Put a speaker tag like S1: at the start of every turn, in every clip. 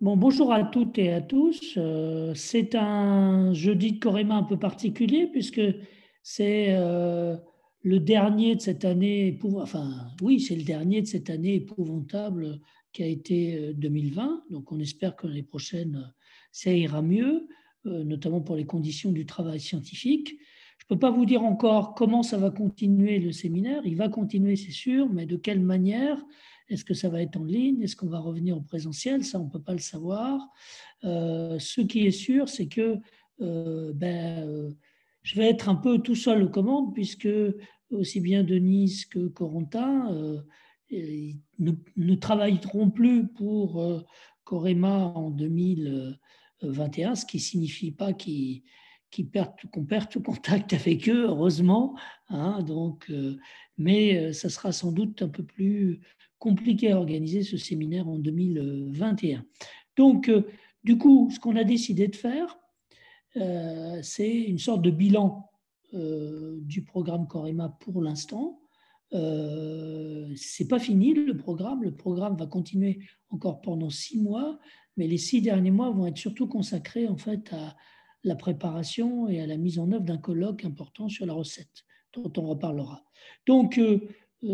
S1: Bon, bonjour à toutes et à tous. C'est un jeudi de Coréma un peu particulier puisque c'est le dernier de cette année, enfin oui, c'est le dernier de cette année épouvantable qui a été 2020. Donc on espère que l'année prochaine, ça ira mieux, notamment pour les conditions du travail scientifique. Je ne peux pas vous dire encore comment ça va continuer le séminaire. Il va continuer, c'est sûr, mais de quelle manière? Est-ce que ça va être en ligne? Est-ce qu'on va revenir au présentiel? Ça, on ne peut pas le savoir. Ce qui est sûr, c'est que je vais être un peu tout seul aux commandes, puisque aussi bien Denise que Corentin ne travailleront plus pour Corema en 2021, ce qui ne signifie pas qu'on perd tout contact avec eux, heureusement. Hein, mais ça sera sans doute un peu plus compliqué à organiser ce séminaire en 2021. Donc, du coup, ce qu'on a décidé de faire, c'est une sorte de bilan du programme Corema pour l'instant. C'est pas fini le programme. Le programme va continuer encore pendant 6 mois, mais les 6 derniers mois vont être surtout consacrés en fait à la préparation et à la mise en œuvre d'un colloque important sur la recette, dont on reparlera. Donc,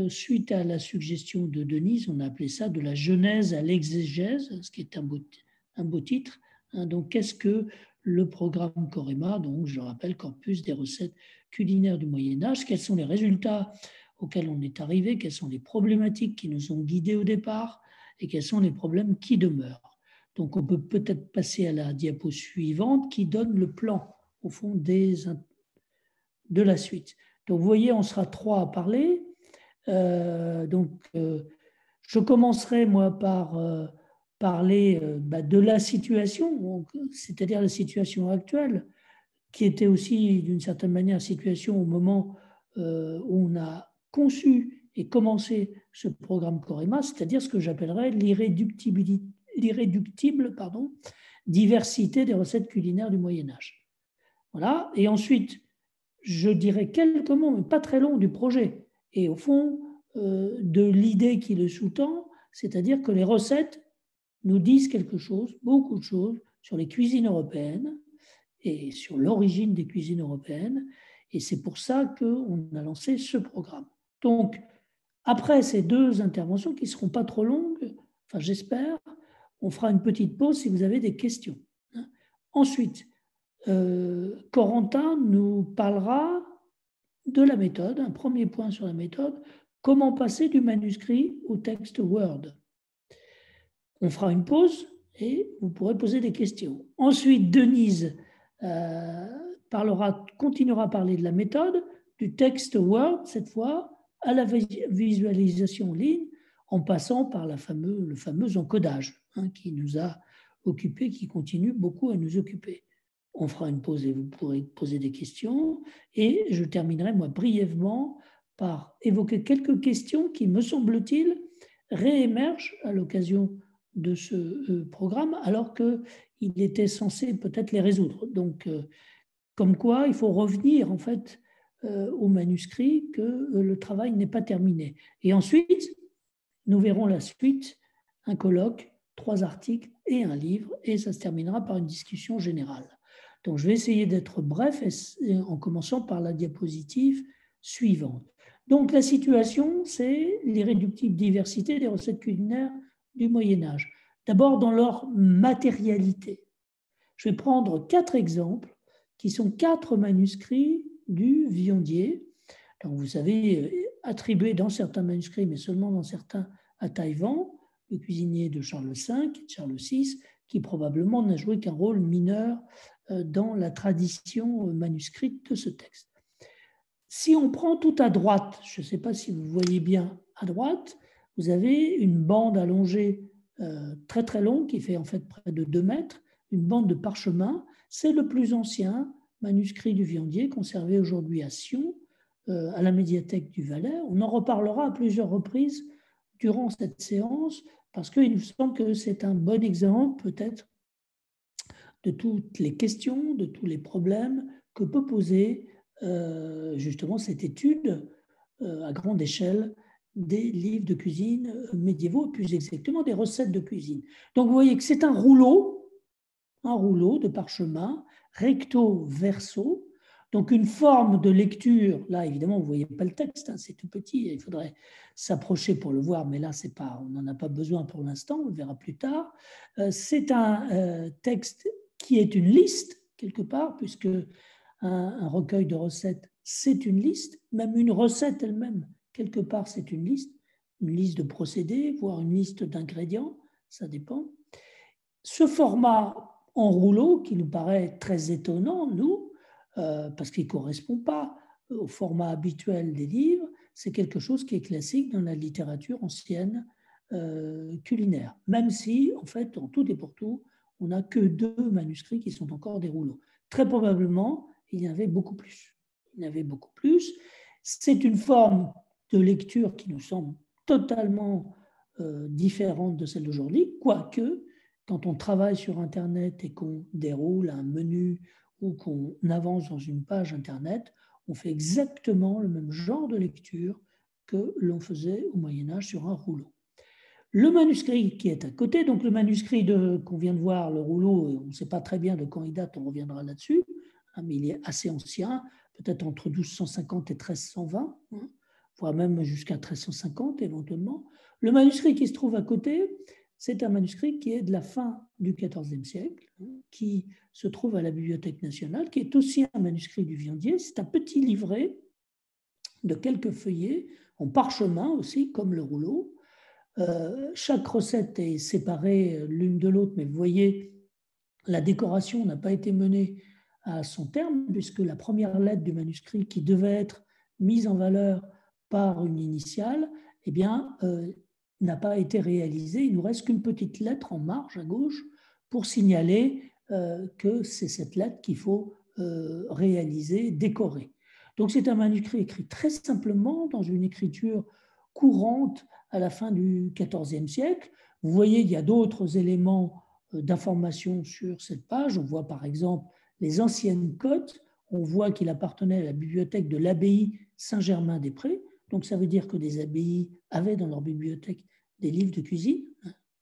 S1: suite à la suggestion de Denise, on a appelé ça de la genèse à l'exégèse, ce qui est un beau titre. Hein, donc, qu'est-ce que le programme Corema, donc je rappelle, corpus des recettes culinaires du Moyen-Âge, quels sont les résultats auxquels on est arrivé, quelles sont les problématiques qui nous ont guidés au départ et quels sont les problèmes qui demeurent. Donc on peut peut-être passer à la diapo suivante qui donne le plan, au fond, de la suite. Donc vous voyez, on sera trois à parler. Je commencerai, moi, par parler de la situation, c'est-à-dire la situation actuelle, qui était aussi, d'une certaine manière, la situation au moment où on a conçu et commencé ce programme Corema, c'est-à-dire ce que j'appellerais l'irréductible diversité des recettes culinaires du Moyen-Âge. Voilà. Et ensuite, je dirais quelques mots, mais pas très longs, du projet. Et au fond, de l'idée qui le sous-tend, c'est-à-dire que les recettes nous disent quelque chose, beaucoup de choses, sur les cuisines européennes et sur l'origine des cuisines européennes. Et c'est pour ça qu'on a lancé ce programme. Donc, après ces deux interventions qui ne seront pas trop longues, enfin j'espère, on fera une petite pause si vous avez des questions. Ensuite, Corentin nous parlera de la méthode, un premier point sur la méthode, comment passer du manuscrit au texte Word. On fera une pause et vous pourrez poser des questions. Ensuite, Denise continuera à parler de la méthode, du texte Word, cette fois, à la visualisation en ligne, en passant par le fameux encodage qui nous a occupés, qui continue beaucoup à nous occuper. On fera une pause et vous pourrez poser des questions. Et je terminerai, moi, brièvement par évoquer quelques questions qui, me semble-t-il, réémergent à l'occasion de ce programme, alors qu'il était censé peut-être les résoudre. Donc, comme quoi, il faut revenir, en fait, au manuscrit, que le travail n'est pas terminé. Et ensuite, nous verrons la suite, un colloque, 3 articles et un livre, et ça se terminera par une discussion générale. Donc, je vais essayer d'être bref en commençant par la diapositive suivante. Donc, la situation, c'est l'irréductible diversité des recettes culinaires du Moyen-Âge. D'abord, dans leur matérialité. Je vais prendre 4 exemples qui sont 4 manuscrits du Viandier. Donc, vous savez, attribués dans certains manuscrits, mais seulement dans certains, à Taïwan, le cuisinier de Charles V et de Charles VI, qui probablement n'a joué qu'un rôle mineur dans la tradition manuscrite de ce texte. Si on prend tout à droite, je ne sais pas si vous voyez bien à droite, vous avez une bande allongée très très longue qui fait en fait près de 2 mètres, une bande de parchemin. C'est le plus ancien manuscrit du Viandier conservé aujourd'hui à Sion, à la médiathèque du Valais. On en reparlera à plusieurs reprises durant cette séance parce qu'il nous semble que c'est un bon exemple peut-être de toutes les questions, de tous les problèmes que peut poser justement cette étude à grande échelle des livres de cuisine médiévaux, plus exactement des recettes de cuisine. Donc vous voyez que c'est un rouleau de parchemin, recto verso, donc une forme de lecture. Là, évidemment, vous ne voyez pas le texte, hein, c'est tout petit, il faudrait s'approcher pour le voir, mais là, on n'en a pas besoin pour l'instant, on le verra plus tard. C'est un texte qui est une liste, quelque part, puisque un recueil de recettes, c'est une liste, même une recette elle-même, quelque part, c'est une liste de procédés, voire une liste d'ingrédients, ça dépend. Ce format en rouleau, qui nous paraît très étonnant, nous, parce qu'il ne correspond pas au format habituel des livres, c'est quelque chose qui est classique dans la littérature ancienne culinaire, même si, en fait, en tout et pour tout, on n'a que 2 manuscrits qui sont encore des rouleaux. Très probablement, il y en avait beaucoup plus. C'est une forme de lecture qui nous semble totalement différente de celle d'aujourd'hui, quoique, quand on travaille sur Internet et qu'on déroule un menu ou qu'on avance dans une page Internet, on fait exactement le même genre de lecture que l'on faisait au Moyen-Âge sur un rouleau. Le manuscrit qui est à côté, donc le manuscrit qu'on vient de voir, le rouleau, on ne sait pas très bien de quand il date, on reviendra là-dessus, hein, mais il est assez ancien, peut-être entre 1250 et 1320, hein, voire même jusqu'à 1350 éventuellement. Le manuscrit qui se trouve à côté, c'est un manuscrit qui est de la fin du XIVe siècle, hein, qui se trouve à la Bibliothèque nationale, qui est aussi un manuscrit du Viandier. C'est un petit livret de quelques feuillets, en parchemin aussi, comme le rouleau. Chaque recette est séparée l'une de l'autre, mais vous voyez, la décoration n'a pas été menée à son terme, puisque la première lettre du manuscrit, qui devait être mise en valeur par une initiale, eh bien, n'a pas été réalisée. Il ne nous reste qu'une petite lettre en marge à gauche pour signaler que c'est cette lettre qu'il faut réaliser, décorer. Donc c'est un manuscrit écrit très simplement, dans une écriture courante à la fin du XIVe siècle. Vous voyez, il y a d'autres éléments d'information sur cette page. On voit par exemple les anciennes cotes. On voit qu'il appartenait à la bibliothèque de l'abbaye Saint-Germain-des-Prés. Donc ça veut dire que des abbayes avaient dans leur bibliothèque des livres de cuisine.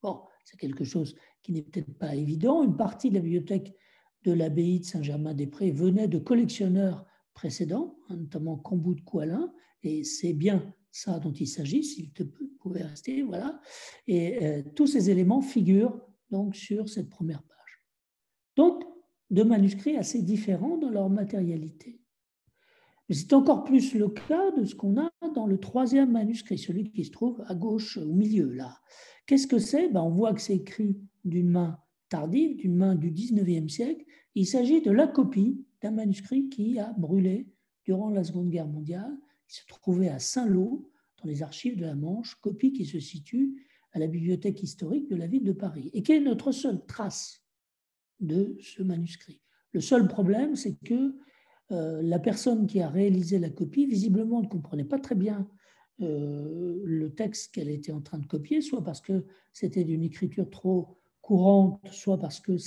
S1: Bon, c'est quelque chose qui n'est peut-être pas évident. Une partie de la bibliothèque de l'abbaye de Saint-Germain-des-Prés venait de collectionneurs précédents, notamment Cambou de Coislin, et c'est bien ça dont il s'agit, s'il pouvait rester, voilà. Et tous ces éléments figurent donc sur cette première page. Donc, 2 manuscrits assez différents dans leur matérialité. Mais c'est encore plus le cas de ce qu'on a dans le 3e manuscrit, celui qui se trouve à gauche, au milieu, là. Qu'est-ce que c'est? On voit que c'est écrit d'une main tardive, d'une main du 19e siècle. Il s'agit de la copie d'un manuscrit qui a brûlé durant la Seconde Guerre mondiale, qui se trouvait à Saint-Lô, dans les archives de la Manche, copie qui se situe à la bibliothèque historique de la ville de Paris, et qui est notre seule trace de ce manuscrit. Le seul problème, c'est que la personne qui a réalisé la copie, visiblement, ne comprenait pas très bien le texte qu'elle était en train de copier, soit parce que c'était d'une écriture trop courante, soit parce que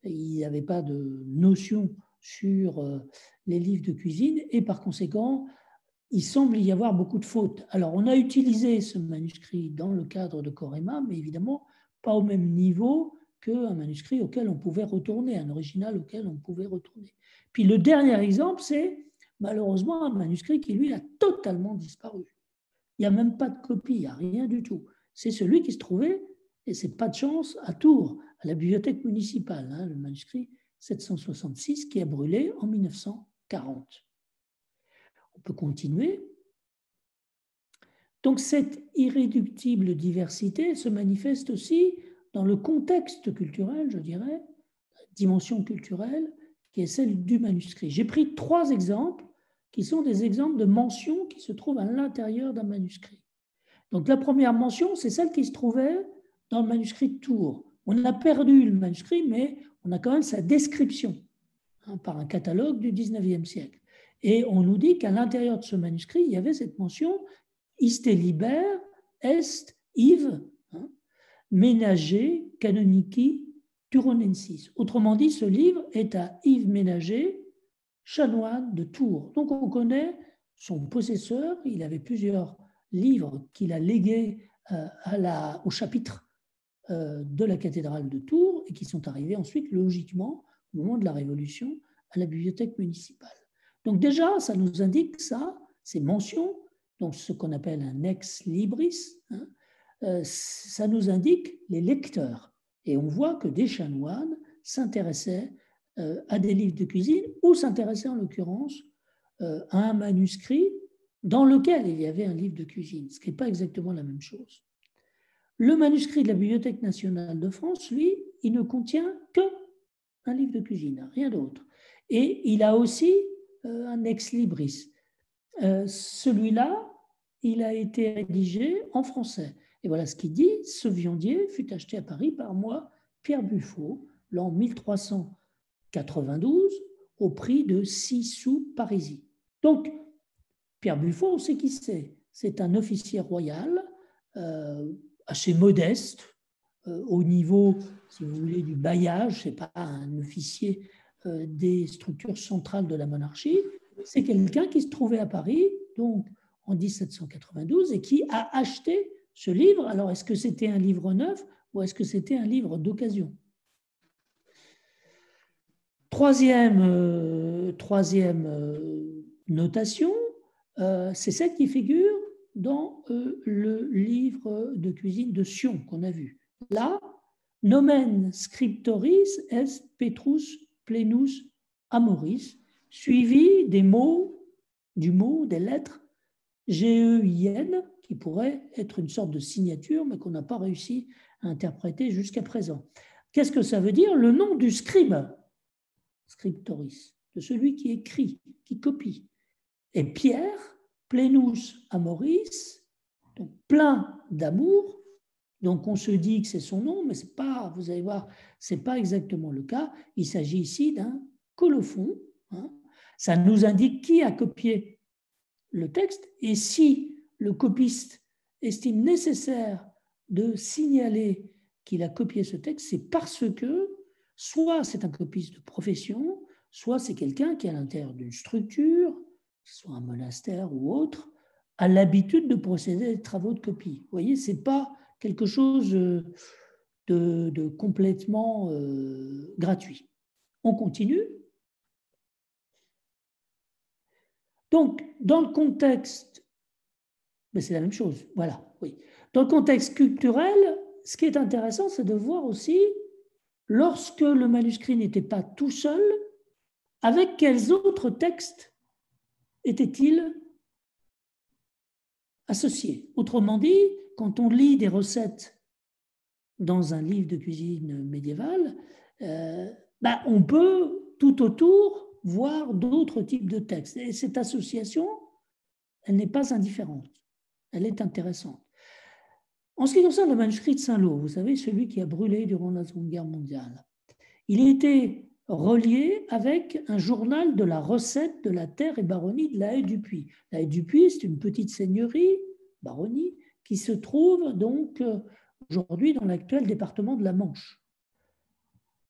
S1: il n'y avait pas de notion sur les livres de cuisine, et par conséquent, il semble y avoir beaucoup de fautes. Alors, on a utilisé ce manuscrit dans le cadre de Corema, mais évidemment, pas au même niveau qu'un manuscrit auquel on pouvait retourner, un original auquel on pouvait retourner. Puis le dernier exemple, c'est malheureusement un manuscrit qui, lui, a totalement disparu. Il n'y a même pas de copie, il n'y a rien du tout. C'est celui qui se trouvait, et c'est pas de chance, à Tours, à la bibliothèque municipale, hein, le manuscrit 766 qui a brûlé en 1940. On peut continuer. Donc cette irréductible diversité se manifeste aussi dans le contexte culturel, je dirais, la dimension culturelle, qui est celle du manuscrit. J'ai pris 3 exemples qui sont des exemples de mentions qui se trouvent à l'intérieur d'un manuscrit. Donc la première mention, c'est celle qui se trouvait dans le manuscrit de Tours. On a perdu le manuscrit, mais on a quand même sa description par un catalogue du 19e siècle. Et on nous dit qu'à l'intérieur de ce manuscrit, il y avait cette mention Iste liber est Yves, Ménager canonici turonensis. Autrement dit, ce livre est à Yves Ménager, chanoine de Tours. Donc on connaît son possesseur, il avait plusieurs livre qu'il a légué au chapitre de la cathédrale de Tours et qui sont arrivés ensuite, logiquement, au moment de la Révolution, à la bibliothèque municipale. Donc déjà, ça nous indique ça, ces mentions, donc ce qu'on appelle un ex libris, hein, ça nous indique les lecteurs. Et on voit que des chanoines s'intéressaient à des livres de cuisine ou s'intéressaient en l'occurrence à un manuscrit dans lequel il y avait un livre de cuisine, ce qui n'est pas exactement la même chose. Le manuscrit de la Bibliothèque nationale de France, lui, il ne contient qu'un livre de cuisine, rien d'autre. Et il a aussi un ex libris. Celui-là, il a été rédigé en français. Et voilà ce qu'il dit. Ce viandier fut acheté à Paris par moi, Pierre Buffo, l'an 1392, au prix de 6 sous parisis. Donc, Pierre Buffo, on sait qui c'est. C'est un officier royal assez modeste, au niveau, si vous voulez, du bailliage. Ce n'est pas un officier des structures centrales de la monarchie. C'est quelqu'un qui se trouvait à Paris, donc en 1792, et qui a acheté ce livre. Alors, est-ce que c'était un livre neuf ou est-ce que c'était un livre d'occasion? Troisième notation, c'est celle qui figure dans le livre de cuisine de Sion qu'on a vu. Là, nomen scriptoris est Petrus plenus amoris, suivi des mots, des lettres G-E-I-N, qui pourrait être une sorte de signature, mais qu'on n'a pas réussi à interpréter jusqu'à présent. Qu'est-ce que ça veut dire? Le nom du scribe, scriptoris, de celui qui écrit, qui copie. Et Pierre, plenus amoris, donc plein d'amour. Donc on se dit que c'est son nom, mais c'est pas, vous allez voir, c'est pas exactement le cas. Il s'agit ici d'un colophon. Hein. Ça nous indique qui a copié le texte, et si le copiste estime nécessaire de signaler qu'il a copié ce texte, c'est parce que soit c'est un copiste de profession, soit c'est quelqu'un qui, à l'intérieur d'une structure, soit un monastère ou autre, a l'habitude de procéder à des travaux de copie. Vous voyez, ce n'est pas quelque chose de complètement gratuit. On continue. Donc, dans le contexte, mais c'est la même chose, voilà, oui. Dans le contexte culturel, ce qui est intéressant, c'est de voir aussi, lorsque le manuscrit n'était pas tout seul, avec quels autres textes était-il associé. Autrement dit, quand on lit des recettes dans un livre de cuisine médiévale, on peut tout autour voir d'autres types de textes. Et cette association, elle n'est pas indifférente, elle est intéressante. En ce qui concerne le manuscrit de Saint-Lô, vous savez, celui qui a brûlé durant la Seconde Guerre mondiale, il était relié avec un journal de la recette de la terre et baronnie de la Haye-du-Puy. La Haye-du-Puy, c'est une petite seigneurie, baronnie, qui se trouve donc aujourd'hui dans l'actuel département de la Manche.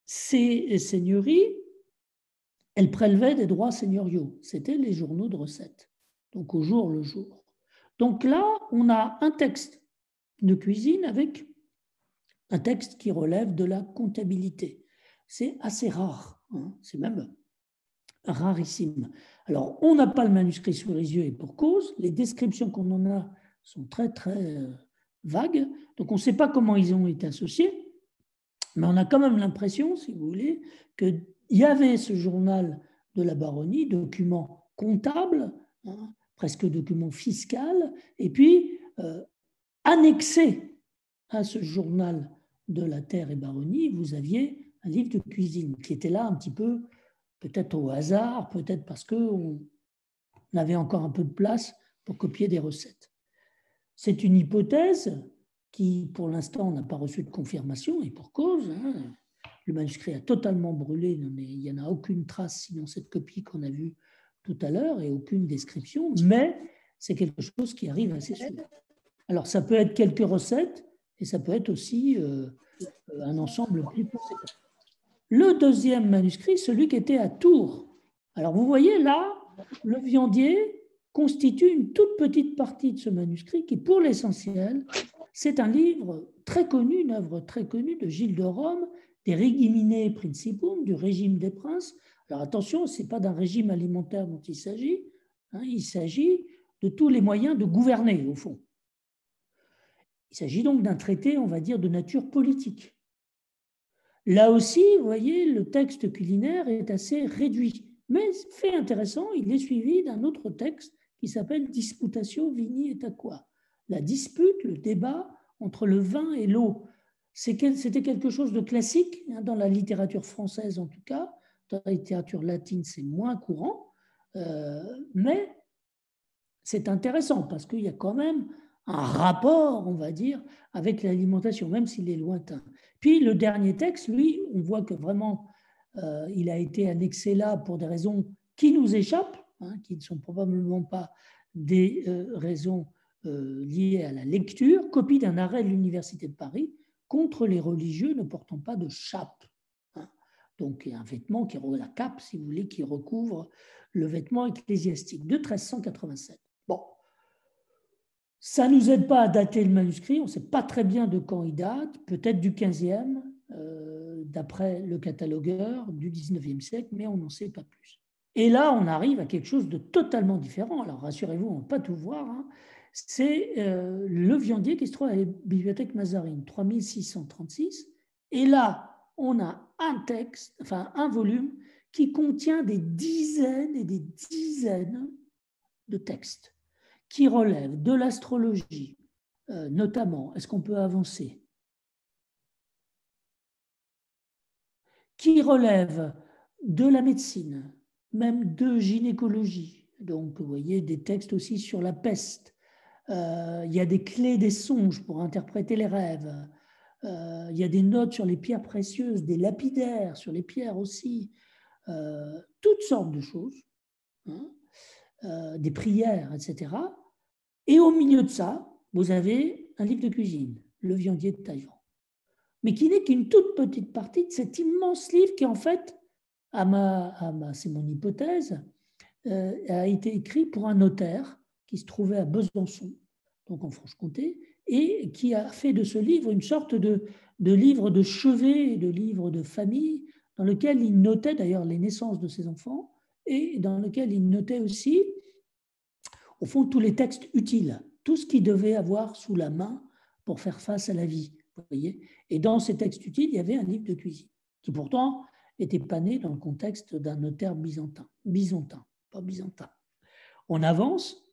S1: Ces seigneuries, elles prélevaient des droits seigneuriaux. C'était les journaux de recettes, donc au jour le jour. Donc là, on a un texte de cuisine avec un texte qui relève de la comptabilité. C'est assez rare, hein, c'est même rarissime. Alors, on n'a pas le manuscrit sous les yeux et pour cause, les descriptions qu'on en a sont très, très vagues, donc on ne sait pas comment ils ont été associés, mais on a quand même l'impression, si vous voulez, qu'il y avait ce journal de la baronnie, document comptable, hein, presque document fiscal, et puis annexé à ce journal de la terre et baronnie, vous aviez un livre de cuisine qui était là un petit peu, peut-être au hasard, peut-être parce qu'on avait encore un peu de place pour copier des recettes. C'est une hypothèse qui, pour l'instant, n'a pas reçu de confirmation, et pour cause, hein, le manuscrit a totalement brûlé, il n'y en a aucune trace sinon cette copie qu'on a vue tout à l'heure, et aucune description, mais c'est quelque chose qui arrive assez souvent. Alors, ça peut être quelques recettes, et ça peut être aussi un ensemble plus conséquent. Le deuxième manuscrit, celui qui était à Tours. Alors, vous voyez là, le viandier constitue une toute petite partie de ce manuscrit qui, pour l'essentiel, c'est un livre très connu, une œuvre très connue de Gilles de Rome, des Regimine Principium, du régime des princes. Alors attention, ce n'est pas d'un régime alimentaire dont il s'agit, hein, il s'agit de tous les moyens de gouverner, au fond. Il s'agit donc d'un traité, on va dire, de nature politique. Là aussi, vous voyez, le texte culinaire est assez réduit. Mais fait intéressant, il est suivi d'un autre texte qui s'appelle Disputatio Vini et Aqua. La dispute, le débat entre le vin et l'eau. C'était quelque chose de classique, hein, dans la littérature française en tout cas. Dans la littérature latine, c'est moins courant. Mais c'est intéressant parce qu'il y a quand même un rapport, on va dire, avec l'alimentation, même s'il est lointain. Puis le dernier texte, lui, on voit que vraiment, il a été annexé là pour des raisons qui nous échappent, hein, qui ne sont probablement pas des raisons liées à la lecture, copie d'un arrêt de l'Université de Paris contre les religieux ne portant pas de chape. Hein. Donc, un vêtement qui la cape, si vous voulez, qui recouvre le vêtement ecclésiastique de 1387. Bon, ça ne nous aide pas à dater le manuscrit, on ne sait pas très bien de quand il date, peut-être du 15e, d'après le catalogueur, du 19e siècle, mais on n'en sait pas plus. Et là, on arrive à quelque chose de totalement différent. Alors, rassurez-vous, on ne va pas tout voir. Hein. C'est le viandier qui se trouve à la bibliothèque Mazarine, 3636. Et là, on a un texte, enfin un volume, qui contient des dizaines et des dizaines de textes qui relèvent de l'astrologie, notamment, est-ce qu'on peut avancer? Qui relèvent de la médecine, même de gynécologie. Donc, vous voyez, des textes aussi sur la peste. Il y a des clés des songes pour interpréter les rêves. Il y a des notes sur les pierres précieuses, des lapidaires sur les pierres aussi. Toutes sortes de choses. Hein, des prières, etc. Et au milieu de ça, vous avez un livre de cuisine, Le viandier de Taïwan, mais qui n'est qu'une toute petite partie de cet immense livre qui, en fait, c'est mon hypothèse, a été écrit pour un notaire qui se trouvait à Besançon, donc en Franche-Comté, et qui a fait de ce livre une sorte de livre de chevet, de livre de famille, dans lequel il notait d'ailleurs les naissances de ses enfants, et dans lequel il notait aussi, au fond, tous les textes utiles, tout ce qu'il devait avoir sous la main pour faire face à la vie. Vous voyez, et dans ces textes utiles, il y avait un livre de cuisine, qui pourtant était pas né dans le contexte d'un notaire byzantin, pas byzantin. On avance,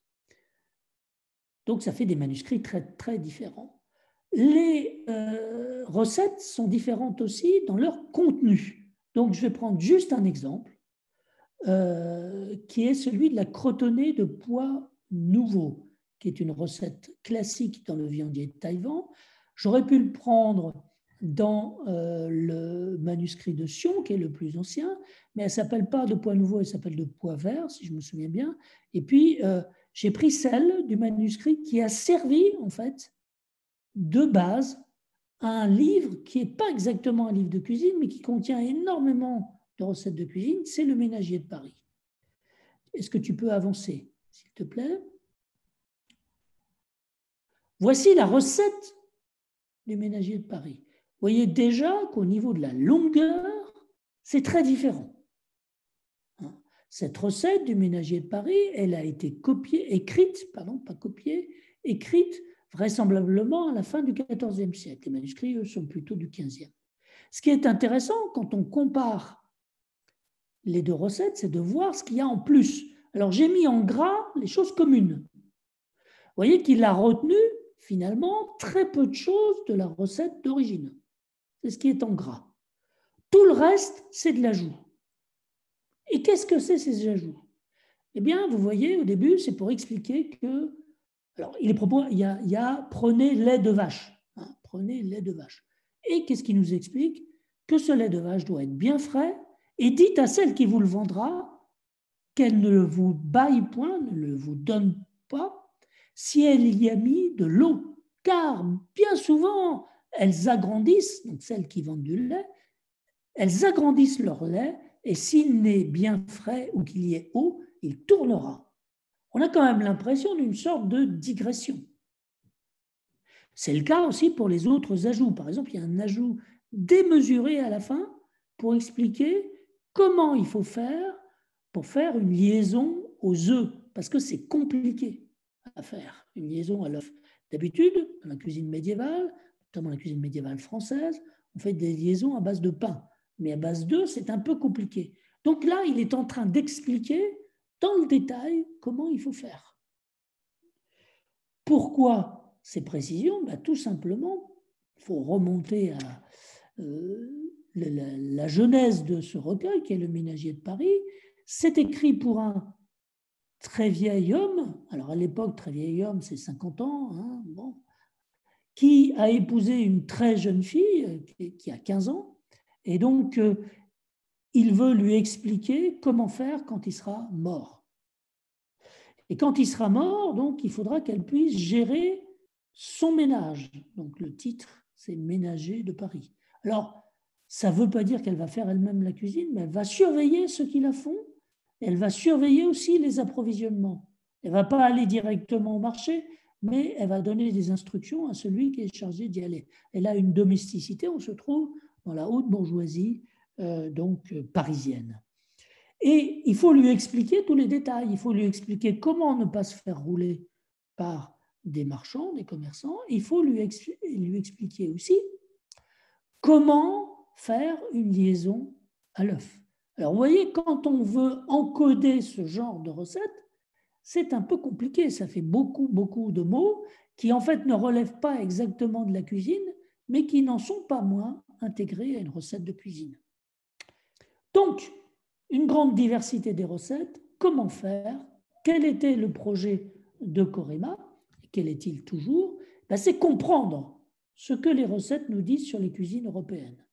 S1: donc ça fait des manuscrits très, très différents. Les recettes sont différentes aussi dans leur contenu. Donc je vais prendre juste un exemple, qui est celui de la crotonnée de pois nouveau, qui est une recette classique dans le viandier de Taïwan. J'aurais pu le prendre dans le manuscrit de Sion, qui est le plus ancien, mais elle ne s'appelle pas de pois nouveau, elle s'appelle de pois vert, si je me souviens bien. Et puis, j'ai pris celle du manuscrit qui a servi, en fait, de base à un livre qui n'est pas exactement un livre de cuisine, mais qui contient énormément de recettes de cuisine, c'est Le Ménagier de Paris. Est-ce que tu peux avancer, s'il te plaît? Voici la recette du Ménagier de Paris. Vous voyez déjà qu'au niveau de la longueur, c'est très différent. Cette recette du Ménagier de Paris, elle a été écrite vraisemblablement à la fin du XIVe siècle. Les manuscrits, eux, sont plutôt du XVe. Ce qui est intéressant quand on compare les deux recettes, c'est de voir ce qu'il y a en plus. Alors, j'ai mis en gras les choses communes. Vous voyez qu'il a retenu, finalement, très peu de choses de la recette d'origine. C'est ce qui est en gras. Tout le reste, c'est de l'ajout. Et qu'est-ce que c'est ces ajouts? Eh bien, vous voyez, au début, c'est pour expliquer que... Alors, il y a prenez lait de vache. Hein, prenez lait de vache. Et qu'est-ce qu'il nous explique? Que ce lait de vache doit être bien frais, et dites à celle qui vous le vendra qu'elle ne vous baille point, ne le vous donne pas, si elle y a mis de l'eau. Car bien souvent, elles agrandissent, donc celles qui vendent du lait, elles agrandissent leur lait, et s'il n'est bien frais ou qu'il y ait eau, il tournera. on a quand même l'impression d'une sorte de digression. C'est le cas aussi pour les autres ajouts. Par exemple, il y a un ajout démesuré à la fin pour expliquer comment il faut faire pour faire une liaison aux œufs, parce que c'est compliqué à faire, une liaison à l'œuf. D'habitude, dans la cuisine médiévale, notamment la cuisine médiévale française, on fait des liaisons à base de pain, mais à base d'œufs, c'est un peu compliqué. Donc là, il est en train d'expliquer dans le détail comment il faut faire. Pourquoi ces précisions? Tout simplement, il faut remonter à la genèse de ce recueil, qui est Le Ménagier de Paris. C'est écrit pour un très vieil homme, alors à l'époque, très vieil homme, c'est 50 ans, hein, bon, qui a épousé une très jeune fille, qui a 15 ans, et donc il veut lui expliquer comment faire quand il sera mort. Et quand il sera mort, donc, il faudra qu'elle puisse gérer son ménage. Donc le titre, c'est Ménager de Paris. Alors, ça ne veut pas dire qu'elle va faire elle-même la cuisine, mais elle va surveiller ceux qui la font. Elle va surveiller aussi les approvisionnements. Elle ne va pas aller directement au marché, mais elle va donner des instructions à celui qui est chargé d'y aller. Elle a une domesticité, on se trouve dans la haute bourgeoisie parisienne. Et il faut lui expliquer tous les détails. Il faut lui expliquer comment ne pas se faire rouler par des marchands, des commerçants. Il faut lui expliquer aussi comment faire une liaison à l'œuf. Alors, vous voyez, quand on veut encoder ce genre de recette, c'est un peu compliqué. Ça fait beaucoup, beaucoup de mots qui, en fait, ne relèvent pas exactement de la cuisine, mais qui n'en sont pas moins intégrés à une recette de cuisine. Donc, une grande diversité des recettes. Comment faire? Quel était le projet de Corema? Quel est-il toujours? C'est comprendre ce que les recettes nous disent sur les cuisines européennes.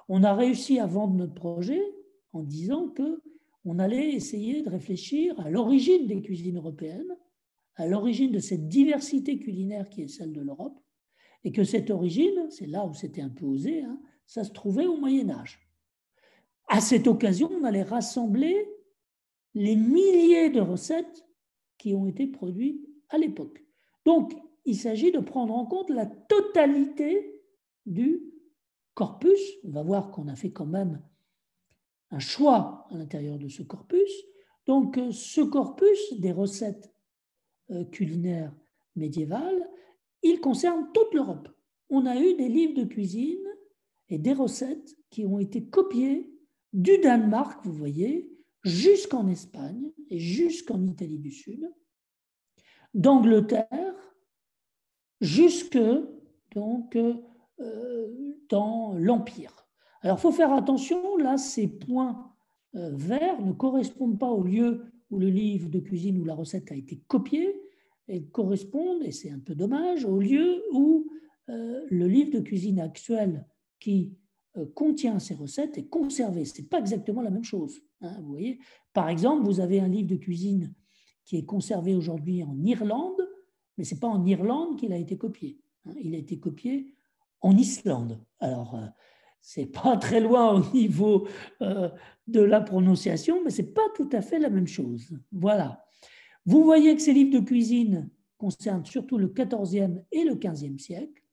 S1: On a réussi à vendre notre projet en disant qu'on allait essayer de réfléchir à l'origine des cuisines européennes, à l'origine de cette diversité culinaire qui est celle de l'Europe, et que cette origine, c'est là où c'était un peu osé, hein, ça se trouvait au Moyen-Âge. À cette occasion, on allait rassembler les milliers de recettes qui ont été produites à l'époque. Donc, il s'agit de prendre en compte la totalité du corpus. On va voir qu'on a fait quand même un choix à l'intérieur de ce corpus. Donc, ce corpus des recettes culinaires médiévales, il concerne toute l'Europe. On a eu des livres de cuisine et des recettes qui ont été copiées du Danemark, vous voyez, jusqu'en Espagne et jusqu'en Italie du Sud, d'Angleterre jusque donc, dans l'Empire. Alors, il faut faire attention, là, ces points verts ne correspondent pas au lieu où le livre de cuisine ou la recette a été copié, elles correspondent, et c'est un peu dommage, au lieu où le livre de cuisine actuel qui contient ces recettes est conservé. Ce n'est pas exactement la même chose. Hein, vous voyez, par exemple, vous avez un livre de cuisine qui est conservé aujourd'hui en Irlande, mais ce n'est pas en Irlande qu'il a été copié. Hein, il a été copié en Islande. Alors, ce n'est pas très loin au niveau de la prononciation, mais ce n'est pas tout à fait la même chose. Voilà. Vous voyez que ces livres de cuisine concernent surtout le XIVe et le XVe siècle.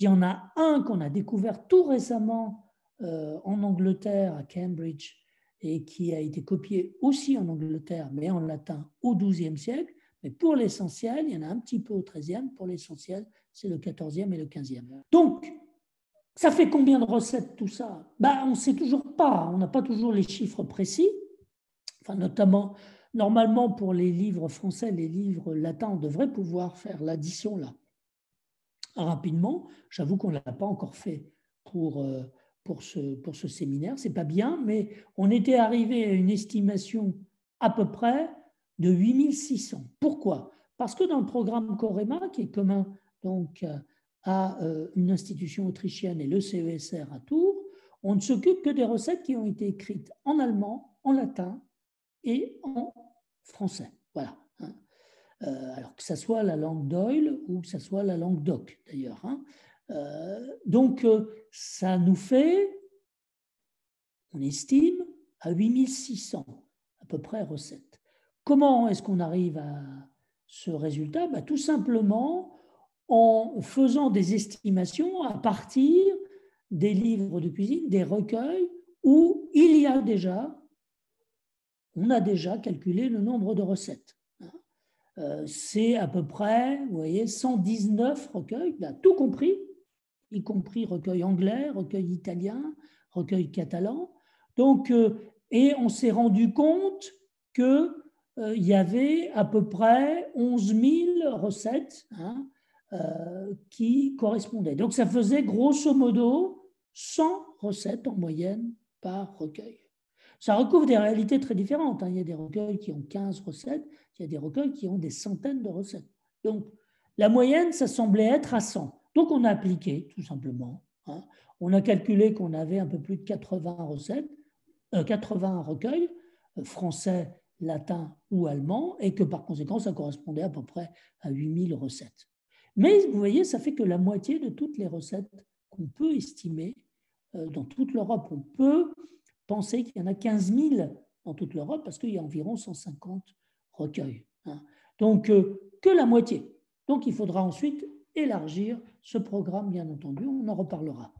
S1: Il y en a un qu'on a découvert tout récemment en Angleterre, à Cambridge, et qui a été copié aussi en Angleterre, mais en latin au XIIe siècle. Mais pour l'essentiel, il y en a un petit peu au XIIIe. Pour l'essentiel, c'est le XIVe et le XVe. Donc, ça fait combien de recettes tout ça? On ne sait toujours pas. On n'a pas toujours les chiffres précis. Enfin, notamment, normalement, pour les livres français, les livres latins, on devrait pouvoir faire l'addition là rapidement. J'avoue qu'on ne l'a pas encore fait pour ce séminaire. Ce n'est pas bien, mais on était arrivé à une estimation à peu près de 8600. Pourquoi? Parce que dans le programme Corema, qui est commun donc à une institution autrichienne et le CESR à Tours, on ne s'occupe que des recettes qui ont été écrites en allemand, en latin et en français. Voilà. Alors que ça soit la langue d'Oil ou que ça soit la langue d'Oc, d'ailleurs. Hein. Donc, ça nous fait, on estime, à 8600 à peu près recettes. Comment est-ce qu'on arrive à ce résultat? Tout simplement en faisant des estimations à partir des livres de cuisine, des recueils où on a déjà calculé le nombre de recettes. C'est à peu près, vous voyez, 119 recueils, tout compris, y compris recueil anglais, recueil italien, recueil catalan. Donc, et on s'est rendu compte qu'il y avait à peu près 11 000 recettes qui correspondaient. Donc, ça faisait grosso modo 100 recettes en moyenne par recueil. Ça recouvre des réalités très différentes. Il y a des recueils qui ont 15 recettes, il y a des recueils qui ont des centaines de recettes. Donc, la moyenne, ça semblait être à 100. Donc, on a appliqué, tout simplement. On a calculé qu'on avait un peu plus de 80 recettes, 80 recueils, français, latin ou allemand, et que par conséquent, ça correspondait à peu près à 8000 recettes. Mais vous voyez, ça fait que la moitié de toutes les recettes qu'on peut estimer dans toute l'Europe. On peut penser qu'il y en a 15 000 dans toute l'Europe parce qu'il y a environ 150 recueils. Donc, que la moitié. Donc, il faudra ensuite élargir ce programme, bien entendu. On en reparlera.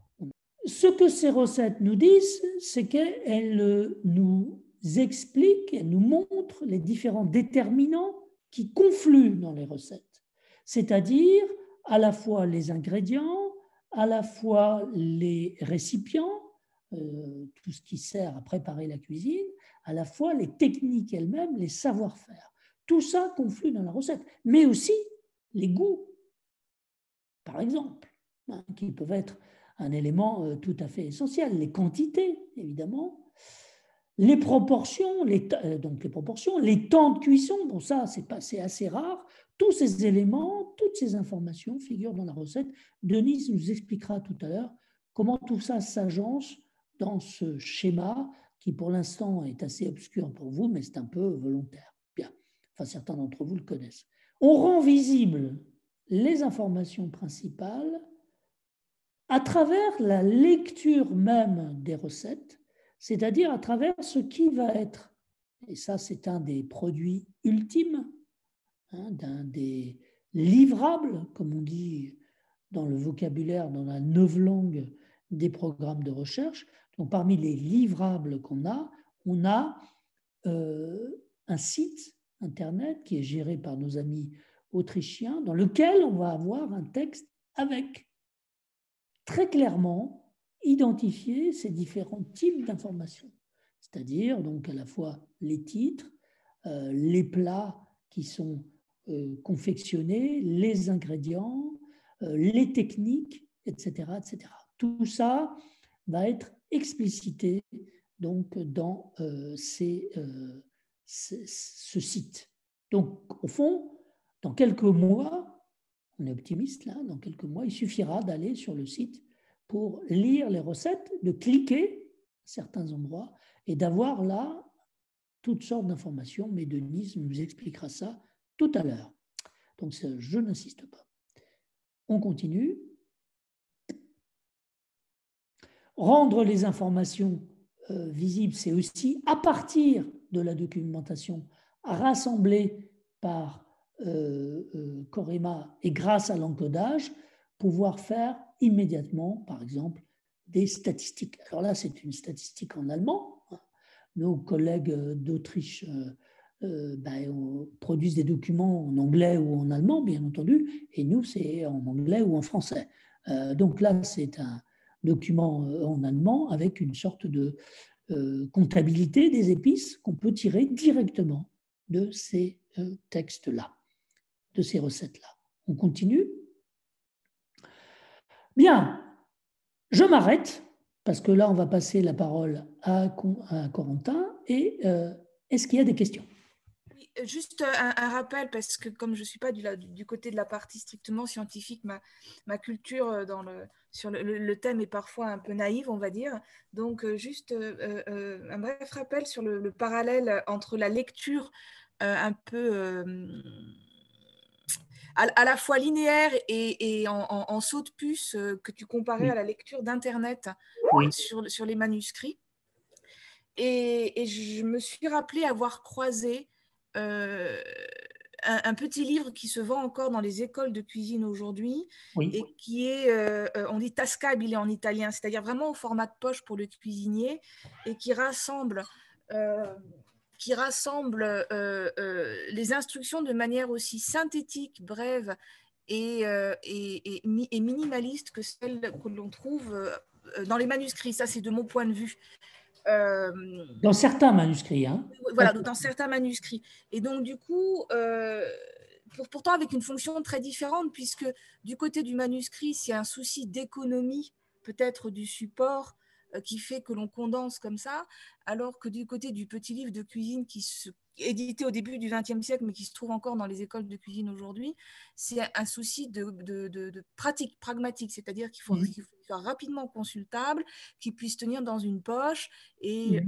S1: Ce que ces recettes nous disent, c'est qu'elles nous expliquent, elles nous montrent les différents déterminants qui confluent dans les recettes, c'est-à-dire à la fois les ingrédients, à la fois les récipients, tout ce qui sert à préparer la cuisine, à la fois les techniques elles-mêmes, les savoir-faire. Tout ça conflue dans la recette, mais aussi les goûts, par exemple, qui peuvent être un élément tout à fait essentiel, les quantités, évidemment, les proportions, les temps de cuisson, bon ça c'est assez rare, tous ces éléments, toutes ces informations figurent dans la recette. Denise nous expliquera tout à l'heure comment tout ça s'agence dans ce schéma qui pour l'instant est assez obscur pour vous, mais c'est un peu volontaire. Bien, enfin certains d'entre vous le connaissent. On rend visible les informations principales à travers la lecture même des recettes, c'est-à-dire à travers ce qui va être, et ça c'est un des produits ultimes, d'un des livrables, comme on dit dans le vocabulaire, dans la novlangue des programmes de recherche. Donc parmi les livrables on a un site internet qui est géré par nos amis autrichiens, dans lequel on va avoir un texte avec très clairement identifier ces différents types d'informations, c'est-à-dire donc à la fois les titres, les plats qui sont confectionnés, les ingrédients, les techniques, etc., etc. Tout ça va être explicité donc dans ce site. Donc au fond, dans quelques mois, on est optimiste là, dans quelques mois, il suffira d'aller sur le site pour lire les recettes, de cliquer à certains endroits et d'avoir là toutes sortes d'informations. Mais Denise nous expliquera ça tout à l'heure. Donc je n'insiste pas. On continue. Rendre les informations visibles, c'est aussi à partir de la documentation rassemblée par Corema et grâce à l'encodage, pouvoir faire immédiatement, par exemple, des statistiques. Alors là, c'est une statistique en allemand. Nos collègues d'Autriche produisent des documents en anglais ou en allemand, bien entendu, et nous, c'est en anglais ou en français. Donc là, c'est un document en allemand avec une sorte de comptabilité des épices qu'on peut tirer directement de ces textes-là, de ces recettes-là. On continue. Bien, je m'arrête parce que là, on va passer la parole à Corentin. Et est-ce qu'il y a des questions?
S2: Juste un rappel, parce que comme je ne suis pas du côté de la partie strictement scientifique, ma culture sur le thème est parfois un peu naïve, on va dire. Donc, juste un bref rappel sur le parallèle entre la lecture un peu à la fois linéaire et en saut de puce que tu comparais à la lecture d'Internet sur les manuscrits. Et je me suis rappelé avoir croisé un petit livre qui se vend encore dans les écoles de cuisine aujourd'hui
S1: Oui.
S2: et qui est, on dit tascabile en italien, c'est-à-dire vraiment au format de poche pour le cuisinier et qui rassemble les instructions de manière aussi synthétique, brève et minimaliste que celle que l'on trouve dans les manuscrits. Ça, c'est de mon point de vue.
S1: Dans certains manuscrits, hein.
S2: Voilà, dans certains manuscrits. Et donc, du coup, pourtant avec une fonction très différente, puisque du côté du manuscrit, c'est un souci d'économie, peut-être du support, qui fait que l'on condense comme ça, alors que du côté du petit livre de cuisine qui se édité au début du XXe siècle, mais qui se trouve encore dans les écoles de cuisine aujourd'hui, c'est un souci de pratique, pragmatique, c'est-à-dire qu'il faut qu'il soit rapidement consultable, qu'il puisse tenir dans une poche et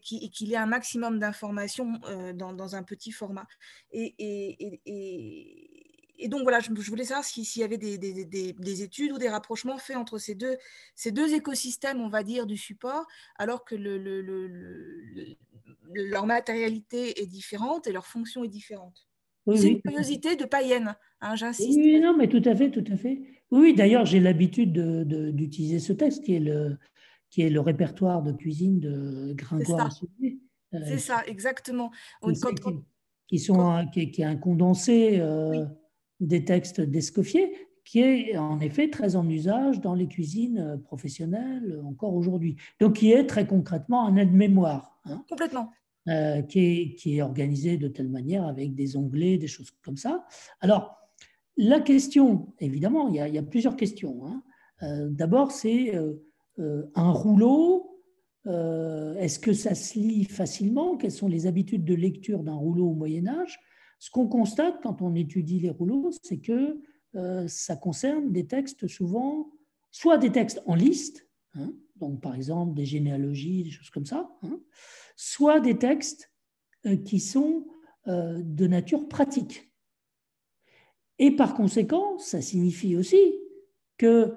S2: qu'il ait un maximum d'informations dans un petit format. Et donc voilà, je voulais savoir s'il y avait des études ou des rapprochements faits entre ces deux écosystèmes, on va dire, du support, alors que leur matérialité est différente et leur fonction est différente.
S1: Oui,
S2: C'est une
S1: oui.
S2: curiosité de païenne, hein, j'insiste.
S1: Oui, non, mais tout à fait, tout à fait. Oui, d'ailleurs, j'ai l'habitude d'utiliser ce texte qui est le répertoire de cuisine de
S2: C'est
S1: Gringoire et
S2: ça,
S1: Sauvé,
S2: c'est ça, exactement.
S1: qui est un condensé
S2: Oui,
S1: des textes d'Escoffier, qui est en effet très en usage dans les cuisines professionnelles encore aujourd'hui. Donc, qui est très concrètement un aide-mémoire, hein,
S2: complètement.
S1: qui est organisé de telle manière avec des onglets, des choses comme ça. Alors, la question, évidemment, il y a plusieurs questions, hein. D'abord, c'est un rouleau. Est-ce que ça se lit facilement? Quelles sont les habitudes de lecture d'un rouleau au Moyen Âge? Ce qu'on constate quand on étudie les rouleaux, c'est que ça concerne des textes souvent, soit des textes en liste, hein, donc par exemple des généalogies, des choses comme ça, hein, soit des textes qui sont de nature pratique. Et par conséquent, ça signifie aussi qu'il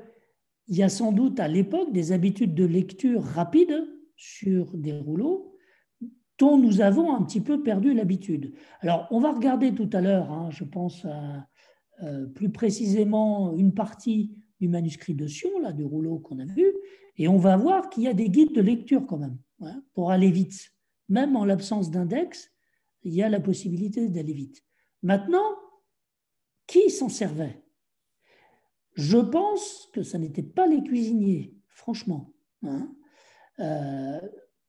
S1: y a sans doute à l'époque des habitudes de lecture rapide sur des rouleaux dont nous avons un petit peu perdu l'habitude. Alors, on va regarder tout à l'heure, hein, je pense à plus précisément une partie du manuscrit de Sion, là, du rouleau qu'on a vu, et on va voir qu'il y a des guides de lecture quand même, hein, pour aller vite. Même en l'absence d'index, il y a la possibilité d'aller vite. Maintenant, qui s'en servait? Je pense que ce n'était pas les cuisiniers, franchement, hein.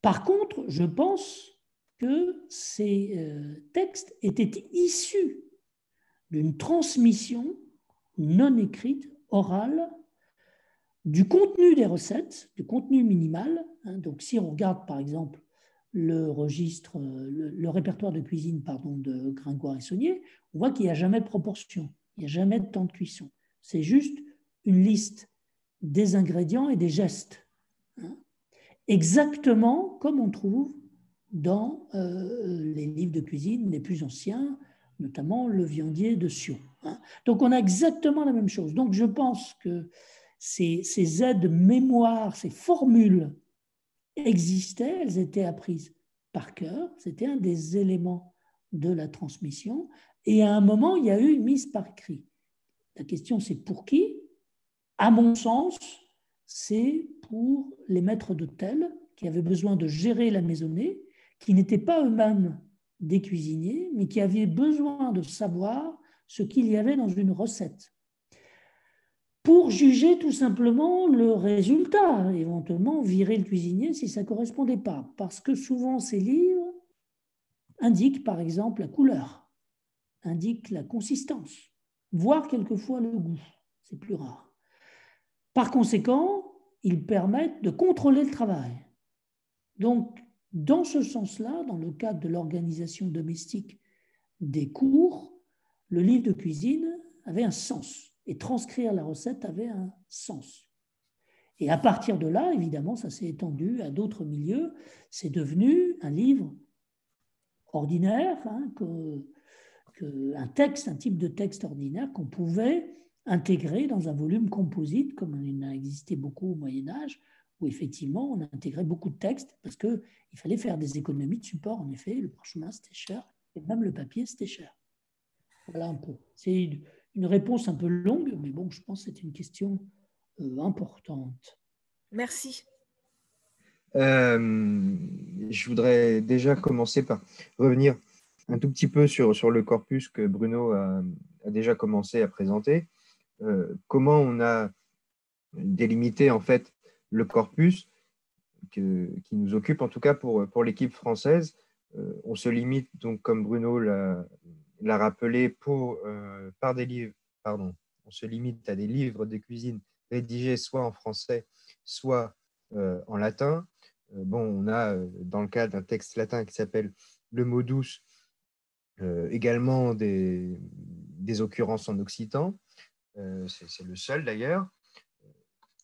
S1: Par contre, je pense que ces textes étaient issus d'une transmission non écrite, orale, du contenu des recettes, du contenu minimal, hein. Donc, si on regarde par exemple le registre, le répertoire de cuisine pardon, de Gringoire et Saunier, on voit qu'il n'y a jamais de proportion, il n'y a jamais de temps de cuisson. C'est juste une liste des ingrédients et des gestes, hein, exactement comme on trouve dans les livres de cuisine les plus anciens, notamment le viandier de Sion, hein. Donc on a exactement la même chose. Donc je pense que ces aides-mémoires, ces formules existaient, elles étaient apprises par cœur, c'était un des éléments de la transmission, et à un moment, il y a eu une mise par écrit. La question, c'est pour qui? À mon sens, c'est pour les maîtres d'hôtel qui avaient besoin de gérer la maisonnée, qui n'étaient pas eux-mêmes des cuisiniers, mais qui avaient besoin de savoir ce qu'il y avait dans une recette, pour juger tout simplement le résultat, éventuellement virer le cuisinier si ça ne correspondait pas. Parce que souvent, ces livres indiquent par exemple la couleur, indiquent la consistance, voire quelquefois le goût. C'est plus rare. Par conséquent, ils permettent de contrôler le travail. Donc, dans ce sens-là, dans le cadre de l'organisation domestique des cours, le livre de cuisine avait un sens et transcrire la recette avait un sens. Et à partir de là, évidemment, ça s'est étendu à d'autres milieux. C'est devenu un livre ordinaire, hein, un texte, un type de texte ordinaire qu'on pouvait intégrer dans un volume composite, comme il a existé beaucoup au Moyen-Âge, où effectivement on a intégré beaucoup de textes parce qu'il fallait faire des économies de support. En effet, le parchemin c'était cher. Et même le papier, c'était cher. Voilà un peu. C'est une réponse un peu longue, mais bon, je pense que c'est une question importante.
S2: Merci.
S3: Je voudrais déjà commencer par revenir un tout petit peu sur le corpus que Bruno a déjà commencé à présenter. Comment on a délimité en fait le corpus qui nous occupe, en tout cas pour l'équipe française. On se limite donc, comme Bruno l'a rappelé, par des livres, pardon, on se limite à des livres de cuisine rédigés soit en français, soit en latin. Bon, on a, dans le cas d'un texte latin qui s'appelle Le mot douce, également des occurrences en occitan. C'est le seul d'ailleurs.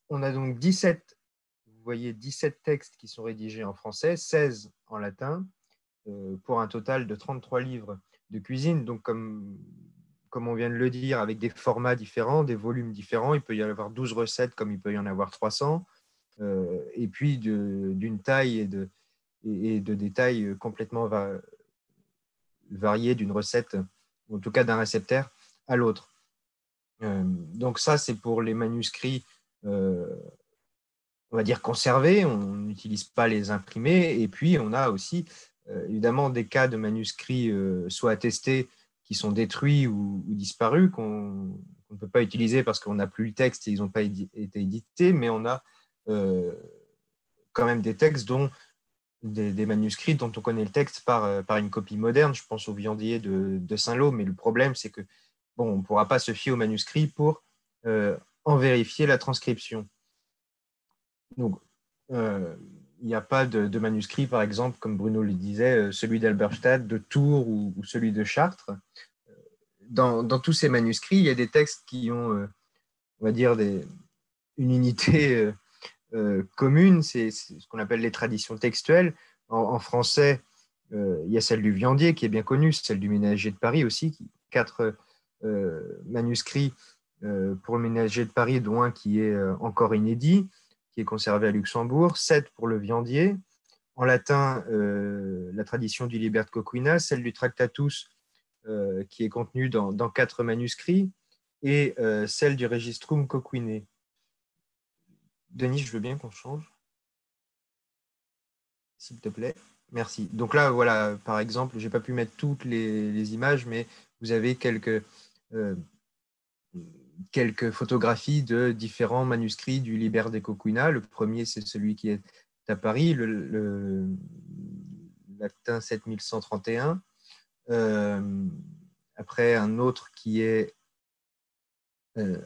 S3: On a donc 17, vous voyez, 17 textes qui sont rédigés en français, 16 en latin, pour un total de 33 livres de cuisine. Donc, comme on vient de le dire, avec des formats différents, des volumes différents, il peut y avoir 12 recettes comme il peut y en avoir 300, et puis d'une taille et de détails complètement variés d'une recette, en tout cas d'un réceptaire à l'autre. Donc ça, c'est pour les manuscrits, on va dire conservés, on n'utilise pas les imprimés, et puis on a aussi évidemment des cas de manuscrits soit attestés qui sont détruits ou disparus, qu'on ne peut pas utiliser parce qu'on n'a plus le texte et ils n'ont pas été édités, mais on a quand même des textes des manuscrits dont on connaît le texte par une copie moderne. Je pense au Viandier de Saint-Lô, mais le problème, c'est que bon, on ne pourra pas se fier au manuscrit pour en vérifier la transcription. Donc, il n'y a pas de manuscrit, par exemple, comme Bruno le disait, celui d'Alberstadt, de Tours ou celui de Chartres. Dans tous ces manuscrits, il y a des textes qui ont, on va dire, une unité commune, c'est ce qu'on appelle les traditions textuelles. En français, il y a celle du Viandier qui est bien connue, celle du Ménager de Paris aussi, 4 manuscrits pour le Ménager de Paris, dont un qui est encore inédit, qui est conservé à Luxembourg, 7 pour le Viandier. En latin, la tradition du Liber Coquina, celle du Tractatus, qui est contenue dans 4 manuscrits, et celle du Registrum Coquinae. Denis, je veux bien qu'on change, s'il te plaît. Merci. Donc là, voilà, par exemple, je n'ai pas pu mettre toutes les images, mais vous avez quelques photographies de différents manuscrits du Liber de Coquina. Le premier, c'est celui qui est à Paris, le latin 7131. Après, un autre qui est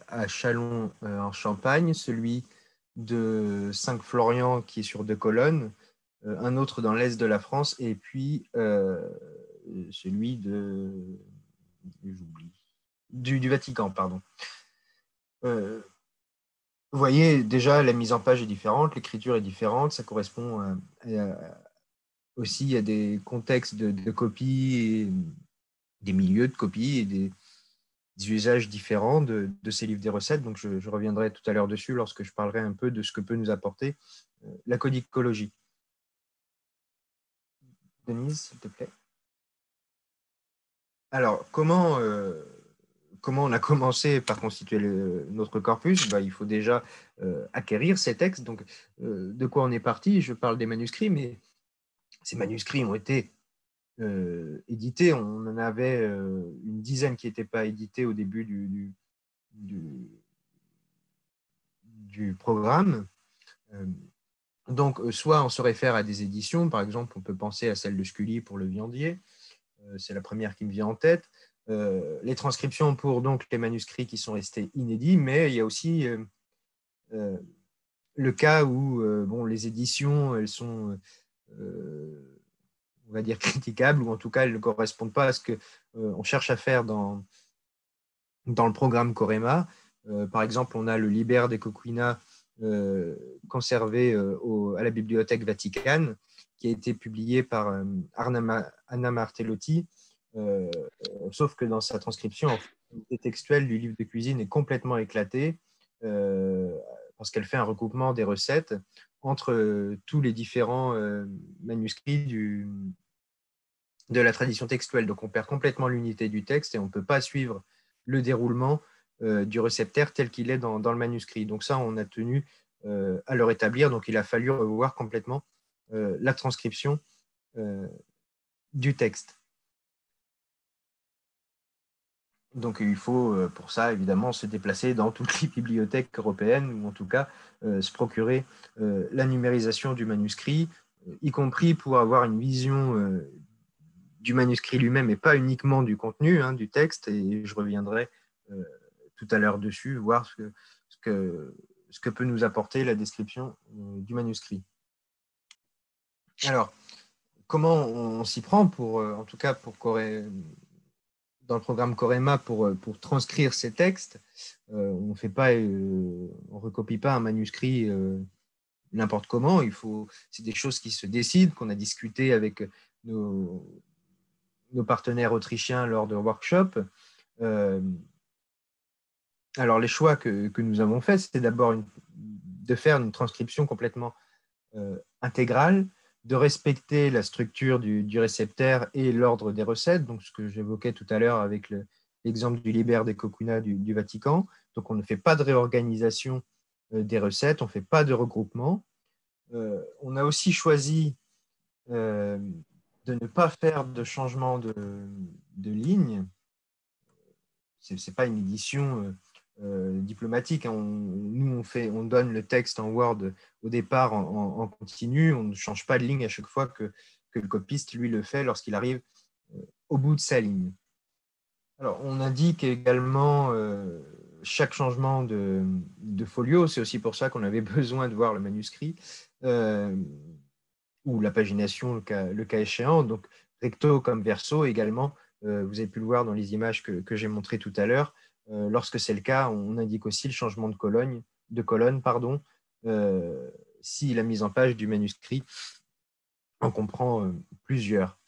S3: à Châlons en Champagne, celui de Saint-Florian qui est sur 2 colonnes, un autre dans l'est de la France, et puis celui du Vatican, pardon. Vous voyez, déjà, la mise en page est différente, l'écriture est différente, ça correspond aussi à des contextes de copie, et des milieux de copie et des usages différents de ces livres des recettes. Donc, je reviendrai tout à l'heure dessus lorsque je parlerai un peu de ce que peut nous apporter la codicologie. Denise, s'il te plaît. Alors, comment on a commencé par constituer notre corpus? Il faut déjà acquérir ces textes. Donc, de quoi on est parti? Je parle des manuscrits, mais ces manuscrits ont été édités. On en avait une dizaine qui n'étaient pas édités au début du programme. Donc, soit on se réfère à des éditions. Par exemple, on peut penser à celle de Scully pour le Viandier. C'est la première qui me vient en tête. Les transcriptions pour donc les manuscrits qui sont restés inédits, mais il y a aussi le cas où bon, les éditions, elles sont, on va dire, critiquables, ou en tout cas, elles ne correspondent pas à ce qu'on cherche à faire dans le programme Corema. Par exemple, on a le Liber de Coquina conservé à la Bibliothèque Vaticane, qui a été publié par Anna Martellotti, sauf que dans sa transcription, en fait, l'unité textuelle du livre de cuisine est complètement éclatée parce qu'elle fait un recoupement des recettes entre tous les différents manuscrits de la tradition textuelle. Donc, on perd complètement l'unité du texte et on ne peut pas suivre le déroulement du réceptaire tel qu'il est dans le manuscrit. Donc, ça, on a tenu à le rétablir. Donc, il a fallu revoir complètement la transcription du texte. Donc, il faut pour ça, évidemment, se déplacer dans toutes les bibliothèques européennes, ou en tout cas, se procurer la numérisation du manuscrit, y compris pour avoir une vision du manuscrit lui-même et pas uniquement du contenu du texte. Et je reviendrai tout à l'heure dessus, voir ce que peut nous apporter la description du manuscrit. Alors, comment on s'y prend en tout cas dans le programme Corema pour transcrire ces textes? On recopie pas un manuscrit n'importe comment. C'est des choses qui se décident, qu'on a discuté avec nos partenaires autrichiens lors de workshops. Alors, les choix que nous avons faits, c'était d'abord de faire une transcription complètement intégrale, de respecter la structure du réceptaire et l'ordre des recettes, donc ce que j'évoquais tout à l'heure avec l'exemple du Liber de Cocuna du Vatican. Donc, on ne fait pas de réorganisation des recettes, on ne fait pas de regroupement. On a aussi choisi de ne pas faire de changement de ligne. Ce n'est pas une édition diplomatique. Nous, on donne le texte en Word au départ en continu. On ne change pas de ligne à chaque fois que le copiste, lui, le fait lorsqu'il arrive au bout de sa ligne. Alors, on indique également chaque changement de folio. C'est aussi pour ça qu'on avait besoin de voir le manuscrit ou la pagination, le cas échéant. Donc, recto comme verso également. Vous avez pu le voir dans les images que j'ai montrées tout à l'heure. Lorsque c'est le cas, on indique aussi le changement de colonne, si la mise en page du manuscrit en comprend plusieurs.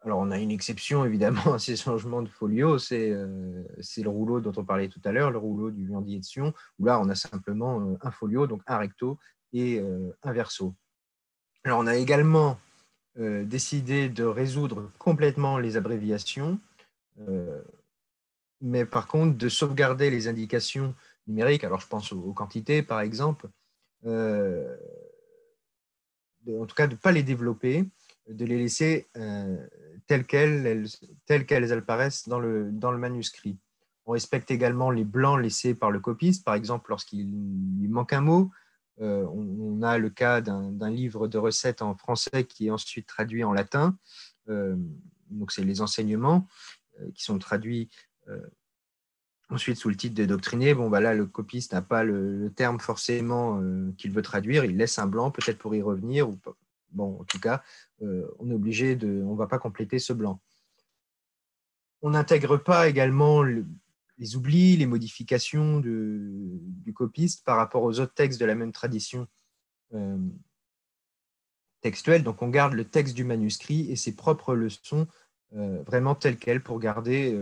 S3: Alors, on a une exception, évidemment, à ces changements de folio, c'est le rouleau dont on parlait tout à l'heure, le rouleau du Viandier de Sion, où là, on a simplement un folio, donc un recto et un verso. Alors, on a également décidé de résoudre complètement les abréviations, mais par contre, de sauvegarder les indications numériques. Alors, je pense aux quantités, par exemple, en tout cas, de ne pas les développer, de les laisser telles qu'elles apparaissent dans le manuscrit. On respecte également les blancs laissés par le copiste. Par exemple, lorsqu'il lui manque un mot, on a le cas d'un livre de recettes en français qui est ensuite traduit en latin. Donc, c'est les enseignements qui sont traduits ensuite sous le titre de doctriné. Bon, bah là, le copiste n'a pas le terme forcément qu'il veut traduire. Il laisse un blanc, peut-être pour y revenir. Ou pas. Bon, en tout cas, on est obligé on ne va pas compléter ce blanc. On n'intègre pas également les oublis, les modifications du copiste par rapport aux autres textes de la même tradition textuelle. Donc, on garde le texte du manuscrit et ses propres leçons vraiment telles quelles pour garder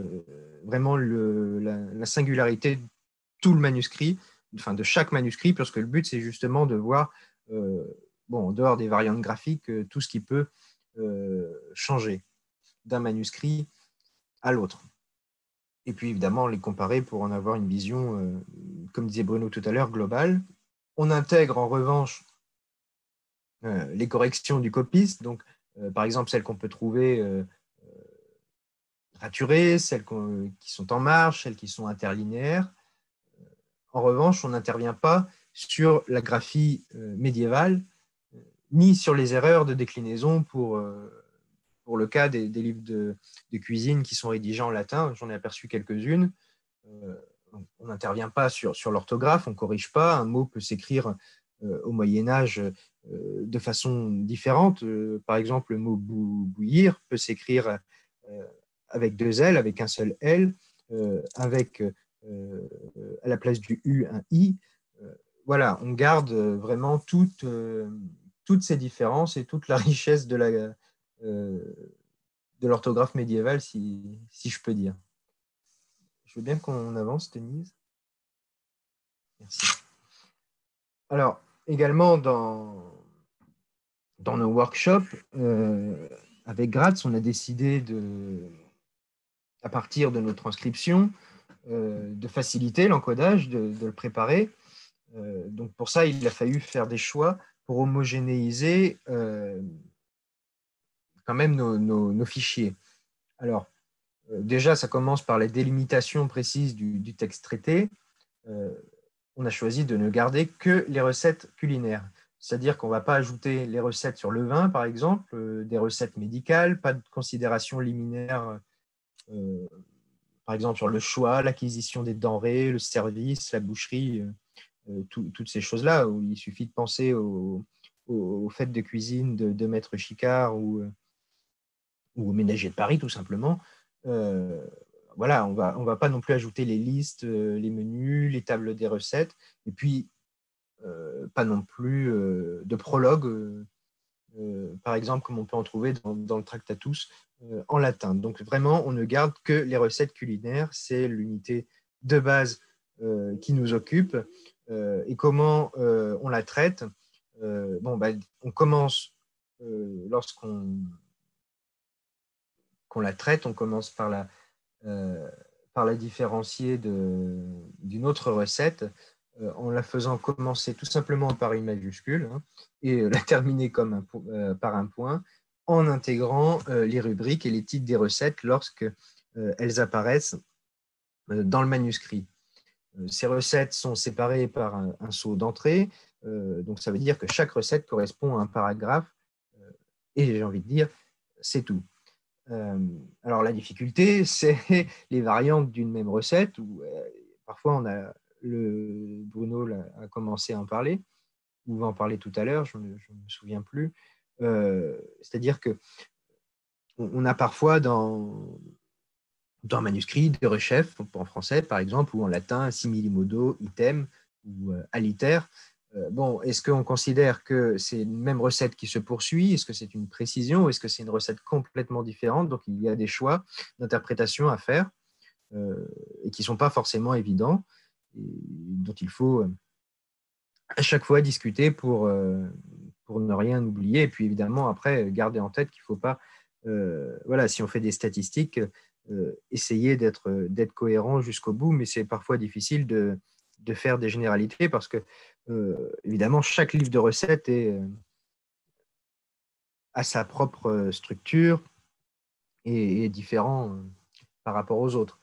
S3: vraiment la singularité de tout le manuscrit, enfin de chaque manuscrit, parce que le but, c'est justement de voir, en dehors des variantes graphiques, tout ce qui peut changer d'un manuscrit à l'autre. Et puis, évidemment, les comparer pour en avoir une vision, comme disait Bruno tout à l'heure, globale. On intègre en revanche les corrections du copiste, donc par exemple celles qu'on peut trouver raturées, celles qui sont en marge, celles qui sont interlinéaires. En revanche, on n'intervient pas sur la graphie médiévale, ni sur les erreurs de déclinaison pour le cas des livres de cuisine qui sont rédigés en latin. J'en ai aperçu quelques-unes. On n'intervient pas sur l'orthographe, on ne corrige pas. Un mot peut s'écrire au Moyen-Âge de façon différente. Par exemple, le mot bouillir peut s'écrire avec deux L, avec un seul L, avec à la place du U un I. Voilà, on garde vraiment toutes ces différences et toute la richesse de l'orthographe médiévale, si je peux dire. Je veux bien qu'on avance, Denise. Merci. Alors, également dans nos workshops, avec Gratz, on a décidé, à partir de nos transcriptions, de faciliter l'encodage, de le préparer. Donc pour ça, il a fallu faire des choix pour homogénéiser quand même nos fichiers. Alors, déjà, ça commence par la délimitation précise du texte traité. On a choisi de ne garder que les recettes culinaires. C'est-à-dire qu'on ne va pas ajouter les recettes sur le vin, par exemple, des recettes médicales, pas de considération liminaire, par exemple sur le choix, l'acquisition des denrées, le service, la boucherie, toutes ces choses-là, où il suffit de penser aux fêtes de cuisine de Maître Chicard ou au ménager de Paris, tout simplement. Voilà, on va pas non plus ajouter les listes, les menus, les tables des recettes, et puis pas non plus de prologue, par exemple, comme on peut en trouver dans le Tractatus en latin. Donc vraiment, on ne garde que les recettes culinaires, c'est l'unité de base qui nous occupe. Et comment on la traite? On commence lorsqu'on la traite, on commence par la différencier d'une autre recette en la faisant commencer tout simplement par une majuscule et la terminer par un point en intégrant les rubriques et les titres des recettes lorsque elles apparaissent dans le manuscrit. Ces recettes sont séparées par un sceau d'entrée, donc ça veut dire que chaque recette correspond à un paragraphe et j'ai envie de dire, c'est tout. Alors la difficulté, c'est les variantes d'une même recette où parfois Bruno a commencé à en parler, ou va en parler tout à l'heure, je ne me souviens plus. C'est-à-dire que on a parfois dans un manuscrit des rechefs, en français par exemple, ou en latin, simili modo, item ou aliter. Bon, est-ce qu'on considère que c'est une même recette qui se poursuit? Est-ce que c'est une précision? Est-ce que c'est une recette complètement différente? Donc, il y a des choix d'interprétation à faire et qui ne sont pas forcément évidents, et dont il faut à chaque fois discuter pour ne rien oublier. Et puis, évidemment, après, garder en tête qu'il ne faut pas, voilà, si on fait des statistiques, essayer d'être cohérent jusqu'au bout, mais c'est parfois difficile de faire des généralités parce que, évidemment, chaque livre de recettes a sa propre structure et est différent par rapport aux autres.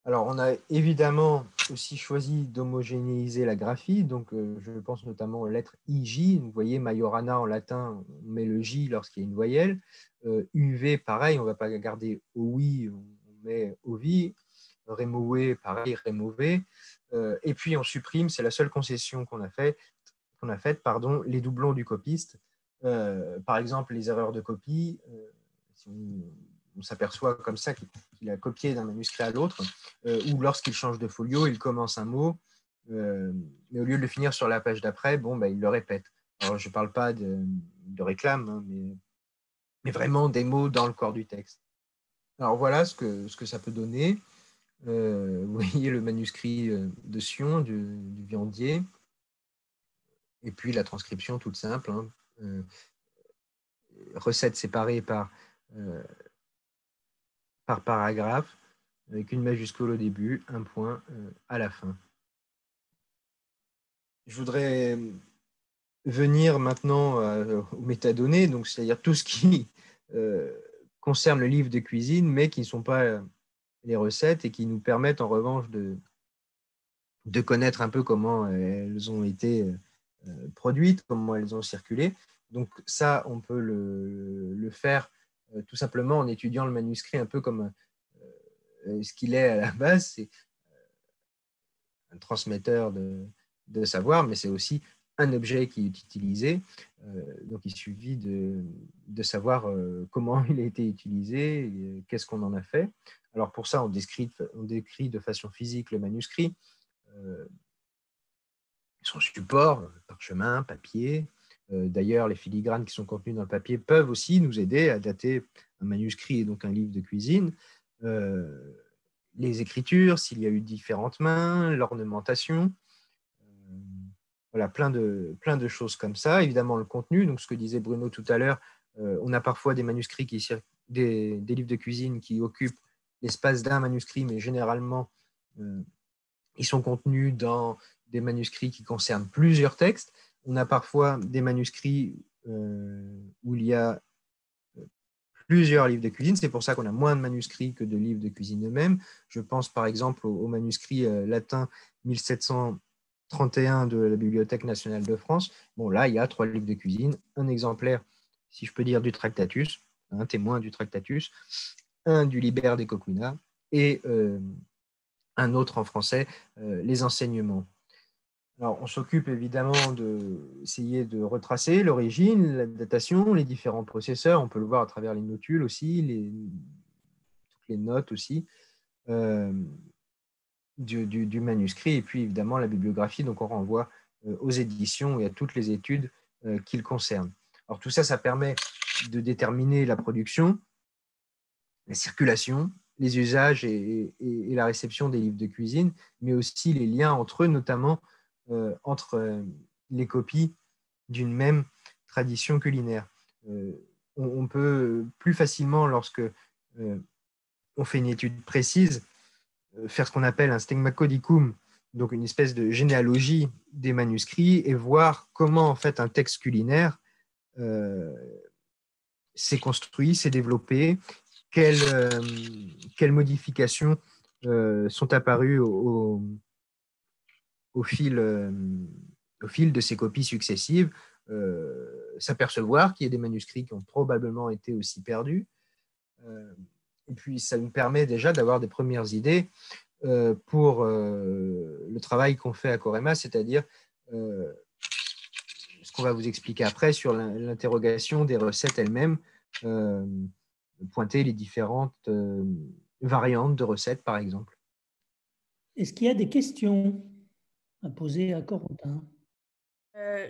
S3: Alors, on a évidemment aussi choisi d'homogénéiser la graphie. Donc, je pense notamment aux lettres IJ. Vous voyez, Majorana en latin, on met le J lorsqu'il y a une voyelle. UV, pareil, on ne va pas garder OUI, on met OVI. Remove, pareil, remove. Et puis, on supprime, c'est la seule concession qu'on a faite, les doublons du copiste. Par exemple, les erreurs de copie, si on s'aperçoit comme ça qu'il a copié d'un manuscrit à l'autre, ou lorsqu'il change de folio, il commence un mot, mais au lieu de le finir sur la page d'après, il le répète. Alors, je ne parle pas de réclame, mais vraiment des mots dans le corps du texte. Alors, voilà ce que ça peut donner. Vous voyez le manuscrit de Sion, du viandier, et puis la transcription toute simple, recettes séparées par paragraphe, avec une majuscule au début, un point à la fin. Je voudrais venir maintenant aux métadonnées, donc c'est-à-dire tout ce qui concerne le livre de cuisine, mais qui ne sont pas les recettes et qui nous permettent en revanche de connaître un peu comment elles ont été produites, comment elles ont circulé. Donc ça, on peut le faire tout simplement en étudiant le manuscrit un peu comme ce qu'il est à la base. C'est un transmetteur de savoir, mais c'est aussi un objet qui est utilisé. Donc il suffit de savoir comment il a été utilisé, qu'est-ce qu'on en a fait. Alors pour ça, on décrit de façon physique le manuscrit, son support, parchemin, papier. D'ailleurs, les filigranes qui sont contenus dans le papier peuvent aussi nous aider à dater un manuscrit et donc un livre de cuisine. Les écritures, s'il y a eu différentes mains, l'ornementation, voilà, plein de choses comme ça. Évidemment, le contenu, donc ce que disait Bruno tout à l'heure, On a parfois des manuscrits, des livres de cuisine qui occupent l'espace d'un manuscrit, mais généralement, ils sont contenus dans des manuscrits qui concernent plusieurs textes. On a parfois des manuscrits où il y a plusieurs livres de cuisine. C'est pour ça qu'on a moins de manuscrits que de livres de cuisine eux-mêmes. Je pense par exemple au manuscrit latin 1731 de la Bibliothèque nationale de France. Bon, là, il y a 3 livres de cuisine, un exemplaire, si je peux dire, du Tractatus, un témoin du Tractatus, un du Liber de Coquina et un autre en français, les enseignements. Alors, on s'occupe évidemment d'essayer de retracer l'origine, la datation, les différents processeurs. On peut le voir à travers les notules aussi, toutes les notes aussi du manuscrit. Et puis, évidemment, la bibliographie. Donc, on renvoie aux éditions et à toutes les études qui le concernent. Alors, tout ça, ça permet de déterminer la production, la circulation, les usages et la réception des livres de cuisine, mais aussi les liens entre eux, notamment entre les copies d'une même tradition culinaire. On peut plus facilement, lorsque on fait une étude précise, faire ce qu'on appelle un stegmacodicum, donc une espèce de généalogie des manuscrits, et voir comment en fait un texte culinaire s'est construit, s'est développé, quelles modifications sont apparues au fil de ces copies successives, s'apercevoir qu'il y a des manuscrits qui ont probablement été aussi perdus. Et puis, ça nous permet déjà d'avoir des premières idées pour le travail qu'on fait à Corema, c'est-à-dire ce qu'on va vous expliquer après sur l'interrogation des recettes elles-mêmes, pointer les différentes variantes de recettes, par exemple.
S1: Est-ce qu'il y a des questions à poser à Corentin?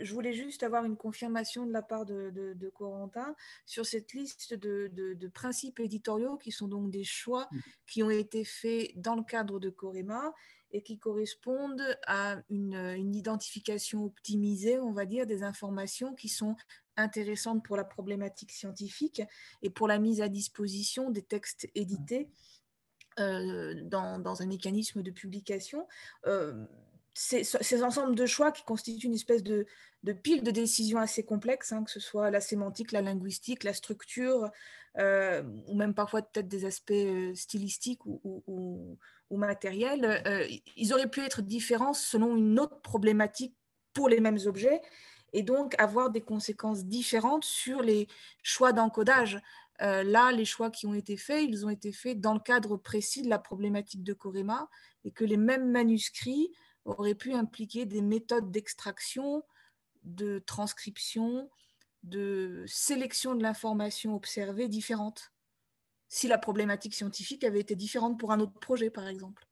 S2: Je voulais juste avoir une confirmation de la part de Corentin sur cette liste de principes éditoriaux qui sont donc des choix qui ont été faits dans le cadre de Corema et qui correspondent à une identification optimisée, on va dire, des informations qui sont intéressantes pour la problématique scientifique et pour la mise à disposition des textes édités dans un mécanisme de publication. Ces ensembles de choix qui constituent une espèce de pile de décisions assez complexes, que ce soit la sémantique, la linguistique, la structure, ou même parfois peut-être des aspects stylistiques ou matériels, ils auraient pu être différents selon une autre problématique pour les mêmes objets, et donc avoir des conséquences différentes sur les choix d'encodage. Là, les choix qui ont été faits, ils ont été faits dans le cadre précis de la problématique de Corema, et que les mêmes manuscrits auraient pu impliquer des méthodes d'extraction, de transcription, de sélection de l'information observée différentes, si la problématique scientifique avait été différente pour un autre projet, par exemple.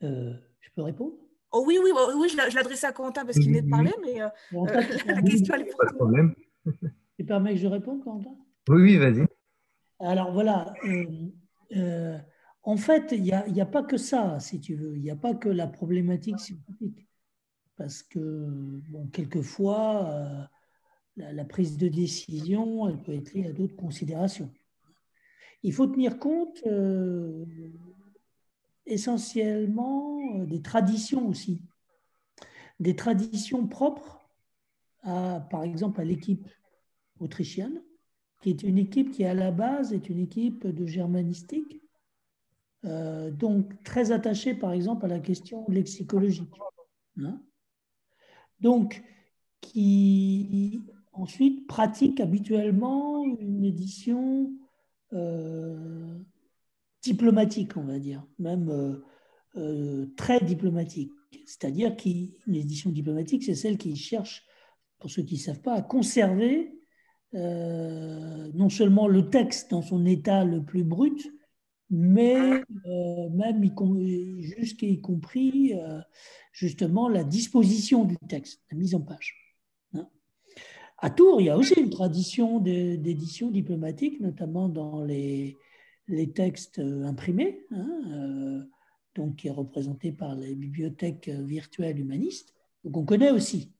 S1: Je peux répondre?
S2: Oh oui, je l'adressais à Corentin parce qu'il venait de parler, mais la question, elle est pour
S3: pas de problème.
S1: Tu permets que je réponde, Corentin?
S3: Oui, vas-y.
S1: Alors voilà, en fait, il n'y a pas que ça, si tu veux. Il n'y a pas que la problématique scientifique. Parce que, bon, quelquefois, la prise de décision, elle peut être liée à d'autres considérations. Il faut tenir compte essentiellement des traditions aussi. Des traditions propres par exemple, à l'équipe autrichienne, qui est une équipe qui, à la base, est une équipe de germanistique, donc très attachée, par exemple, à la question lexicologique. Donc, qui ensuite pratique habituellement une édition diplomatique, on va dire, même très diplomatique. C'est-à-dire qu'une édition diplomatique, c'est celle qui cherche, pour ceux qui ne savent pas, à conserver non seulement le texte dans son état le plus brut, mais même jusqu'y compris justement la disposition du texte, la mise en page. À Tours, il y a aussi une tradition d'édition diplomatique, notamment dans les textes imprimés, donc qui est représenté par les bibliothèques virtuelles humanistes. Donc on connaît aussi.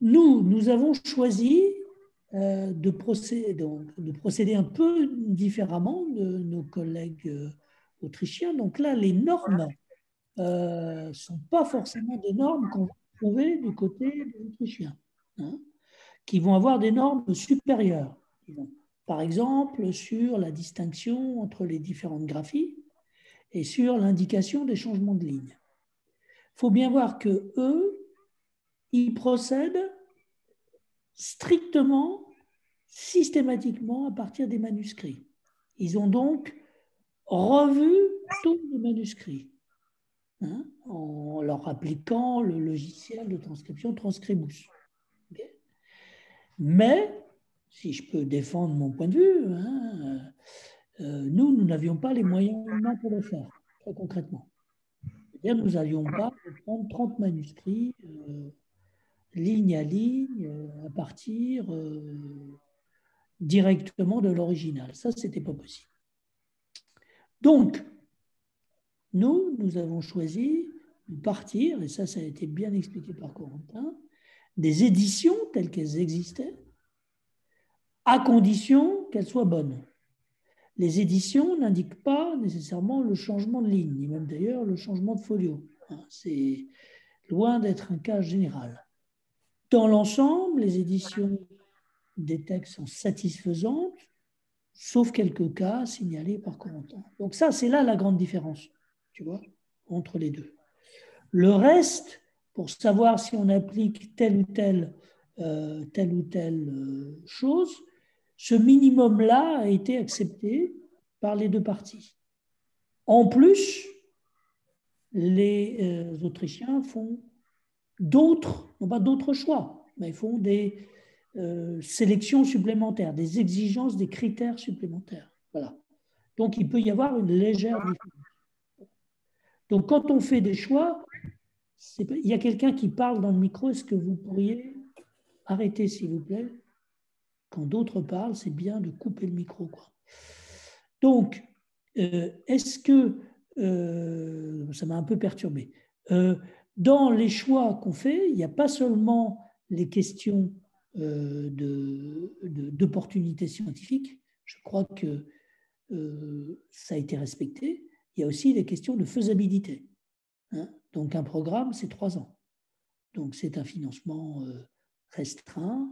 S1: Nous avons choisi de procéder un peu différemment de nos collègues autrichiens. Donc là, les normes ne sont pas forcément des normes qu'on va trouver du côté des Autrichiens, hein, qui vont avoir des normes supérieures. Par exemple, sur la distinction entre les différentes graphies et sur l'indication des changements de ligne. Il faut bien voir que eux, ils procèdent strictement, systématiquement à partir des manuscrits. Ils ont donc revu tous les manuscrits, hein, en leur appliquant le logiciel de transcription Transcribus. Okay. Mais, si je peux défendre mon point de vue, hein, nous n'avions pas les moyens humains pour le faire, très concrètement. C'est-à-dire, nous n'allions pas prendre 30 manuscrits ligne à ligne à partir directement de l'original. Ça, ce n'était pas possible. Donc, nous avons choisi de partir, et ça a été bien expliqué par Corentin, des éditions telles qu'elles existaient, à condition qu'elles soient bonnes. Les éditions n'indiquent pas nécessairement le changement de ligne, ni même d'ailleurs le changement de folio. C'est loin d'être un cas général. Dans l'ensemble, les éditions des textes sont satisfaisantes, sauf quelques cas signalés par Corentin. Donc ça, c'est là la grande différence, tu vois, entre les deux. Le reste, pour savoir si on applique telle ou telle chose, ce minimum-là a été accepté par les deux parties. En plus, les Autrichiens font d'autres, non pas d'autres choix, mais ils font des sélections supplémentaires, des exigences, des critères supplémentaires. Voilà. Donc, il peut y avoir une légère différence. Donc, quand on fait des choix, il y a quelqu'un qui parle dans le micro. Est-ce que vous pourriez arrêter, s'il vous plaît? Quand d'autres parlent, c'est bien de couper le micro, quoi. Donc, est-ce que ça m'a un peu perturbé. Dans les choix qu'on fait, il n'y a pas seulement les questions d'opportunité scientifique. Je crois que ça a été respecté. Il y a aussi les questions de faisabilité. Hein. Donc, un programme, c'est 3 ans. Donc, c'est un financement restreint.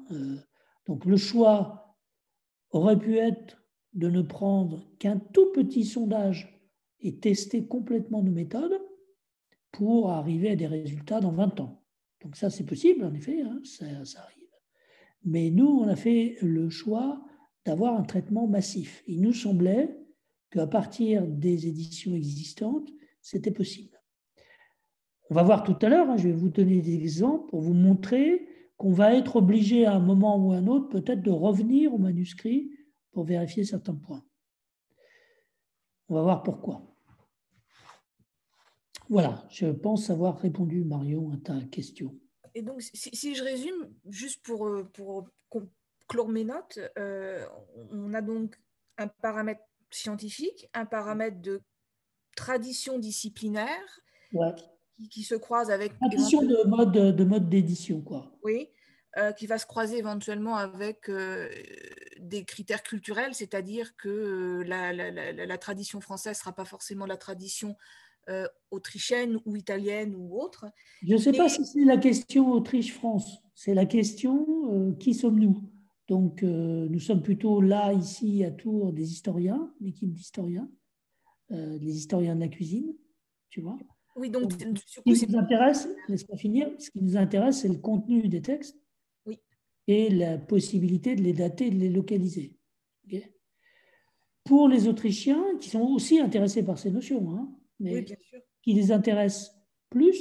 S1: Donc, le choix aurait pu être de ne prendre qu'un tout petit sondage et tester complètement nos méthodes pour arriver à des résultats dans 20 ans. Donc ça, c'est possible, en effet, hein, ça arrive. Mais nous, on a fait le choix d'avoir un traitement massif. Il nous semblait qu'à partir des éditions existantes, c'était possible. On va voir tout à l'heure, hein, je vais vous donner des exemples pour vous montrer qu'on va être obligé à un moment ou à un autre peut-être de revenir au manuscrit pour vérifier certains points. On va voir pourquoi. Voilà, je pense avoir répondu, Marion, à ta question.
S2: Et donc, si je résume, juste pour clore mes notes, on a donc un paramètre scientifique, un paramètre de tradition disciplinaire,
S1: ouais,
S2: qui se croise avec...
S1: Tradition de mode d'édition, quoi.
S2: Oui, qui va se croiser éventuellement avec des critères culturels, c'est-à-dire que la tradition française ne sera pas forcément la tradition autrichienne ou italienne ou autre.
S1: Je ne sais pas si c'est la question Autriche-France, c'est la question qui sommes-nous? Donc, nous sommes plutôt là, ici, à Tours, des historiens, une équipe d'historiens, les historiens de la cuisine, tu vois.
S2: Oui, donc,
S1: ce qui nous intéresse, laisse-moi finir, ce qui nous intéresse, c'est le contenu des textes, oui, et la possibilité de les dater et de les localiser. Okay. Pour les Autrichiens, qui sont aussi intéressés par ces notions, hein, mais oui, bien sûr, qui les intéressent plus,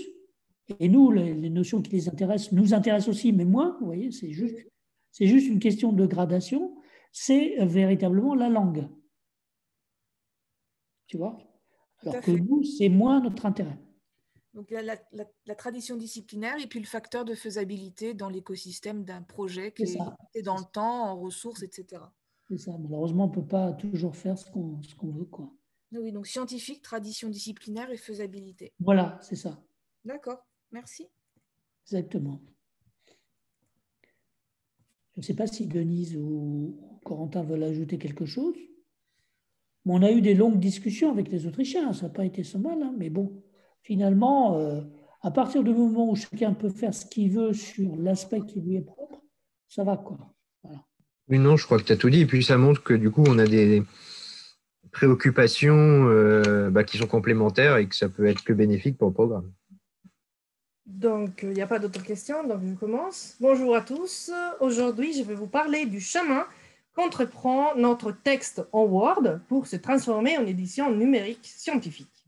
S1: et nous, les notions qui les intéressent nous intéressent aussi, mais moins, vous voyez, c'est juste une question de gradation, c'est véritablement la langue. Tu vois? Alors que nous, c'est moins notre intérêt.
S2: Donc, la tradition disciplinaire et puis le facteur de faisabilité dans l'écosystème d'un projet qui est dans le temps, en ressources, etc.
S1: C'est ça. Malheureusement, on ne peut pas toujours faire ce qu'on veut, quoi.
S2: Oui, donc scientifique, tradition disciplinaire et faisabilité.
S1: Voilà, c'est ça.
S2: D'accord, merci.
S1: Exactement. Je ne sais pas si Denise ou Corentin veulent ajouter quelque chose. Bon, on a eu des longues discussions avec les Autrichiens, ça n'a pas été so mal, hein, mais bon, finalement, à partir du moment où chacun peut faire ce qu'il veut sur l'aspect qui lui est propre, ça va, quoi. Voilà.
S3: Oui, non, je crois que tu as tout dit. Et puis ça montre que du coup, on a des préoccupations qui sont complémentaires et que ça peut être que bénéfique pour le programme.
S4: Donc, il n'y a pas d'autres questions, donc je commence. Bonjour à tous. Aujourd'hui, je vais vous parler du chemin qu'entreprend notre texte en Word pour se transformer en édition numérique scientifique.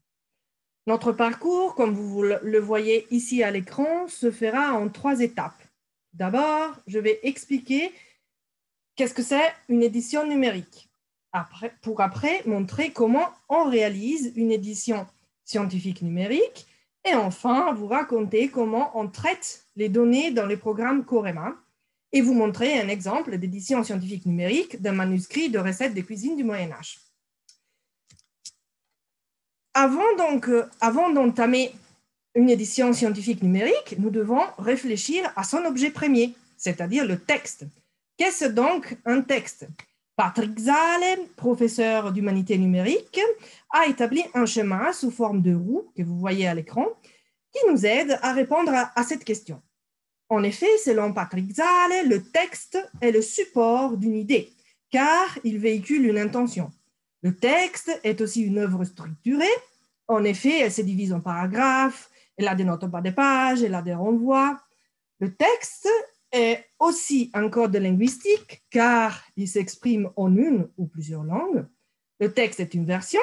S4: Notre parcours, comme vous le voyez ici à l'écran, se fera en 3 étapes. D'abord, je vais expliquer qu'est-ce que c'est une édition numérique, pour après montrer comment on réalise une édition scientifique numérique et enfin vous raconter comment on traite les données dans les programmes Corema et vous montrer un exemple d'édition scientifique numérique d'un manuscrit de recettes de cuisine du Moyen-Âge. Avant d'entamer une édition scientifique numérique, nous devons réfléchir à son objet premier, c'est-à-dire le texte. Qu'est-ce donc un texte? Patrick Zale, professeur d'humanité numérique, a établi un schéma sous forme de roue que vous voyez à l'écran qui nous aide à répondre à cette question. En effet, selon Patrick Zale, le texte est le support d'une idée, car il véhicule une intention. Le texte est aussi une œuvre structurée. En effet, elle se divise en paragraphes, elle a des notes en bas de page, elle a des renvois. Le texte est aussi un code linguistique, car il s'exprime en une ou plusieurs langues. Le texte est une version.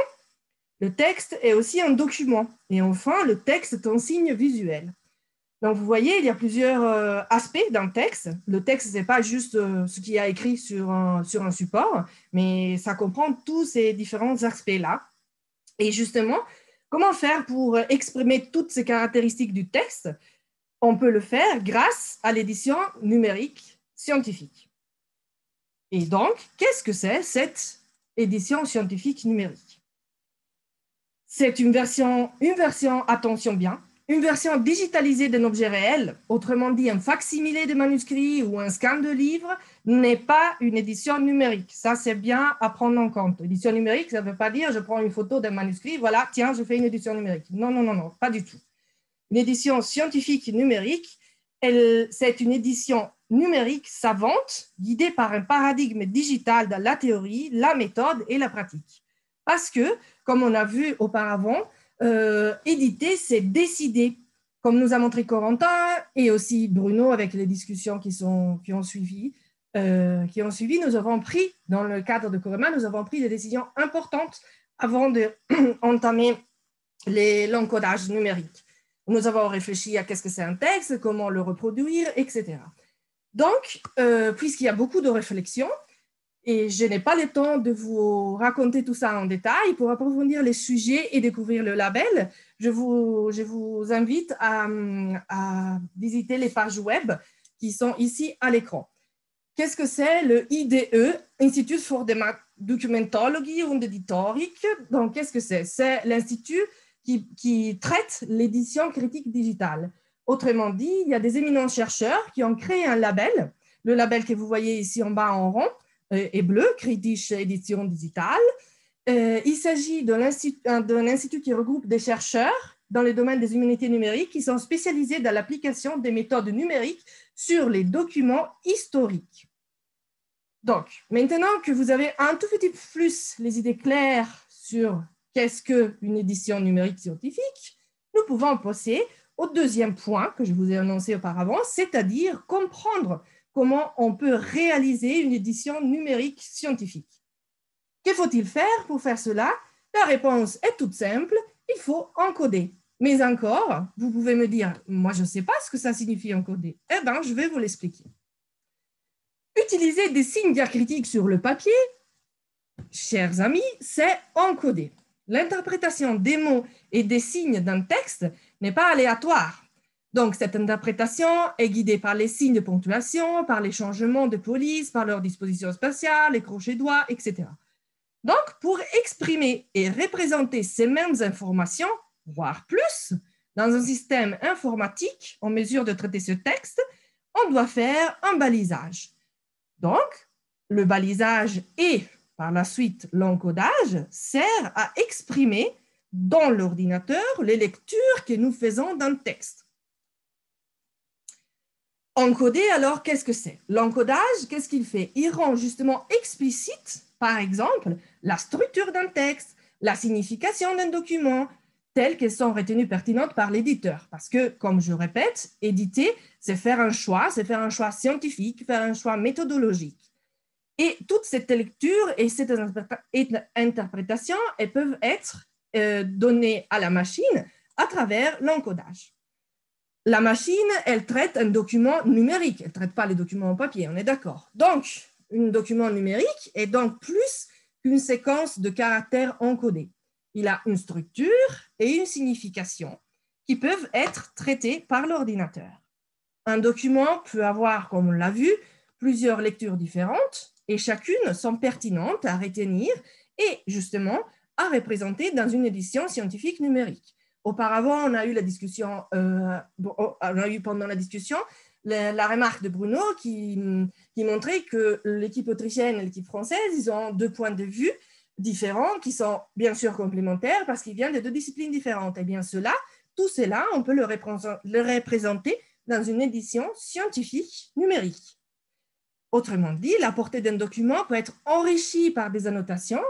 S4: Le texte est aussi un document. Et enfin, le texte est un signe visuel. Donc, vous voyez, il y a plusieurs aspects d'un texte. Le texte, ce n'est pas juste ce qui est écrit sur un support, mais ça comprend tous ces différents aspects-là. Et justement, comment faire pour exprimer toutes ces caractéristiques du texte? On peut le faire grâce à l'édition numérique scientifique. Et donc, qu'est-ce que c'est cette édition scientifique numérique? C'est une version, attention bien, une version digitalisée d'un objet réel, autrement dit un facsimilé de manuscrit ou un scan de livre, n'est pas une édition numérique. Ça, c'est bien à prendre en compte. Édition numérique, ça ne veut pas dire je prends une photo d'un manuscrit, voilà, tiens, je fais une édition numérique. Non, non, non, non, pas du tout. Une édition scientifique numérique, c'est une édition numérique savante, guidée par un paradigme digital dans la théorie, la méthode et la pratique. Parce que, comme on a vu auparavant, éditer, c'est décider, comme nous a montré Corentin et aussi Bruno avec les discussions qui ont suivi, nous avons pris, dans le cadre de Corema, nous avons pris des décisions importantes avant d'entamer l'encodage numérique. Nous avons réfléchi à qu'est-ce que c'est un texte, comment le reproduire, etc. Donc, puisqu'il y a beaucoup de réflexions, et je n'ai pas le temps de vous raconter tout ça en détail, pour approfondir les sujets et découvrir le label, je vous invite à visiter les pages web qui sont ici à l'écran. Qu'est-ce que c'est le IDE, Institute for Documentology und Editorik? Donc, qu'est-ce que c'est? C'est l'institut qui traite l'édition critique digitale. Autrement dit, il y a des éminents chercheurs qui ont créé un label, le label que vous voyez ici en bas en rond, et bleu, Kritische Edition Digitale. Il s'agit d'un institut qui regroupe des chercheurs dans le domaine des humanités numériques qui sont spécialisés dans l'application des méthodes numériques sur les documents historiques. Donc, maintenant que vous avez un tout petit peu plus les idées claires sur qu'est-ce qu'une édition numérique scientifique, nous pouvons passer au deuxième point que je vous ai annoncé auparavant, c'est-à-dire comprendre comment on peut réaliser une édition numérique scientifique. Que faut-il faire pour faire cela? La réponse est toute simple, il faut encoder. Mais encore, vous pouvez me dire, moi je ne sais pas ce que ça signifie encoder. Eh bien, je vais vous l'expliquer. Utiliser des signes diacritiques sur le papier, chers amis, c'est encoder. L'interprétation des mots et des signes d'un texte n'est pas aléatoire. Donc, cette interprétation est guidée par les signes de ponctuation, par les changements de police, par leur disposition spatiale, les crochets doigts, etc. Donc, pour exprimer et représenter ces mêmes informations, voire plus, dans un système informatique en mesure de traiter ce texte, on doit faire un balisage. Donc, le balisage et par la suite l'encodage sert à exprimer dans l'ordinateur les lectures que nous faisons d'un texte. Encoder, alors, qu'est-ce que c'est? L'encodage, qu'est-ce qu'il fait? Il rend justement explicite, par exemple, la structure d'un texte, la signification d'un document, telles qu'elles sont retenues pertinentes par l'éditeur. Parce que, comme je répète, éditer, c'est faire un choix scientifique, faire un choix méthodologique. Et toute cette lecture et cette interprétation, elles peuvent être données à la machine à travers l'encodage. La machine, elle traite un document numérique, elle ne traite pas les documents en papier, on est d'accord. Donc, un document numérique est donc plus qu'une séquence de caractères encodés. Il a une structure et une signification qui peuvent être traitées par l'ordinateur. Un document peut avoir, comme on l'a vu, plusieurs lectures différentes et chacune sont pertinentes à retenir et justement à représenter dans une édition scientifique numérique. Auparavant, on a eu la discussion, pendant la discussion la remarque de Bruno qui montrait que l'équipe autrichienne et l'équipe française, ils ont deux points de vue différents qui sont bien sûr complémentaires parce qu'ils viennent de deux disciplines différentes. Et bien tout cela, on peut le représenter dans une édition scientifique numérique. Autrement dit, la portée d'un document peut être enrichie par des annotations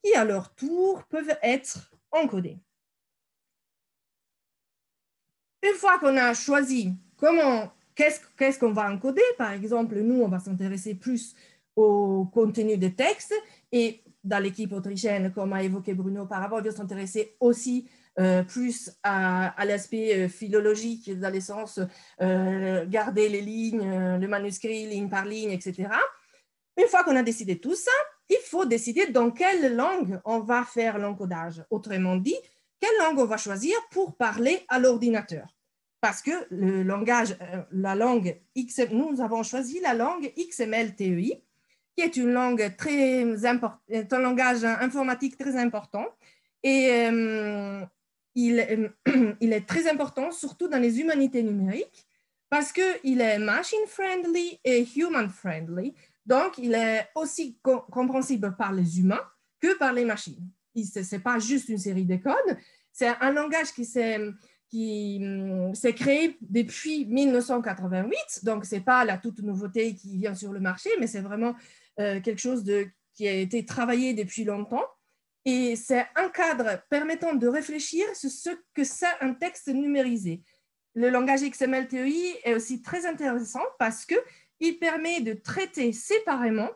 S4: qui, à leur tour, peuvent être encodées. Une fois qu'on a choisi qu'est-ce qu'on va encoder, par exemple, nous, on va s'intéresser plus au contenu des textes et dans l'équipe autrichienne, comme a évoqué Bruno auparavant, on va s'intéresser aussi plus à l'aspect philologique, dans le sens garder les lignes, le manuscrit ligne par ligne, etc. Une fois qu'on a décidé tout ça, il faut décider dans quelle langue on va faire l'encodage. Autrement dit, quelle langue on va choisir pour parler à l'ordinateur. Parce que nous avons choisi la langue XML-TEI, qui est une langue un langage informatique très important. Et il est très important, surtout dans les humanités numériques, parce qu'il est machine-friendly et human-friendly. Donc, il est aussi compréhensible par les humains que par les machines. Ce n'est pas juste une série de codes, c'est un langage qui s'est créé depuis 1988, donc ce n'est pas la toute nouveauté qui vient sur le marché, mais c'est vraiment quelque chose qui a été travaillé depuis longtemps. Et c'est un cadre permettant de réfléchir sur ce que c'est un texte numérisé. Le langage XML-TEI est aussi très intéressant parce qu'il permet de traiter séparément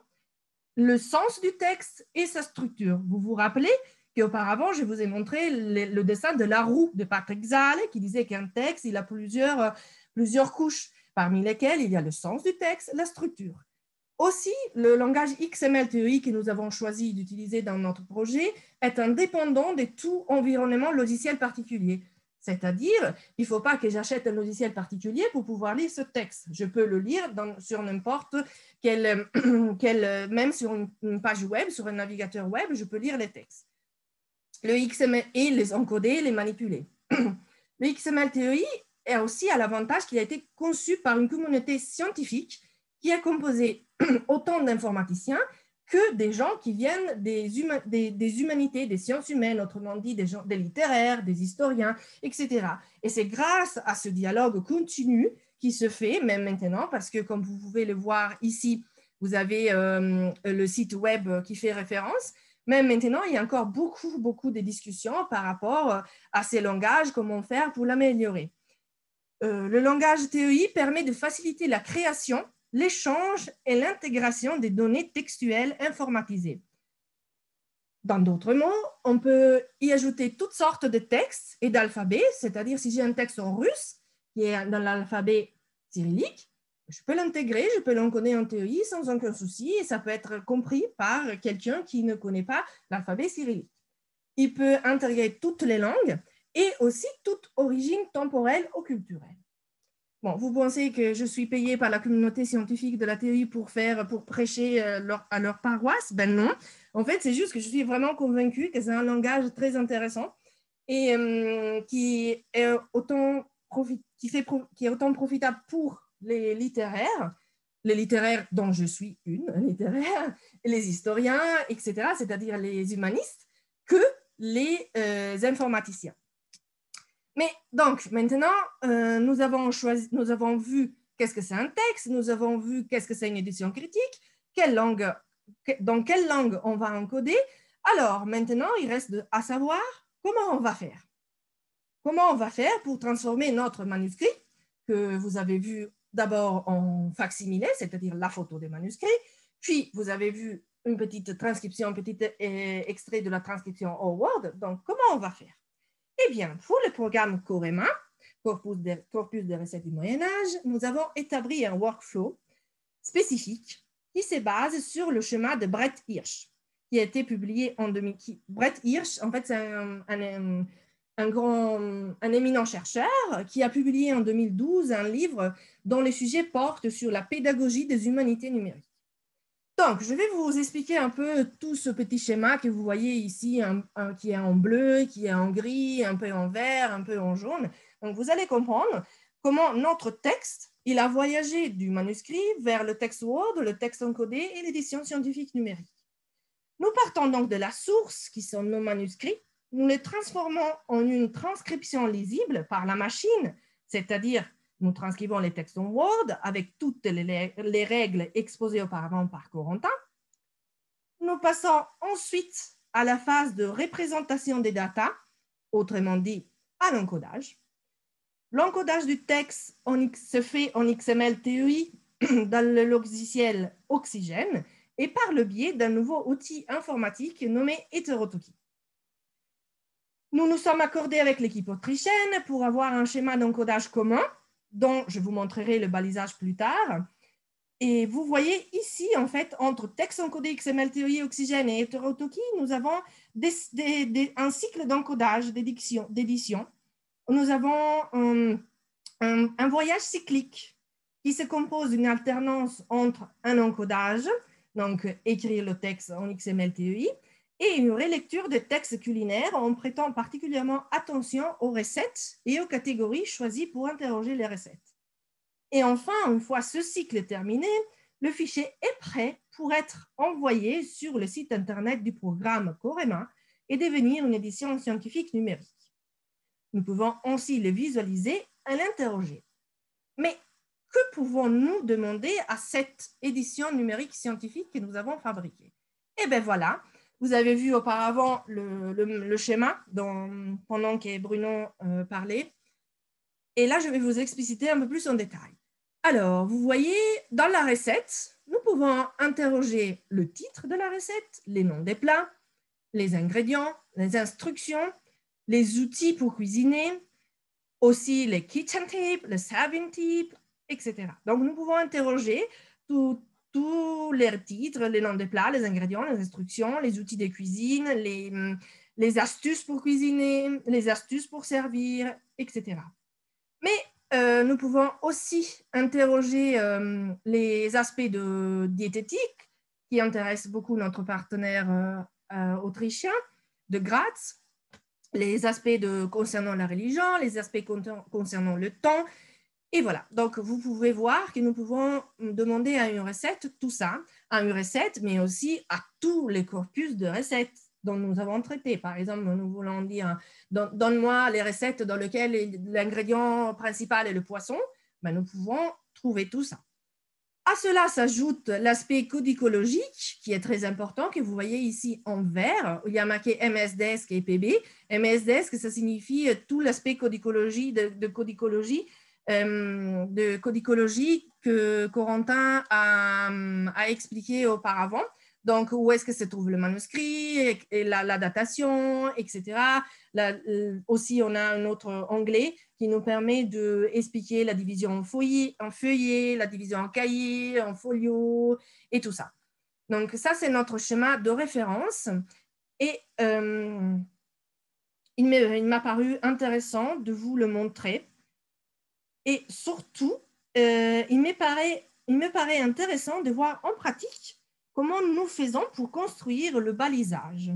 S4: le sens du texte et sa structure. Vous vous rappelez qu'auparavant, je vous ai montré le dessin de la roue de Patrick Zale qui disait qu'un texte, il a plusieurs couches, parmi lesquelles il y a le sens du texte, la structure. Aussi, le langage XML-TEI que nous avons choisi d'utiliser dans notre projet est indépendant de tout environnement logiciel particulier. C'est-à-dire, il ne faut pas que j'achète un logiciel particulier pour pouvoir lire ce texte. Je peux le lire sur n'importe même sur une page web, sur un navigateur web, je peux lire les textes. Le XML et les encoder, les manipuler. Le XML-TEI est aussi à l'avantage qu'il a été conçu par une communauté scientifique qui est composée autant d'informaticiens que des gens qui viennent des humanités, des sciences humaines, autrement dit des littéraires, des historiens, etc. Et c'est grâce à ce dialogue continu qui se fait, même maintenant, parce que comme vous pouvez le voir ici, vous avez le site web qui fait référence. Même maintenant, il y a encore beaucoup de discussions par rapport à ces langages, comment faire pour l'améliorer. Le langage TEI permet de faciliter la création, l'échange et l'intégration des données textuelles informatisées. Dans d'autres mots, on peut y ajouter toutes sortes de textes et d'alphabets, c'est-à-dire si j'ai un texte en russe qui est dans l'alphabet cyrillique, je peux l'intégrer, je peux l'encoder en TEI sans aucun souci et ça peut être compris par quelqu'un qui ne connaît pas l'alphabet cyrillique. Il peut intégrer toutes les langues et aussi toute origine temporelle ou culturelle. Bon, vous pensez que je suis payée par la communauté scientifique de la TEI pour prêcher à leur paroisse? Ben non. En fait, c'est juste que je suis vraiment convaincue que c'est un langage très intéressant et qui est autant profitable pour les littéraires les littéraires dont je suis une, littéraire, les historiens, etc., c'est-à-dire les humanistes, que les informaticiens. Mais donc, maintenant, nous avons vu qu'est-ce que c'est un texte, nous avons vu qu'est-ce que c'est une édition critique, dans quelle langue on va encoder. Alors, maintenant, il reste à savoir comment on va faire. Comment on va faire pour transformer notre manuscrit, que vous avez vu d'abord en facsimilé, c'est-à-dire la photo des manuscrits, puis vous avez vu une petite transcription, un petit extrait de la transcription au Word. Donc, comment on va faire? Eh bien, pour le programme Corema, Corpus des recettes du Moyen-Âge, nous avons établi un workflow spécifique qui se base sur le schéma de Brett Hirsch, qui a été publié en 2000. Brett Hirsch, en fait, c'est un éminent chercheur qui a publié en 2012 un livre dont le sujet porte sur la pédagogie des humanités numériques. Donc, je vais vous expliquer un peu tout ce petit schéma que vous voyez ici, qui est en bleu, qui est en gris, un peu en vert, un peu en jaune. Donc, vous allez comprendre comment notre texte, il a voyagé du manuscrit vers le texte Word, le texte encodé et l'édition scientifique numérique. Nous partons donc de la source, qui sont nos manuscrits. Nous les transformons en une transcription lisible par la machine, c'est-à-dire nous transcrivons les textes en Word avec toutes les règles exposées auparavant par Corentin. Nous passons ensuite à la phase de représentation des datas, autrement dit à l'encodage. L'encodage du texte se fait en XML TEI dans le logiciel Oxygène et par le biais d'un nouveau outil informatique nommé Heterotoki. Nous nous sommes accordés avec l'équipe autrichienne pour avoir un schéma d'encodage commun dont je vous montrerai le balisage plus tard. Et vous voyez ici, en fait, entre texte encodé XML TEI, Oxygène et Heterotoki, nous avons un cycle d'encodage, d'édition. Nous avons un voyage cyclique qui se compose d'une alternance entre un encodage, donc écrire le texte en XML TEI, et une relecture des textes culinaires en prêtant particulièrement attention aux recettes et aux catégories choisies pour interroger les recettes. Et enfin, une fois ce cycle terminé, le fichier est prêt pour être envoyé sur le site Internet du programme Corema et devenir une édition scientifique numérique. Nous pouvons aussi le visualiser et l'interroger. Mais que pouvons-nous demander à cette édition numérique scientifique que nous avons fabriquée? Eh bien voilà, vous avez vu auparavant le schéma pendant que Bruno parlait. Et là, je vais vous expliciter un peu plus en détail. Alors, vous voyez, dans la recette, nous pouvons interroger le titre de la recette, les noms des plats, les ingrédients, les instructions, les outils pour cuisiner, aussi les kitchen tips, le serving tips, etc. Donc, nous pouvons interroger tous les titres, les noms des plats, les ingrédients, les instructions, les outils de cuisine, les astuces pour cuisiner, les astuces pour servir, etc. Mais nous pouvons aussi interroger les aspects de diététique qui intéressent beaucoup notre partenaire autrichien, de Graz, les aspects concernant la religion, les aspects concernant le temps. Et voilà, donc vous pouvez voir que nous pouvons demander à une recette tout ça, à une recette, mais aussi à tous les corpus de recettes dont nous avons traité. Par exemple, nous voulons dire, donne-moi les recettes dans lesquelles l'ingrédient principal est le poisson. Ben, nous pouvons trouver tout ça. À cela s'ajoute l'aspect codicologique qui est très important, que vous voyez ici en vert. Il y a marqué MSDESC et PB. MSDESC, ça signifie tout l'aspect de codicologie que Corentin a expliqué auparavant. Donc, où est-ce que se trouve le manuscrit, et la datation, etc. Aussi, on a un autre onglet qui nous permet d'expliquer la division en feuillet, la division en cahier, en folio, et tout ça. Donc, ça, c'est notre schéma de référence. Et il m'a paru intéressant de vous le montrer. Et surtout, il me paraît intéressant de voir en pratique comment nous faisons pour construire le balisage.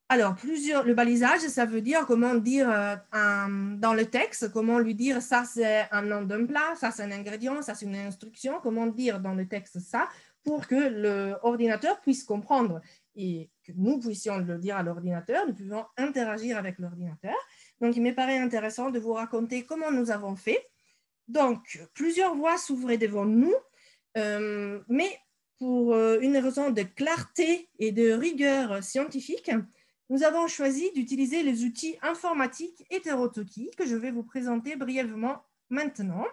S4: Alors, le balisage, ça veut dire comment dire dans le texte, comment lui dire ça c'est un nom d'un plat, ça c'est un ingrédient, ça c'est une instruction, comment dire dans le texte ça pour que l'ordinateur puisse comprendre et que nous puissions le dire à l'ordinateur, nous pouvons interagir avec l'ordinateur. Donc, il me paraît intéressant de vous raconter comment nous avons fait. Donc, plusieurs voies s'ouvraient devant nous, mais pour une raison de clarté et de rigueur scientifique, nous avons choisi d'utiliser les outils informatiques Heterotoki que je vais vous présenter brièvement maintenant.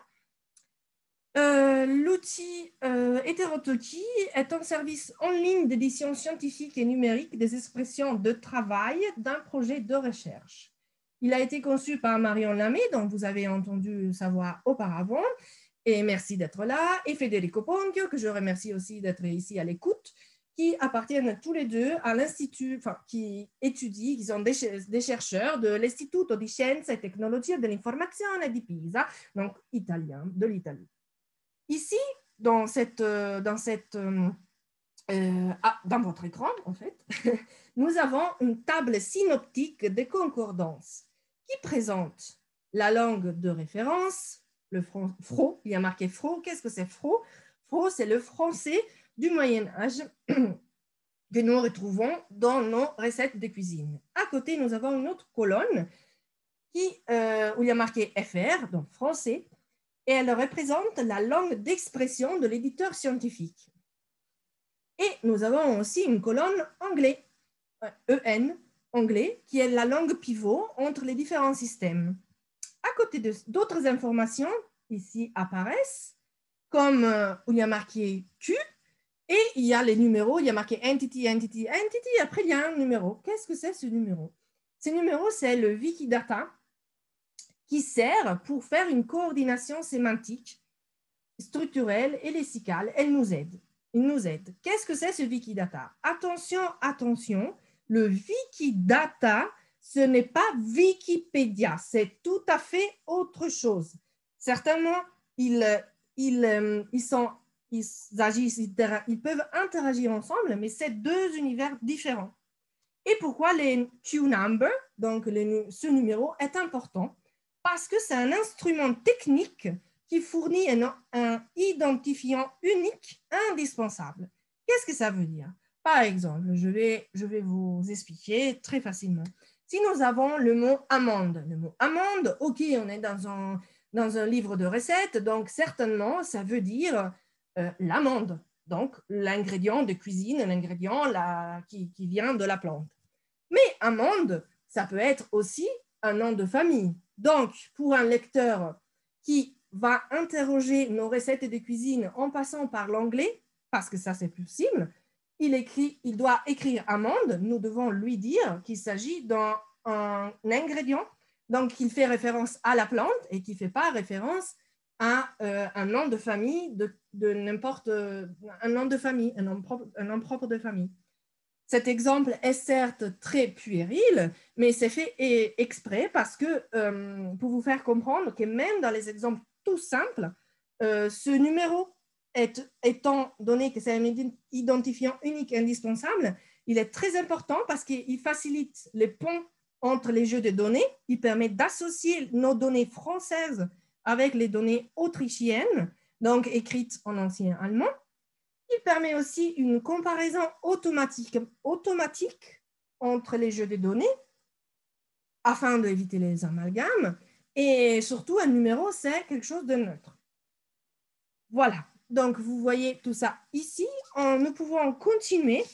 S4: L'outil Heterotoki est un service en ligne d'édition scientifique et numérique des expressions de travail d'un projet de recherche. Il a été conçu par Marion Lamé, dont vous avez entendu sa voix auparavant, et merci d'être là, et Federico Ponchio, que je remercie aussi d'être ici à l'écoute, qui appartiennent tous les deux à l'Institut, enfin, qui étudient, qui sont des chercheurs de l'Istituto di Scienze e Tecnologie dell'Informazione di Pisa, donc italien, de l'Italie. Ici, dans votre écran, en fait, nous avons une table synoptique de concordance qui présente la langue de référence, le FRO, il y a marqué FRO. Qu'est-ce que c'est FRO? FRO, c'est le français du Moyen-Âge que nous retrouvons dans nos recettes de cuisine. À côté, nous avons une autre colonne où il y a marqué FR, donc français, et elle représente la langue d'expression de l'éditeur scientifique. Et nous avons aussi une colonne anglais, EN, anglais, qui est la langue pivot entre les différents systèmes. À côté d'autres informations, ici apparaissent, comme où il y a marqué Q, et il y a les numéros, il y a marqué Entity, Entity, Entity, et après il y a un numéro. Qu'est-ce que c'est ce numéro? Ce numéro, c'est le Wikidata qui sert pour faire une coordination sémantique, structurelle et lexicale. Il nous aide. Qu'est-ce que c'est ce Wikidata? Attention, attention, le Wikidata, ce n'est pas Wikipédia, c'est tout à fait autre chose. Certainement, ils peuvent interagir ensemble, mais c'est deux univers différents. Et pourquoi les Q-number, donc ce numéro, est important? Parce que c'est un instrument technique qui fournit un identifiant unique indispensable. Qu'est-ce que ça veut dire? Par exemple, je vais vous expliquer très facilement. Si nous avons le mot amande, ok, on est dans un livre de recettes, donc certainement, ça veut dire l'amande, donc l'ingrédient de cuisine, l'ingrédient qui vient de la plante. Mais amande, ça peut être aussi un nom de famille. Donc, pour un lecteur qui va interroger nos recettes de cuisine en passant par l'anglais, parce que ça c'est possible, il doit écrire amande, nous devons lui dire qu'il s'agit d'un ingrédient, donc qu'il fait référence à la plante et qui ne fait pas référence à un nom de famille, un nom de famille, un nom propre de famille. Cet exemple est certes très puéril, mais c'est fait exprès parce que pour vous faire comprendre que même dans les exemples tout simples, ce numéro étant donné que c'est un identifiant unique indispensable, il est très important parce qu'il facilite les ponts entre les jeux de données, il permet d'associer nos données françaises avec les données autrichiennes, donc écrites en ancien allemand. Il permet aussi une comparaison automatique entre les jeux de données afin d'éviter les amalgames. Et surtout, un numéro, c'est quelque chose de neutre. Voilà. Donc, vous voyez tout ça ici. Nous pouvons continuer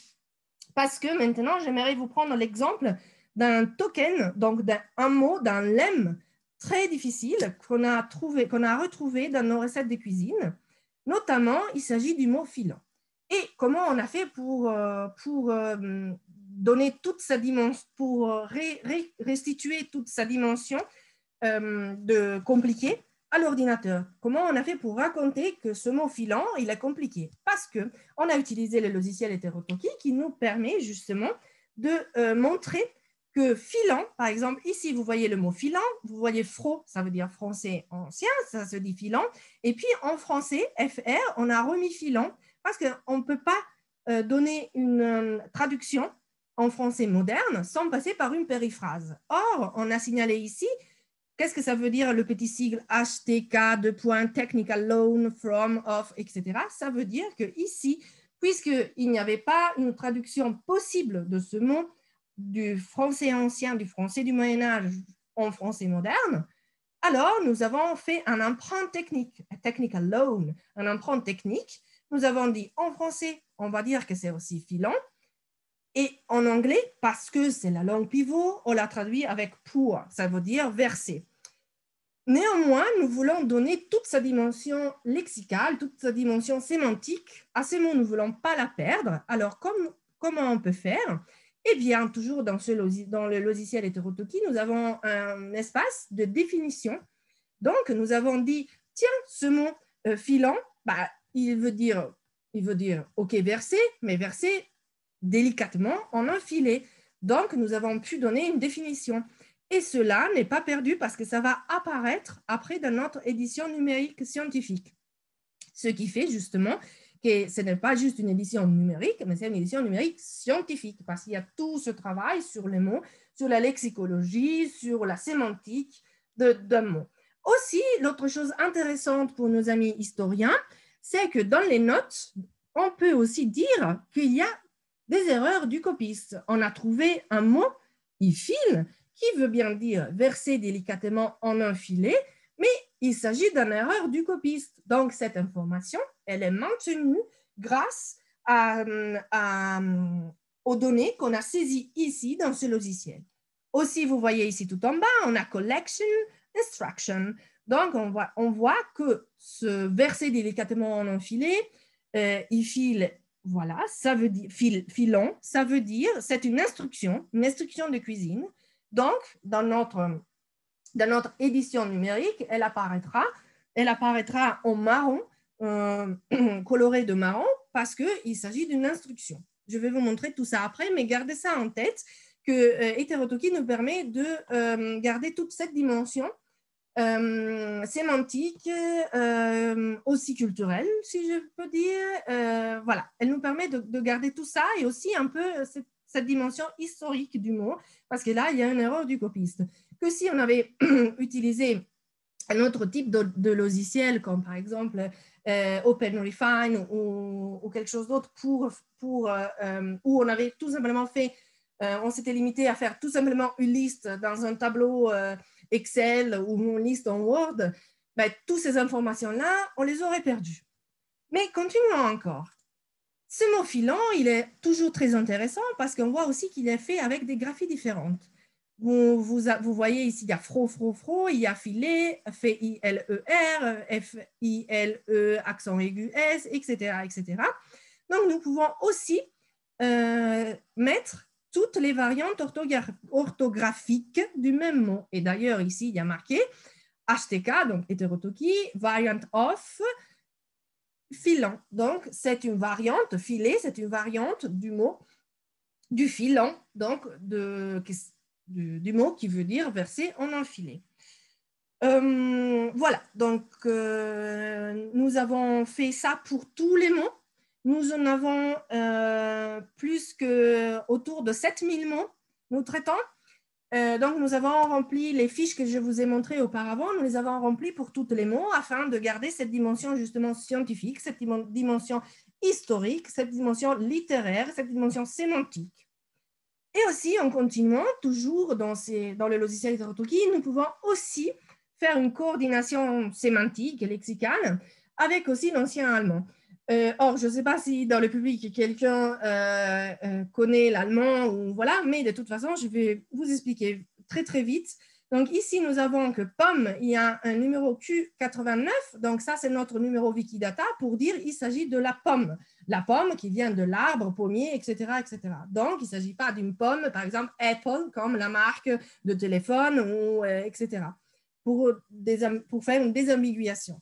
S4: parce que maintenant, j'aimerais vous prendre l'exemple d'un token, donc d'un mot, d'un lemme très difficile qu'on a retrouvé dans nos recettes de cuisine. Notamment, il s'agit du mot filant. Et comment on a fait pour donner toute sa dimension, pour restituer toute sa dimension de compliqué à l'ordinateur? Comment on a fait pour raconter que ce mot filant, il est compliqué? Parce qu'on a utilisé le logiciel Heterotoki qui nous permet justement de montrer que filant, par exemple, ici, vous voyez le mot filant, vous voyez fro, ça veut dire français ancien, ça se dit filant, et puis en français, FR, on a remis filant, parce qu'on ne peut pas donner une traduction en français moderne sans passer par une périphrase. Or, on a signalé ici, qu'est-ce que ça veut dire le petit sigle HTK, technical loan, from, of, etc. Ça veut dire que ici, puisqu'il n'y avait pas une traduction possible de ce mot du français ancien, du français du Moyen-Âge en français moderne, alors nous avons fait un emprunt technique, un technical loan, un emprunt technique. Nous avons dit en français, on va dire que c'est aussi filant, et en anglais, parce que c'est la langue pivot, on l'a traduit avec pour, ça veut dire verser. Néanmoins, nous voulons donner toute sa dimension lexicale, toute sa dimension sémantique. À ces mots, nous ne voulons pas la perdre. Alors, comment on peut faire? Eh bien, toujours dans le logiciel hétérotoki, nous avons un espace de définition. Donc, nous avons dit, tiens, ce mot filant, bah, il veut dire, OK, verser, mais verser délicatement en un filet. Donc, nous avons pu donner une définition. Et cela n'est pas perdu parce que ça va apparaître après dans notre édition numérique scientifique. Ce qui fait justement que ce n'est pas juste une édition numérique, mais c'est une édition numérique scientifique parce qu'il y a tout ce travail sur les mots, sur la lexicologie, sur la sémantique d'un mot. Aussi, l'autre chose intéressante pour nos amis historiens, c'est que dans les notes, on peut aussi dire qu'il y a des erreurs du copiste. On a trouvé un mot, ifile, qui veut bien dire verser délicatement en un filet, mais il s'agit d'une erreur du copiste. Donc, cette information, elle est maintenue grâce aux données qu'on a saisies ici dans ce logiciel. Aussi, vous voyez ici tout en bas, on a collection, instruction. Donc, on voit que ce verser délicatement en un filet, il file, voilà, ça veut dire, filant, ça veut dire, c'est une instruction de cuisine. Donc, dans notre édition numérique, elle apparaîtra en marron, coloré de marron, parce qu'il s'agit d'une instruction. Je vais vous montrer tout ça après, mais gardez ça en tête, que hétérotoki nous permet de garder toute cette dimension sémantique, aussi culturelle, si je peux dire. Voilà, elle nous permet de garder tout ça et aussi un peu cette dimension historique du mot, parce que là, il y a une erreur du copiste. Que si on avait utilisé un autre type de logiciel, comme par exemple OpenRefine ou quelque chose d'autre, où on avait tout simplement fait, on s'était limité à faire tout simplement une liste dans un tableau Excel ou une liste en Word, ben, toutes ces informations-là, on les aurait perdues. Mais continuons encore. Ce mot filant, il est toujours très intéressant parce qu'on voit aussi qu'il est fait avec des graphies différentes. Vous voyez ici, il y a fro, il y a filet, F-I-L-E-R, F-I-L-E, accent aigu S, etc., etc. Donc, nous pouvons aussi mettre toutes les variantes orthographiques du même mot. Et d'ailleurs, ici, il y a marqué HTK, donc hétérotoki, variant of, filant. Donc, c'est une variante, filet, c'est une variante du mot, du filant, donc du mot qui veut dire verser en un filet. Voilà, donc nous avons fait ça pour tous les mots. Nous en avons autour de 7000 mots, nous traitons. Donc, nous avons rempli les fiches que je vous ai montrées auparavant, nous les avons remplies pour tous les mots afin de garder cette dimension justement scientifique, cette dimension historique, cette dimension littéraire, cette dimension sémantique. Et aussi, en continuant, toujours dans le logiciel hétérotoki, nous pouvons aussi faire une coordination sémantique et lexicale avec aussi l'ancien allemand. Or, je ne sais pas si dans le public, quelqu'un connaît l'allemand, ou voilà, mais de toute façon, je vais vous expliquer très, très vite. Donc, ici, nous avons que pomme, il y a un numéro Q89. Donc, ça, c'est notre numéro Wikidata pour dire qu'il s'agit de la pomme. La pomme qui vient de l'arbre, pommier, etc., etc. Donc, il ne s'agit pas d'une pomme, par exemple, Apple, comme la marque de téléphone, ou, etc. Pour faire une désambiguation.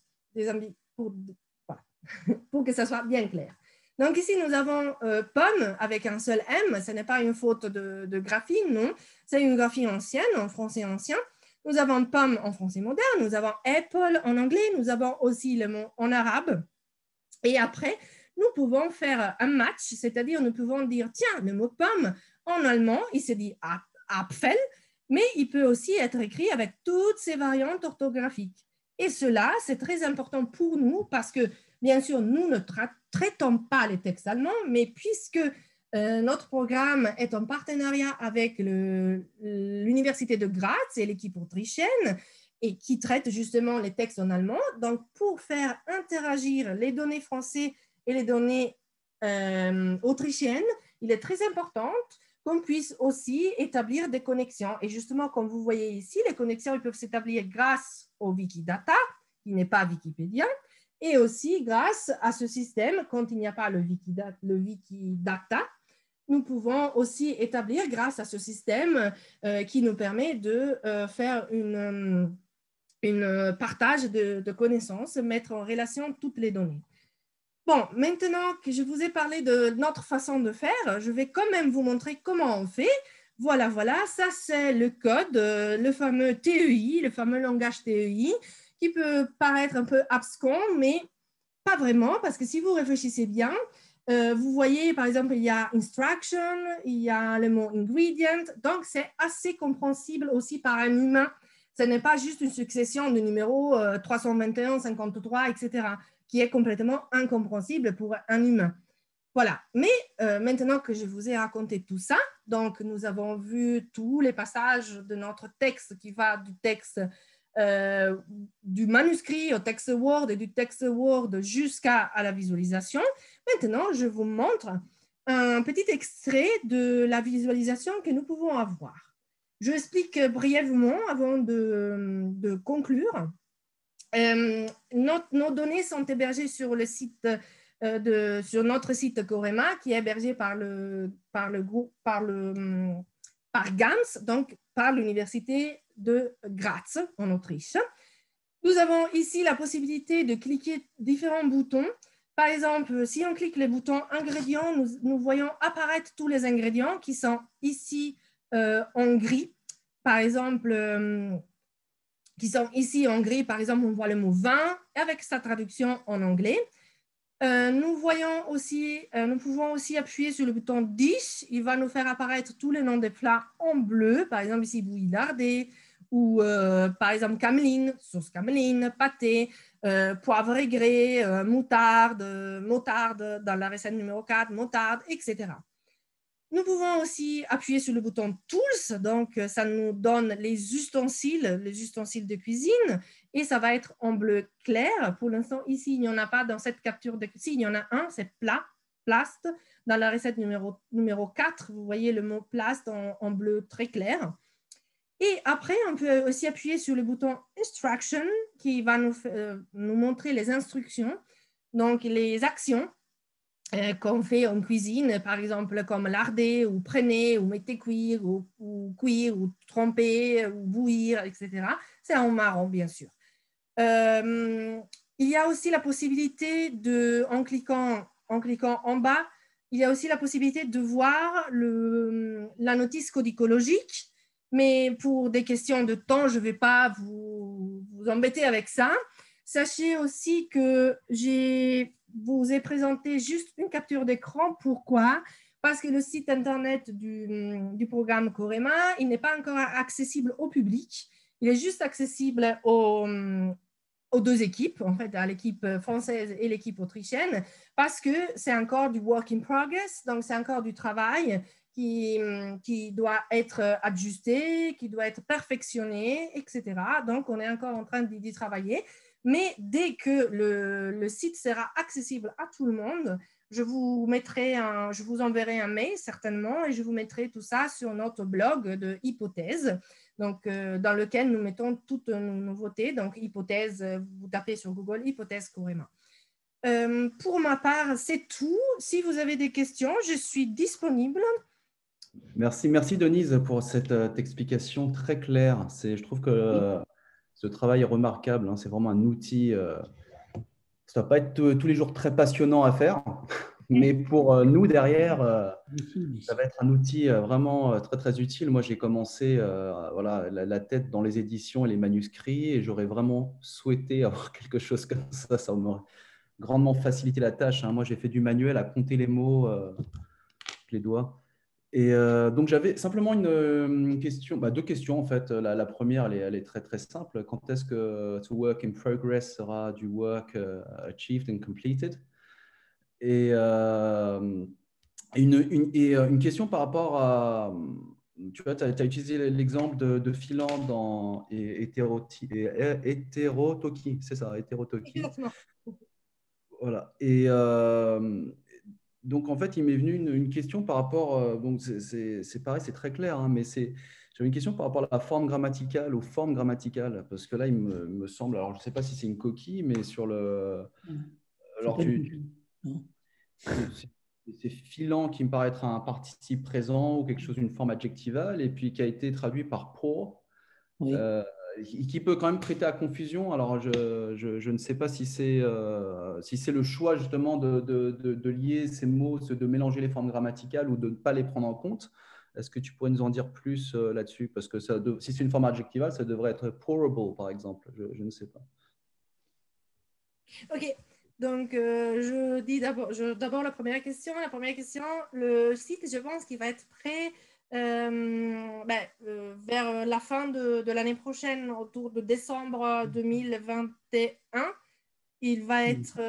S4: Pour que ça soit bien clair. Donc ici, nous avons pomme avec un seul M. Ce n'est pas une faute de graphie, non. C'est une graphie ancienne, en français ancien. Nous avons pomme en français moderne. Nous avons apple en anglais. Nous avons aussi le mot en arabe. Et après, nous pouvons faire un match, c'est-à-dire nous pouvons dire, tiens, le mot pomme En allemand, il se dit Apfel, mais il peut aussi être écrit avec toutes ses variantes orthographiques. Et cela, c'est très important pour nous parce que, bien sûr, nous ne traitons pas les textes allemands, mais puisque notre programme est en partenariat avec l'Université de Graz et l'équipe autrichienne, et qui traite justement les textes en allemand. Donc, pour faire interagir les données françaises et les données autrichiennes, il est très important qu'on puisse aussi établir des connexions. Et justement, comme vous voyez ici, les connexions peuvent s'établir grâce au Wikidata, qui n'est pas Wikipédia, et aussi grâce à ce système, quand il n'y a pas le Wikidata, nous pouvons aussi établir grâce à ce système qui nous permet de faire une partage de connaissances, mettre en relation toutes les données. Bon, maintenant que je vous ai parlé de notre façon de faire, je vais quand même vous montrer comment on fait. Voilà, ça c'est le code, le fameux TEI, le fameux langage TEI, qui peut paraître un peu abscon, mais pas vraiment, parce que si vous réfléchissez bien, vous voyez, par exemple, il y a instruction, il y a le mot ingredient, donc c'est assez compréhensible aussi par un humain. Ce n'est pas juste une succession de numéros 321, 53, etc., qui est complètement incompréhensible pour un humain. Voilà, mais maintenant que je vous ai raconté tout ça, donc nous avons vu tous les passages de notre texte qui va du texte du manuscrit au texte Word et du texte Word jusqu'à la visualisation. Maintenant, je vous montre un petit extrait de la visualisation que nous pouvons avoir. Je explique brièvement avant de conclure. Nos données sont hébergées sur le site sur notre site Corema, qui est hébergé par GAMS, donc par l'Université de Graz en Autriche. Nous avons ici la possibilité de cliquer différents boutons. Par exemple, si on clique le bouton ingrédients, nous voyons apparaître tous les ingrédients qui sont ici en gris. Par exemple, qui sont ici en gris, par exemple, on voit le mot vin avec sa traduction en anglais. Nous pouvons aussi appuyer sur le bouton dish. Il va nous faire apparaître tous les noms des plats en bleu. Par exemple, ici, bouillie lardée ou par exemple, cameline, sauce cameline, pâté, poivre aigre, moutarde dans la recette numéro 4, moutarde, etc. Nous pouvons aussi appuyer sur le bouton Tools, donc ça nous donne les ustensiles de cuisine, et ça va être en bleu clair. Pour l'instant, ici, il n'y en a pas dans cette capture de cuisine. Il y en a un, c'est plast. Dans la recette numéro 4, vous voyez le mot plast en bleu très clair. Et après, on peut aussi appuyer sur le bouton Instruction, qui va nous montrer les instructions, donc les actions qu'on fait en cuisine, par exemple comme larder ou prener ou mettez cuire ou cuire ou tremper ou bouillir, etc. C'est en marron, bien sûr. Il y a aussi la possibilité en cliquant en bas, il y a aussi la possibilité de voir la notice codicologique, mais pour des questions de temps, je ne vais pas vous embêter avec ça. Sachez aussi que vous ai présenté juste une capture d'écran. Pourquoi? Parce que le site internet du programme Corema, il n'est pas encore accessible au public. Il est juste accessible aux deux équipes, en fait, à l'équipe française et l'équipe autrichienne, parce que c'est encore du work in progress, donc c'est encore du travail qui doit être ajusté, qui doit être perfectionné, etc. Donc, on est encore en train d'y travailler. Mais dès que le site sera accessible à tout le monde, je vous enverrai un mail certainement et je vous mettrai tout ça sur notre blog de Hypothèse, donc, dans lequel nous mettons toutes nos nouveautés. Donc, Hypothèse, vous tapez sur Google Hypothèse Corema. Pour ma part, c'est tout. Si vous avez des questions, je suis disponible.
S5: Merci Denise pour cette explication très claire. Je trouve que ce travail est remarquable. C'est vraiment un outil. Ça ne va pas être tous les jours très passionnant à faire, mais pour nous derrière, ça va être un outil vraiment très très utile. Moi, j'ai commencé la tête dans les éditions et les manuscrits, et j'aurais vraiment souhaité avoir quelque chose comme ça. Ça m'aurait grandement facilité la tâche. Moi, j'ai fait du manuel à compter les mots, les doigts. Et donc, j'avais simplement une question, deux questions en fait. La première, elle est très très simple. Quand est-ce que to work in progress sera du work achieved and completed? Et, une question par rapport à, tu vois, tu as utilisé l'exemple de filant dans hétérotokie, c'est ça, hétérotokie.
S4: Exactement.
S5: Voilà. Et donc, en fait, il m'est venu une question par rapport, donc c'est pareil, c'est très clair, hein, mais j'avais une question par rapport à la forme grammaticale, aux formes grammaticales, parce que là, il me semble, alors je ne sais pas si c'est une coquille, mais sur le…
S1: C'est
S5: Alors,
S1: pas une coquille, non.
S5: c'est filant qui me paraît être un participe présent ou quelque chose, une forme adjectivale, et puis qui a été traduit par pour,
S1: Oui.
S5: qui peut quand même prêter à confusion. Alors, je ne sais pas si c'est le choix justement de lier ces mots, de mélanger les formes grammaticales ou de ne pas les prendre en compte. Est-ce que tu pourrais nous en dire plus là-dessus? Parce que si c'est une forme adjectivale, ça devrait être pourable, par exemple. Je ne sais pas.
S4: Ok, donc je dis d'abord la première question. La première question, le site, je pense qu'il va être prêt vers la fin de l'année prochaine, autour de décembre 2021. Il va être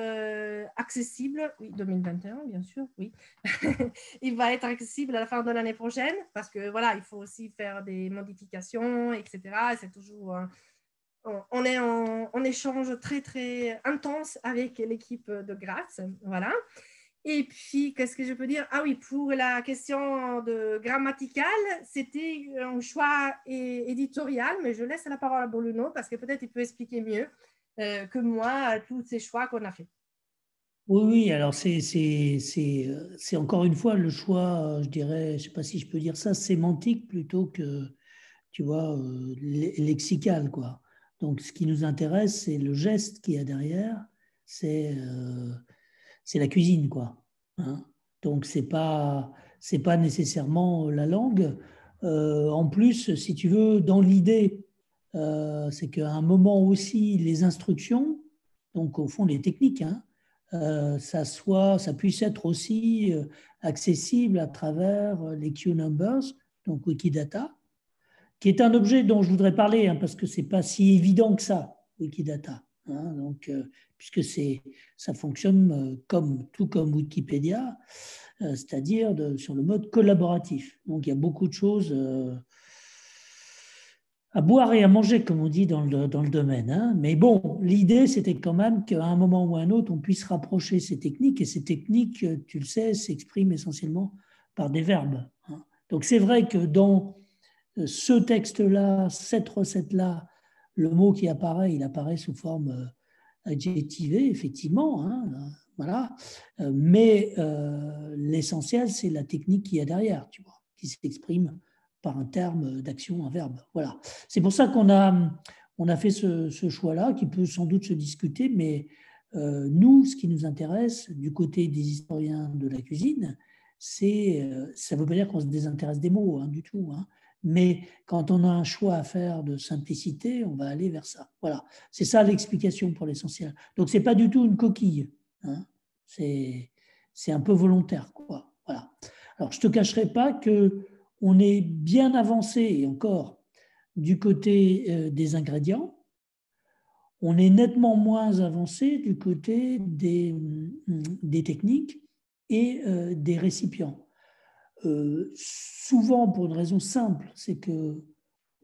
S4: accessible, oui, 2021, bien sûr, oui. Il va être accessible à la fin de l'année prochaine parce que voilà, il faut aussi faire des modifications, etc. Et c'est toujours on est en échange très, très intense avec l'équipe de Graz. Voilà. Et puis, qu'est-ce que je peux dire? Ah oui, pour la question de grammaticale, c'était un choix éditorial, mais je laisse la parole à Bruno parce que peut-être il peut expliquer mieux que moi tous ces choix qu'on a fait.
S1: Oui, oui, alors c'est encore une fois le choix, je dirais, je ne sais pas si je peux dire ça, sémantique plutôt que, tu vois, lexical, quoi. Donc, ce qui nous intéresse, c'est le geste qu'il y a derrière, c'est la cuisine, quoi. Hein. Donc, c'est pas nécessairement la langue. En plus, si tu veux, dans l'idée, c'est qu'à un moment aussi, les instructions, donc au fond les techniques, hein, ça puisse être aussi accessible à travers les Q-Numbers, donc Wikidata, qui est un objet dont je voudrais parler, hein, parce que ce n'est pas si évident que ça, Wikidata. Hein, donc, puisque ça fonctionne tout comme Wikipédia, c'est-à-dire sur le mode collaboratif. Donc il y a beaucoup de choses à boire et à manger, comme on dit dans le domaine. Hein. Mais bon, l'idée, c'était quand même qu'à un moment ou à un autre, on puisse rapprocher ces techniques. Et ces techniques, tu le sais, s'expriment essentiellement par des verbes. Hein. Donc c'est vrai que dans ce texte-là, cette recette-là, le mot qui apparaît, il apparaît sous forme adjectivée, effectivement. Hein, voilà. Mais l'essentiel, c'est la technique qu'il y a derrière, tu vois, qui s'exprime par un terme d'action, un verbe. Voilà. C'est pour ça qu'on a fait ce choix-là, qui peut sans doute se discuter, mais nous, ce qui nous intéresse du côté des historiens de la cuisine, ça ne veut pas dire qu'on se désintéresse des mots, hein, du tout. Hein. Mais quand on a un choix à faire de simplicité, on va aller vers ça. Voilà, c'est ça l'explication pour l'essentiel. Donc, ce n'est pas du tout une coquille. Hein. C'est un peu volontaire, quoi. Voilà. Alors, je ne te cacherai pas qu'on est bien avancé, et encore, du côté des ingrédients. On est nettement moins avancé du côté des techniques et des récipients. Souvent pour une raison simple, c'est que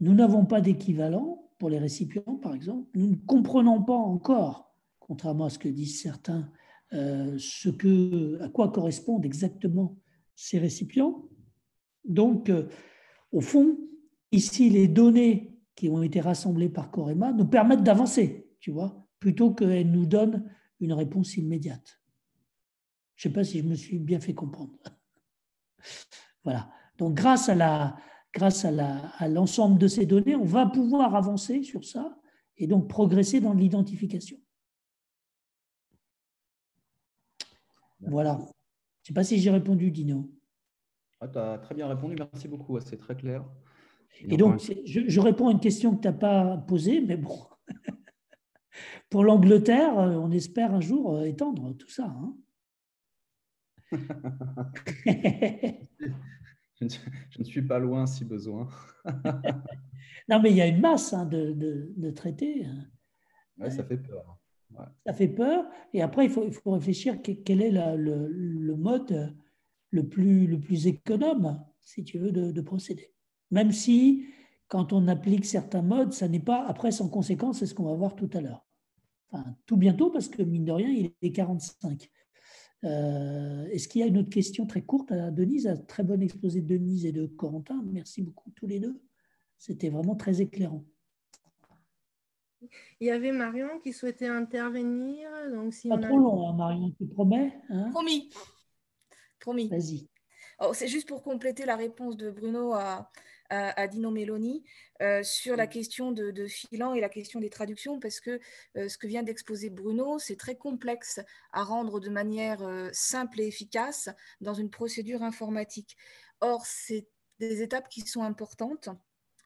S1: nous n'avons pas d'équivalent pour les récipients, par exemple. Nous ne comprenons pas encore, contrairement à ce que disent certains, à quoi correspondent exactement ces récipients. Donc, au fond, ici, les données qui ont été rassemblées par Corema nous permettent d'avancer, tu vois, plutôt qu'elles nous donnent une réponse immédiate. Je ne sais pas si je me suis bien fait comprendre. Voilà. Donc, grâce à l'ensemble de ces données, on va pouvoir avancer sur ça et donc progresser dans l'identification. Voilà. Je ne sais pas si j'ai répondu, Dino.
S5: Ah, tu as très bien répondu, merci beaucoup, c'est très clair.
S1: Et donc, je réponds à une question que tu n'as pas posée, mais bon, pour l'Angleterre, on espère un jour étendre tout ça. Hein.
S5: Je ne suis pas loin si besoin.
S1: Non, mais il y a une masse de traités.
S5: Ouais, ça fait peur. Ouais.
S1: Ça fait peur. Et après, il faut réfléchir quel est le mode le plus économe, si tu veux, de procéder. Même si, quand on applique certains modes, ça n'est pas après sans conséquence, c'est ce qu'on va voir tout à l'heure. Enfin, tout bientôt, parce que mine de rien, il est 45. Est-ce qu'il y a une autre question très courte à Denise? Un très bon exposé de Denise et de Corentin. Merci beaucoup tous les deux. C'était vraiment très éclairant.
S4: Il y avait Marion qui souhaitait intervenir. Donc si
S1: Pas
S4: on
S1: trop long, hein, Marion, tu promets, hein?
S2: Promis. Promis.
S1: Vas-y.
S2: Oh, c'est juste pour compléter la réponse de Bruno à Dino Meloni sur la question de Filan et la question des traductions, parce que ce que vient d'exposer Bruno, c'est très complexe à rendre de manière simple et efficace dans une procédure informatique. Or, c'est des étapes qui sont importantes,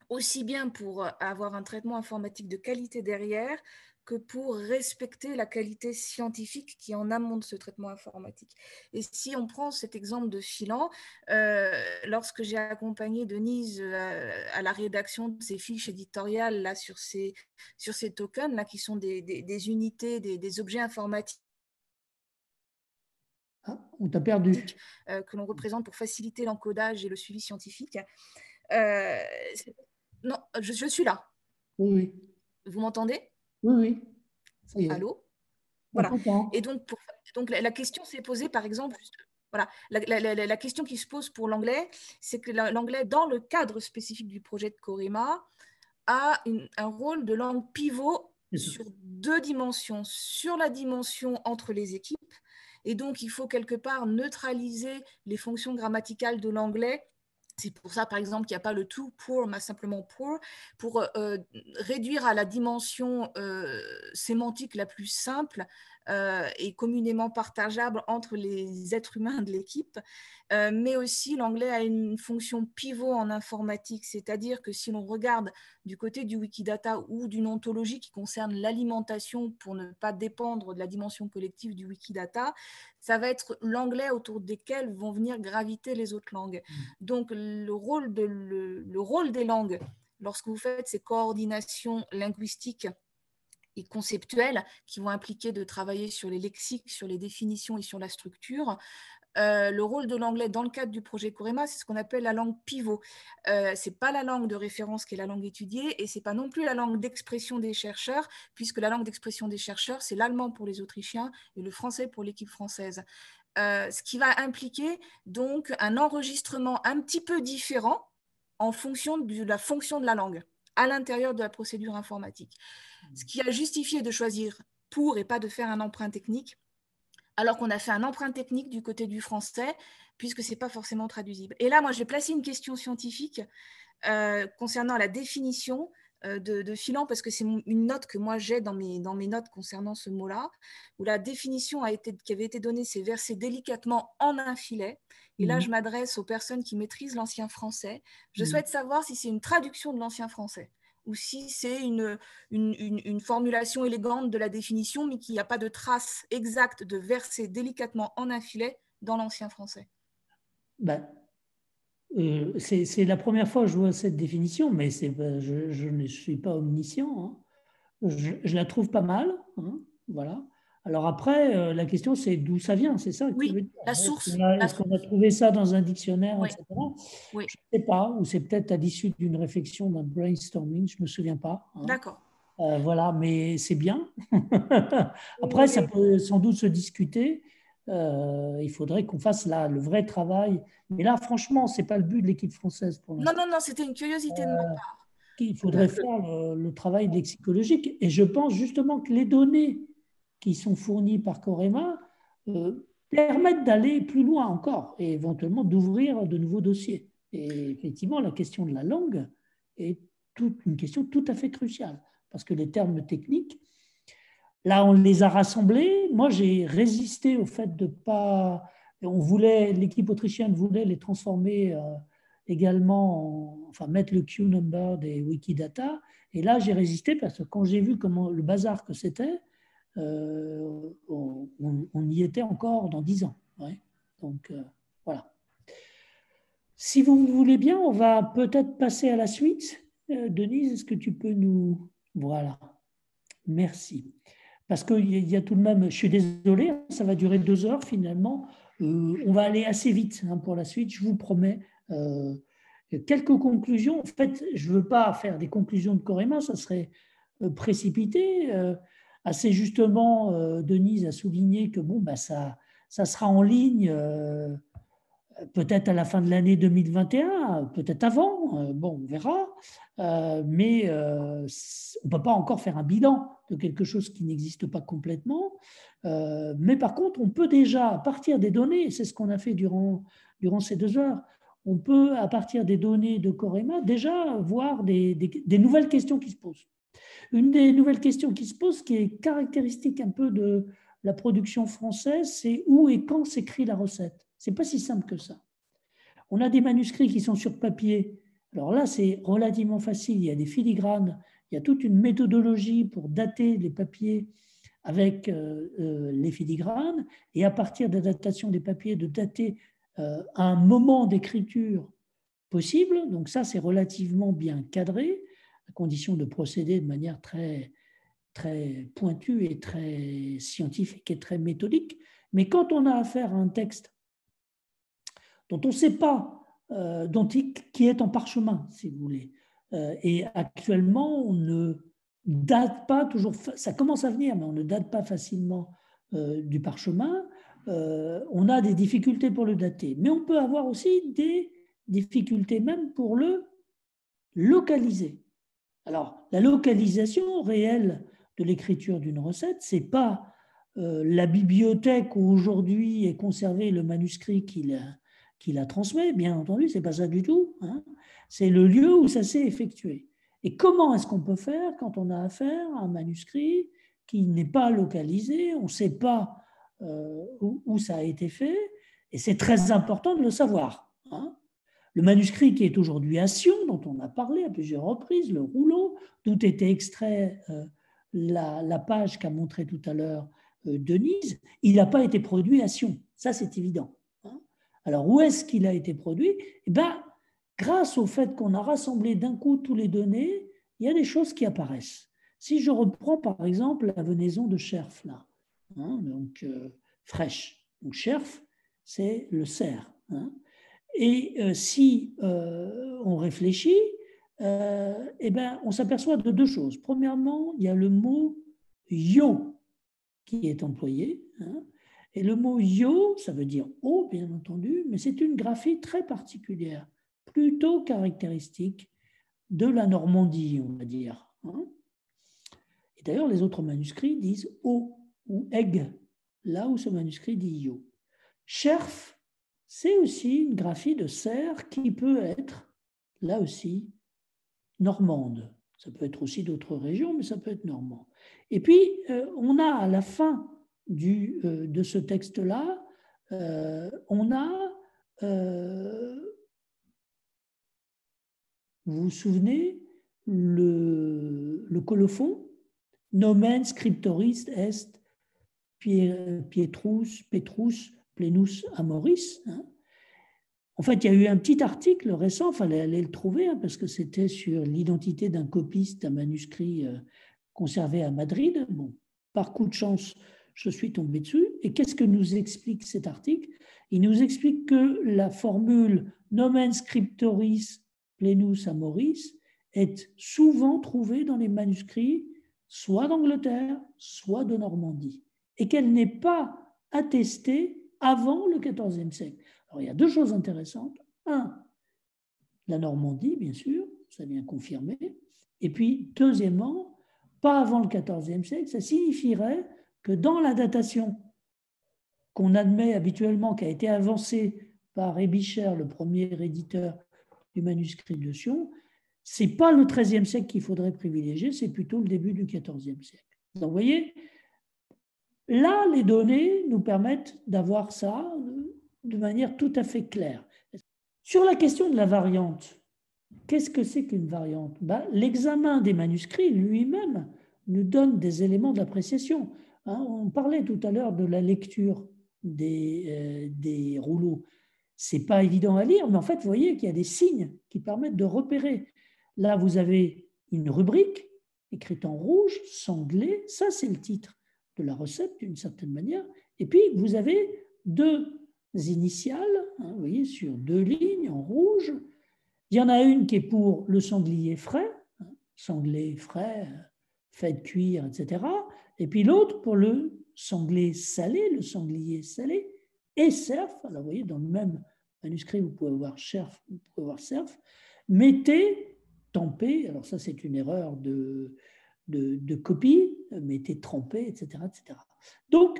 S2: aussi bien pour avoir un traitement informatique de qualité derrière, que pour respecter la qualité scientifique qui est en amont de ce traitement informatique. Et si on prend cet exemple de Filan, lorsque j'ai accompagné Denise à la rédaction de ces fiches éditoriales là, sur ces tokens, là, qui sont des unités, des objets informatiques,
S1: on t'a perdu.
S2: Que l'on représente pour faciliter l'encodage et le suivi scientifique. Non, je suis là.
S1: Oui, oui.
S2: Vous m'entendez?
S1: Oui, oui. Ça y est.
S2: Allô?
S1: On
S2: Voilà.
S1: t'entend.
S2: Et donc, la question s'est posée, par exemple, voilà, la question qui se pose pour l'anglais, c'est que l'anglais, dans le cadre spécifique du projet de Corema, a un rôle de langue pivot sur deux dimensions. Sur la dimension entre les équipes, et donc il faut quelque part neutraliser les fonctions grammaticales de l'anglais. C'est pour ça, par exemple, qu'il n'y a pas le to pour, mais simplement pour réduire à la dimension sémantique la plus simple et communément partageable entre les êtres humains de l'équipe. Mais aussi, l'anglais a une fonction pivot en informatique, c'est-à-dire que si l'on regarde du côté du Wikidata ou d'une ontologie qui concerne l'alimentation pour ne pas dépendre de la dimension collective du Wikidata, ça va être l'anglais autour desquels vont venir graviter les autres langues. Donc, le rôle des langues, lorsque vous faites ces coordinations linguistiques et conceptuelles qui vont impliquer de travailler sur les lexiques, sur les définitions et sur la structure, le rôle de l'anglais dans le cadre du projet Corema, c'est ce qu'on appelle la langue pivot. Ce n'est pas la langue de référence qui est la langue étudiée et ce n'est pas non plus la langue d'expression des chercheurs, puisque la langue d'expression des chercheurs, c'est l'allemand pour les Autrichiens et le français pour l'équipe française. Ce qui va impliquer donc un enregistrement un petit peu différent en fonction de la fonction de la langue à l'intérieur de la procédure informatique. Ce qui a justifié de choisir pour et pas de faire un emprunt technique, alors qu'on a fait un emprunt technique du côté du français, puisque ce n'est pas forcément traduisible. Et là, moi, je vais placer une question scientifique concernant la définition de Filan, parce que c'est une note que moi j'ai dans mes notes concernant ce mot-là, où la définition qui avait été donnée, c'est versé délicatement en un filet. Et là, je m'adresse aux personnes qui maîtrisent l'ancien français. Je souhaite savoir si c'est une traduction de l'ancien français ou si c'est une formulation élégante de la définition, mais qu'il n'y a pas de trace exacte de verser délicatement en un filet dans l'ancien français.
S1: Ben, c'est la première fois que je vois cette définition, mais je ne suis pas omniscient. Hein. Je la trouve pas mal. Hein, voilà. Alors après, la question, c'est d'où ça vient, c'est ça que tu veux dire.
S2: La source.
S1: Est-ce qu'on a trouvé ça dans un dictionnaire,
S2: Oui.
S1: etc.
S2: Oui.
S1: Je ne sais pas, ou c'est peut-être à l'issue d'une réflexion, d'un brainstorming, je ne me souviens pas. Hein.
S2: D'accord.
S1: Voilà, mais c'est bien. Après, ça peut sans doute se discuter. Il faudrait qu'on fasse le vrai travail. Mais là, franchement, ce n'est pas le but de l'équipe française pour l'instant.
S2: Non, c'était une curiosité de ma part.
S1: Il faudrait faire le travail lexicologique. Et je pense justement que les données qui sont fournies par Corema permettent d'aller plus loin encore et éventuellement d'ouvrir de nouveaux dossiers. Et effectivement, la question de la langue est une question tout à fait cruciale parce que les termes techniques, là, on les a rassemblés. Moi, j'ai résisté au fait de pas... L'équipe autrichienne voulait les transformer également, enfin mettre le Q number des Wikidata. Et là, j'ai résisté parce que quand j'ai vu comment le bazar que c'était, on y était encore dans 10 ans. Ouais. Donc, voilà. Si vous voulez bien, on va peut-être passer à la suite. Denise, est-ce que tu peux nous... Voilà, merci. Parce qu'il y a tout de même, je suis désolé, ça va durer 2 heures finalement. On va aller assez vite pour la suite, je vous promets. Quelques conclusions. En fait, je ne veux pas faire des conclusions de Corema, ça serait précipité. Assez justement, Denise a souligné que bon, ça sera en ligne peut-être à la fin de l'année 2021, peut-être avant, bon, on verra, mais on ne peut pas encore faire un bilan de quelque chose qui n'existe pas complètement. Mais par contre, on peut déjà, à partir des données, c'est ce qu'on a fait durant ces 2 heures, on peut, à partir des données de Corema, déjà voir des nouvelles questions qui se posent. Une des nouvelles questions qui se posent, qui est caractéristique un peu de la production française, c'est où et quand s'écrit la recette. Ce n'est pas si simple que ça. On a des manuscrits qui sont sur papier. Alors là, c'est relativement facile. Il y a des filigranes, il y a toute une méthodologie pour dater les papiers avec les filigranes, et à partir de la datation des papiers, de dater un moment d'écriture possible. Donc ça, c'est relativement bien cadré, à condition de procéder de manière très, très pointue et très scientifique et très méthodique. Mais quand on a affaire à un texte dont on ne sait pas, qui est en parchemin, si vous voulez, et actuellement, on ne date pas toujours, ça commence à venir, mais on ne date pas facilement du parchemin, on a des difficultés pour le dater. Mais on peut avoir aussi des difficultés même pour le localiser. Alors, la localisation réelle de l'écriture d'une recette, ce n'est pas la bibliothèque où aujourd'hui est conservé le manuscrit qui la transmet, bien entendu, ce n'est pas ça du tout. C'est le lieu où ça s'est effectué. Et comment est-ce qu'on peut faire quand on a affaire à un manuscrit qui n'est pas localisé, on ne sait pas où ça a été fait, et c'est très important de le savoir. Le manuscrit qui est aujourd'hui à Sion, dont on a parlé à plusieurs reprises, le rouleau, d'où était extrait la page qu'a montré tout à l'heure Denise, il n'a pas été produit à Sion, ça c'est évident. Alors où est-ce qu'il a été produit ? Eh bien, grâce au fait qu'on a rassemblé d'un coup tous les données, il y a des choses qui apparaissent. Si je reprends par exemple la venaison de Scherf, là, donc fraîche, donc Scherf, c'est le cerf. Et si on réfléchit, eh ben, on s'aperçoit de 2 choses. Premièrement, il y a le mot « yo » qui est employé. Et le mot « yo », ça veut dire « eau », bien entendu, mais c'est une graphie très particulière, plutôt caractéristique de la Normandie, on va dire. Et d'ailleurs, les autres manuscrits disent « eau » ou « egg », là où ce manuscrit dit « yo ». Scherf, c'est aussi une graphie de cerf qui peut être, là aussi, normande. Ça peut être aussi d'autres régions, mais ça peut être normand. Et puis, on a à la fin de ce texte-là, on a, vous vous souvenez, le colophon, nomen scriptoris est Petrus plenus amoris. En fait, il y a eu un petit article récent, il fallait aller le trouver, parce que c'était sur l'identité d'un copiste d'un manuscrit conservé à Madrid. Bon, par coup de chance, je suis tombé dessus. Et qu'est-ce que nous explique cet article ? Il nous explique que la formule nomen scriptoris plenus amoris est souvent trouvée dans les manuscrits, soit d'Angleterre, soit de Normandie, et qu'elle n'est pas attestée avant le XIVe siècle. Alors, il y a 2 choses intéressantes. 1, la Normandie, bien sûr, ça vient confirmer. Et puis, deuxièmement, pas avant le XIVe siècle, ça signifierait que dans la datation qu'on admet habituellement, qui a été avancée par Ebicher, le premier éditeur du manuscrit de Sion, ce n'est pas le XIIIe siècle qu'il faudrait privilégier, c'est plutôt le début du XIVe siècle. Donc, vous voyez, là, les données nous permettent d'avoir ça de manière tout à fait claire. Sur la question de la variante, qu'est-ce que c'est qu'une variante ? L'examen des manuscrits lui-même nous donne des éléments d'appréciation. On parlait tout à l'heure de la lecture des rouleaux. Ce n'est pas évident à lire, mais en fait, vous voyez qu'il y a des signes qui permettent de repérer. Là, vous avez une rubrique écrite en rouge, sanglé, ça c'est le titre de la recette d'une certaine manière. Et puis, vous avez deux initiales, vous voyez, sur 2 lignes en rouge. Il y en a une qui est pour le sanglier frais, sanglé frais, fait de cuire, etc. Et puis l'autre pour le sanglé salé, le sanglier salé, et cerf. Alors, vous voyez, dans le même manuscrit, vous pouvez voir cerf, mettez, tempé, alors ça c'est une erreur de copie, mettez trempé, etc., etc. Donc,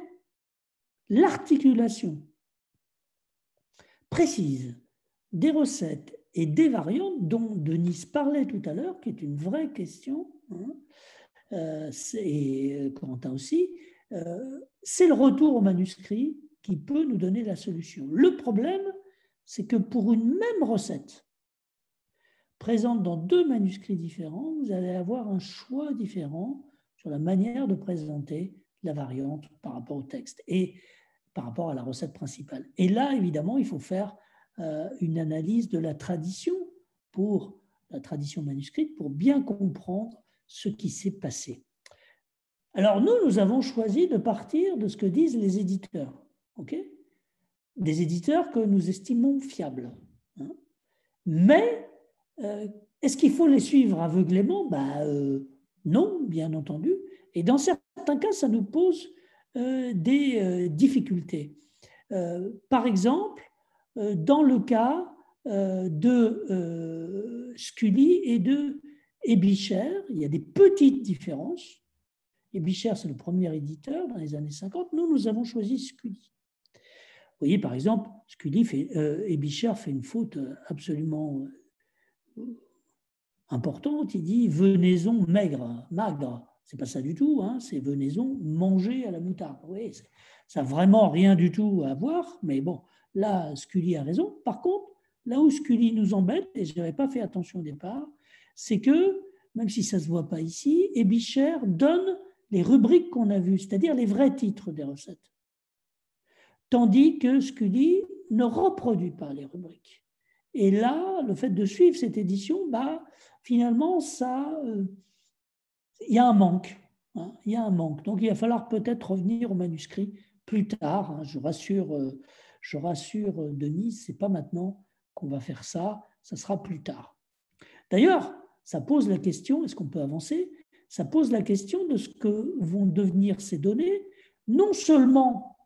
S1: l'articulation précise des recettes et des variantes dont Denise parlait tout à l'heure, qui est une vraie question, et Corentin aussi, c'est le retour au manuscrit qui peut nous donner la solution. Le problème, c'est que pour une même recette, présente dans 2 manuscrits différents, vous allez avoir un choix différent sur la manière de présenter la variante par rapport au texte et par rapport à la recette principale. Et là, évidemment, il faut faire une analyse de la tradition manuscrite pour bien comprendre ce qui s'est passé. Alors nous avons choisi de partir de ce que disent les éditeurs, des éditeurs que nous estimons fiables. Mais est-ce qu'il faut les suivre aveuglément? Non, bien entendu. Et dans certains cas, ça nous pose des difficultés. Par exemple, dans le cas de Scully et de Ebischer, il y a des petites différences. Ebischer, c'est le premier éditeur dans les années 50. Nous avons choisi Scully. Vous voyez, par exemple, Ebischer fait une faute absolument importante. Il dit venaison magre. C'est pas ça du tout, c'est venaison mangée à la moutarde. Oui, ça n'a vraiment rien du tout à voir, mais bon, là, Scully a raison. Par contre, là où Scully nous embête, et je n'avais pas fait attention au départ, c'est que, même si ça ne se voit pas ici, Ebischer donne les rubriques qu'on a vues, c'est-à-dire les vrais titres des recettes. Tandis que Scully ne reproduit pas les rubriques. Et là, le fait de suivre cette édition, finalement, il y a un manque. Il y a un manque. Donc, il va falloir peut-être revenir au manuscrit plus tard. Je rassure Denise, ce n'est pas maintenant qu'on va faire ça, ça sera plus tard. D'ailleurs, ça pose la question, est-ce qu'on peut avancer? Ça pose la question de ce que vont devenir ces données, non seulement,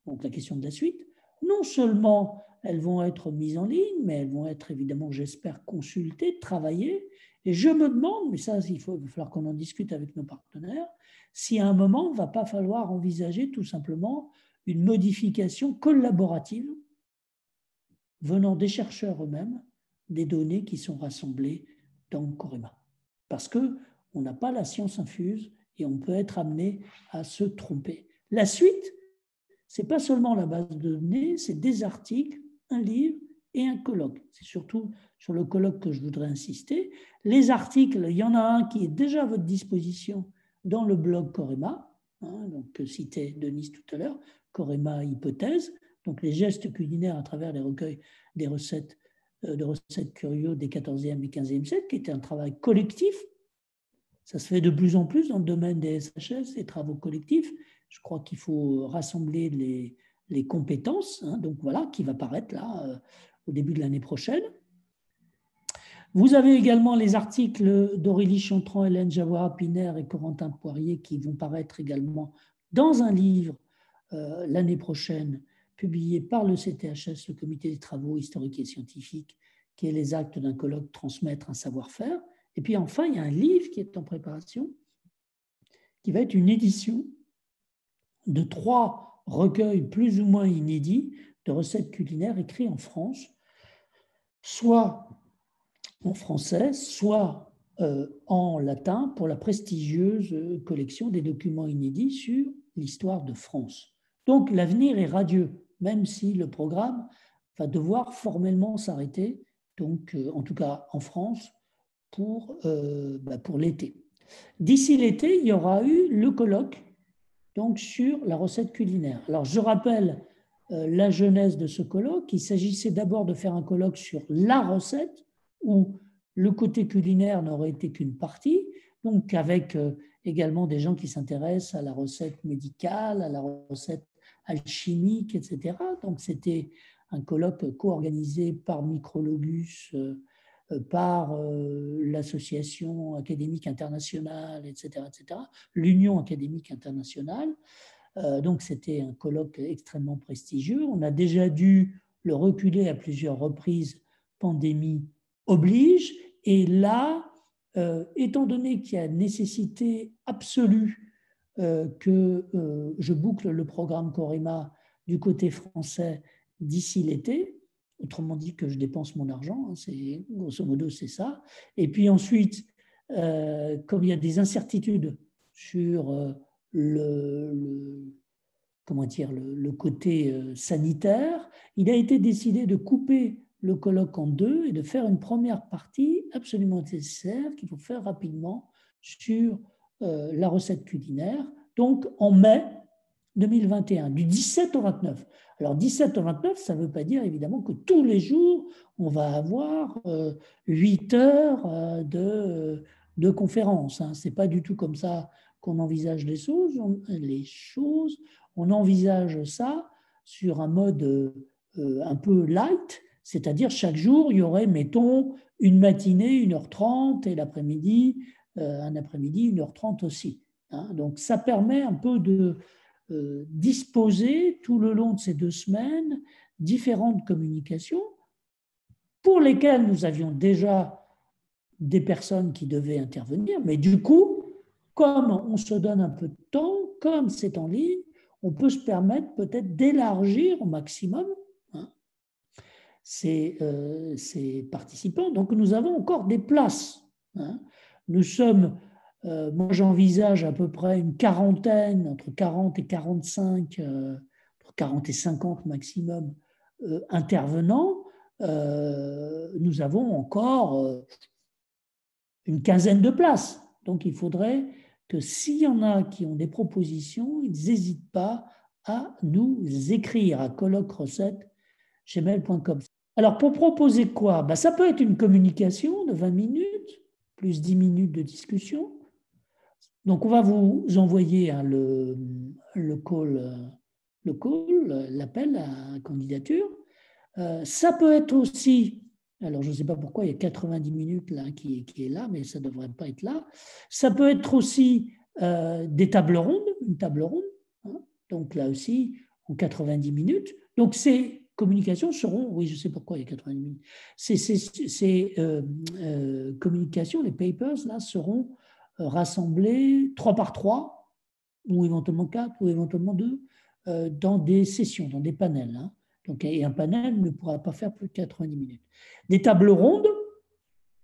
S1: donc la question de la suite, non seulement elles vont être mises en ligne, mais elles vont être évidemment, j'espère, consultées, travaillées. Et je me demande, mais ça, il va falloir qu'on en discute avec nos partenaires, si à un moment, il ne va pas falloir envisager tout simplement une modification collaborative venant des chercheurs eux-mêmes, des données qui sont rassemblées dans Corema. Parce qu'on n'a pas la science infuse et on peut être amené à se tromper. La suite, ce n'est pas seulement la base de données, c'est des articles, un livre et un colloque. C'est surtout sur le colloque que je voudrais insister. Les articles, il y en a un qui est déjà à votre disposition dans le blog Corema, donc que citait Denise tout à l'heure, Corema Hypothèse, donc les gestes culinaires à travers les recueils des recettes, de recettes curieux des 14e et 15e siècles, qui était un travail collectif. Ça se fait de plus en plus dans le domaine des SHS, des travaux collectifs. Je crois qu'il faut rassembler les compétences, donc voilà, qui va paraître là au début de l'année prochaine. Vous avez également les articles d'Aurélie Chantran, Hélène Jawara-Piner et Corentin Poirier qui vont paraître également dans un livre l'année prochaine, publié par le CTHS, le Comité des travaux historiques et scientifiques, qui est les actes d'un colloque, transmettre un savoir-faire. Et puis enfin, il y a un livre qui est en préparation, qui va être une édition de 3 recueils plus ou moins inédits de recettes culinaires écrits en France, soit en français, soit en latin, pour la prestigieuse collection des documents inédits sur l'histoire de France. Donc l'avenir est radieux, même si le programme va devoir formellement s'arrêter, donc en tout cas en France, pour l'été. D'ici l'été, il y aura eu le colloque donc sur la recette culinaire. Alors je rappelle la genèse de ce colloque. Il s'agissait d'abord de faire un colloque sur la recette, où le côté culinaire n'aurait été qu'une partie, donc avec également des gens qui s'intéressent à la recette médicale, à la recette alchimique, etc. Donc c'était un colloque co-organisé par Micrologus, par l'Association académique internationale, etc., l'Union académique internationale. Donc c'était un colloque extrêmement prestigieux. On a déjà dû le reculer à plusieurs reprises, pandémie oblige. Et là, étant donné qu'il y a nécessité absolue que je boucle le programme Corema du côté français d'ici l'été, autrement dit que je dépense mon argent, hein, grosso modo c'est ça. Et puis ensuite, comme il y a des incertitudes sur le côté sanitaire, il a été décidé de couper le colloque en deux et de faire une première partie absolument nécessaire qu'il faut faire rapidement sur la recette culinaire, donc en mai 2021, du 17 au 29. Alors 17 au 29, ça ne veut pas dire évidemment que tous les jours, on va avoir 8 heures de conférences. Hein. Ce n'est pas du tout comme ça qu'on envisage les choses. On envisage ça sur un mode un peu light, c'est-à-dire chaque jour, il y aurait, mettons, une matinée, 1h30, et l'après-midi, un après-midi, 1h30 aussi. Hein. Donc ça permet un peu de disposer tout le long de ces 2 semaines différentes communications pour lesquelles nous avions déjà des personnes qui devaient intervenir, mais du coup, comme on se donne un peu de temps, comme c'est en ligne, on peut se permettre peut-être d'élargir au maximum hein, ces participants. Donc nous avons encore des places. Hein. Nous sommes, moi j'envisage à peu près une quarantaine, entre 40 et 45, entre 40 et 50 maximum intervenants. Nous avons encore une quinzaine de places. Donc il faudrait que s'il y en a qui ont des propositions, ils n'hésitent pas à nous écrire à colloque-recette@gmail.com. Alors pour proposer quoi? Ça peut être une communication de 20 minutes, plus 10 minutes de discussion. Donc on va vous envoyer hein, l'appel à candidature. Ça peut être aussi, alors je ne sais pas pourquoi il y a 90 minutes là, qui est là, mais ça ne devrait pas être là. Ça peut être aussi des tables rondes, une table ronde, hein, donc là aussi en 90 minutes. Donc ces communications seront, oui je sais pourquoi il y a 90 minutes, ces communications, les papers là seront rassemblés 3 par 3, ou éventuellement 4, ou éventuellement 2, dans des sessions, dans des panels. Hein. Donc, et un panel ne pourra pas faire plus de 90 minutes. Des tables rondes,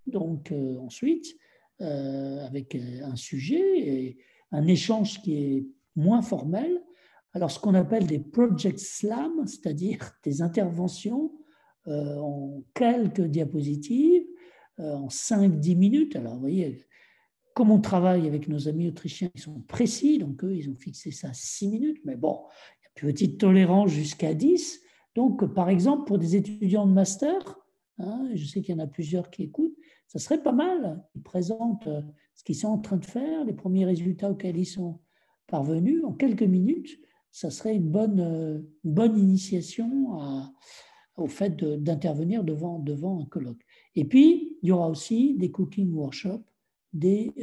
S1: donc ensuite, avec un sujet et un échange qui est moins formel. Alors, ce qu'on appelle des project slam, c'est-à-dire des interventions en quelques diapositives, en 5-10 minutes. Alors, vous voyez, comme on travaille avec nos amis autrichiens, ils sont précis, donc eux, ils ont fixé ça à 6 minutes, mais bon, il y a une petite tolérance jusqu'à 10. Donc, par exemple, pour des étudiants de master, hein, je sais qu'il y en a plusieurs qui écoutent, ça serait pas mal. Ils présentent ce qu'ils sont en train de faire, les premiers résultats auxquels ils sont parvenus en quelques minutes. Ça serait une bonne initiation au fait d'intervenir devant un colloque. Et puis, il y aura aussi des cooking workshops, des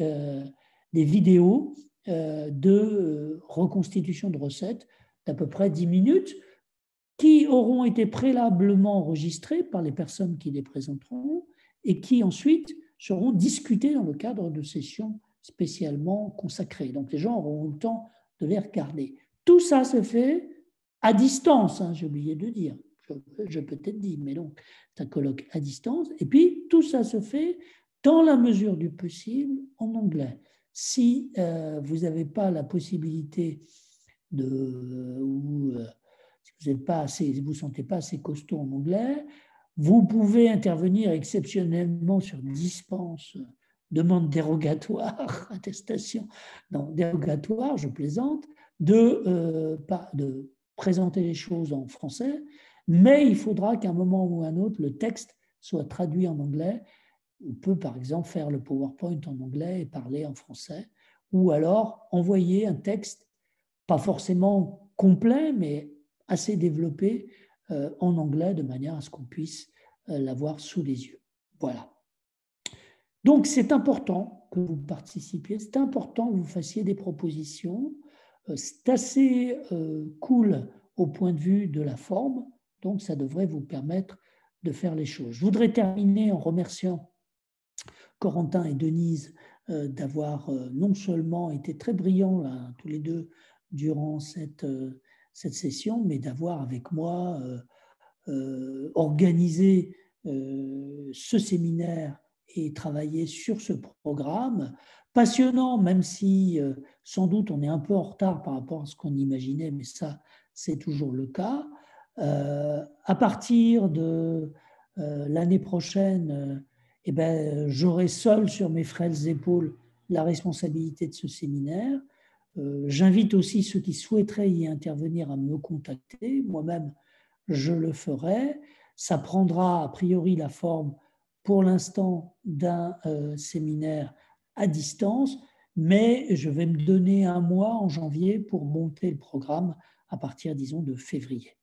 S1: vidéos de reconstitution de recettes d'à peu près 10 minutes qui auront été préalablement enregistrées par les personnes qui les présenteront et qui ensuite seront discutées dans le cadre de sessions spécialement consacrées. Donc les gens auront le temps de les regarder. Tout ça se fait à distance, hein, j'ai oublié de dire, je peut-être dit, mais donc c'est un colloque à distance. Et puis tout ça se fait dans la mesure du possible en anglais. Si vous n'avez pas la possibilité si vous ne vous sentez pas assez costaud en anglais, vous pouvez intervenir exceptionnellement sur dispense, demande dérogatoire, attestation, non, dérogatoire, je plaisante, de présenter les choses en français, mais il faudra qu'à un moment ou à un autre, le texte soit traduit en anglais. On peut par exemple faire le PowerPoint en anglais et parler en français, ou alors envoyer un texte, pas forcément complet, mais assez développé en anglais, de manière à ce qu'on puisse l'avoir sous les yeux. Voilà. Donc c'est important que vous participiez, c'est important que vous fassiez des propositions. C'est assez cool au point de vue de la forme, donc ça devrait vous permettre de faire les choses. Je voudrais terminer en remerciant Corentin et Denise d'avoir non seulement été très brillants là, tous les deux durant cette session, mais d'avoir avec moi organisé ce séminaire et travaillé sur ce programme. Passionnant, même si sans doute on est un peu en retard par rapport à ce qu'on imaginait, mais ça, c'est toujours le cas. À partir de l'année prochaine, j'aurai seul sur mes frêles épaules la responsabilité de ce séminaire. J'invite aussi ceux qui souhaiteraient y intervenir à me contacter. Moi-même, je le ferai. Ça prendra a priori la forme, pour l'instant, d'un séminaire à distance, mais je vais me donner un mois en janvier pour monter le programme à partir, disons, de février.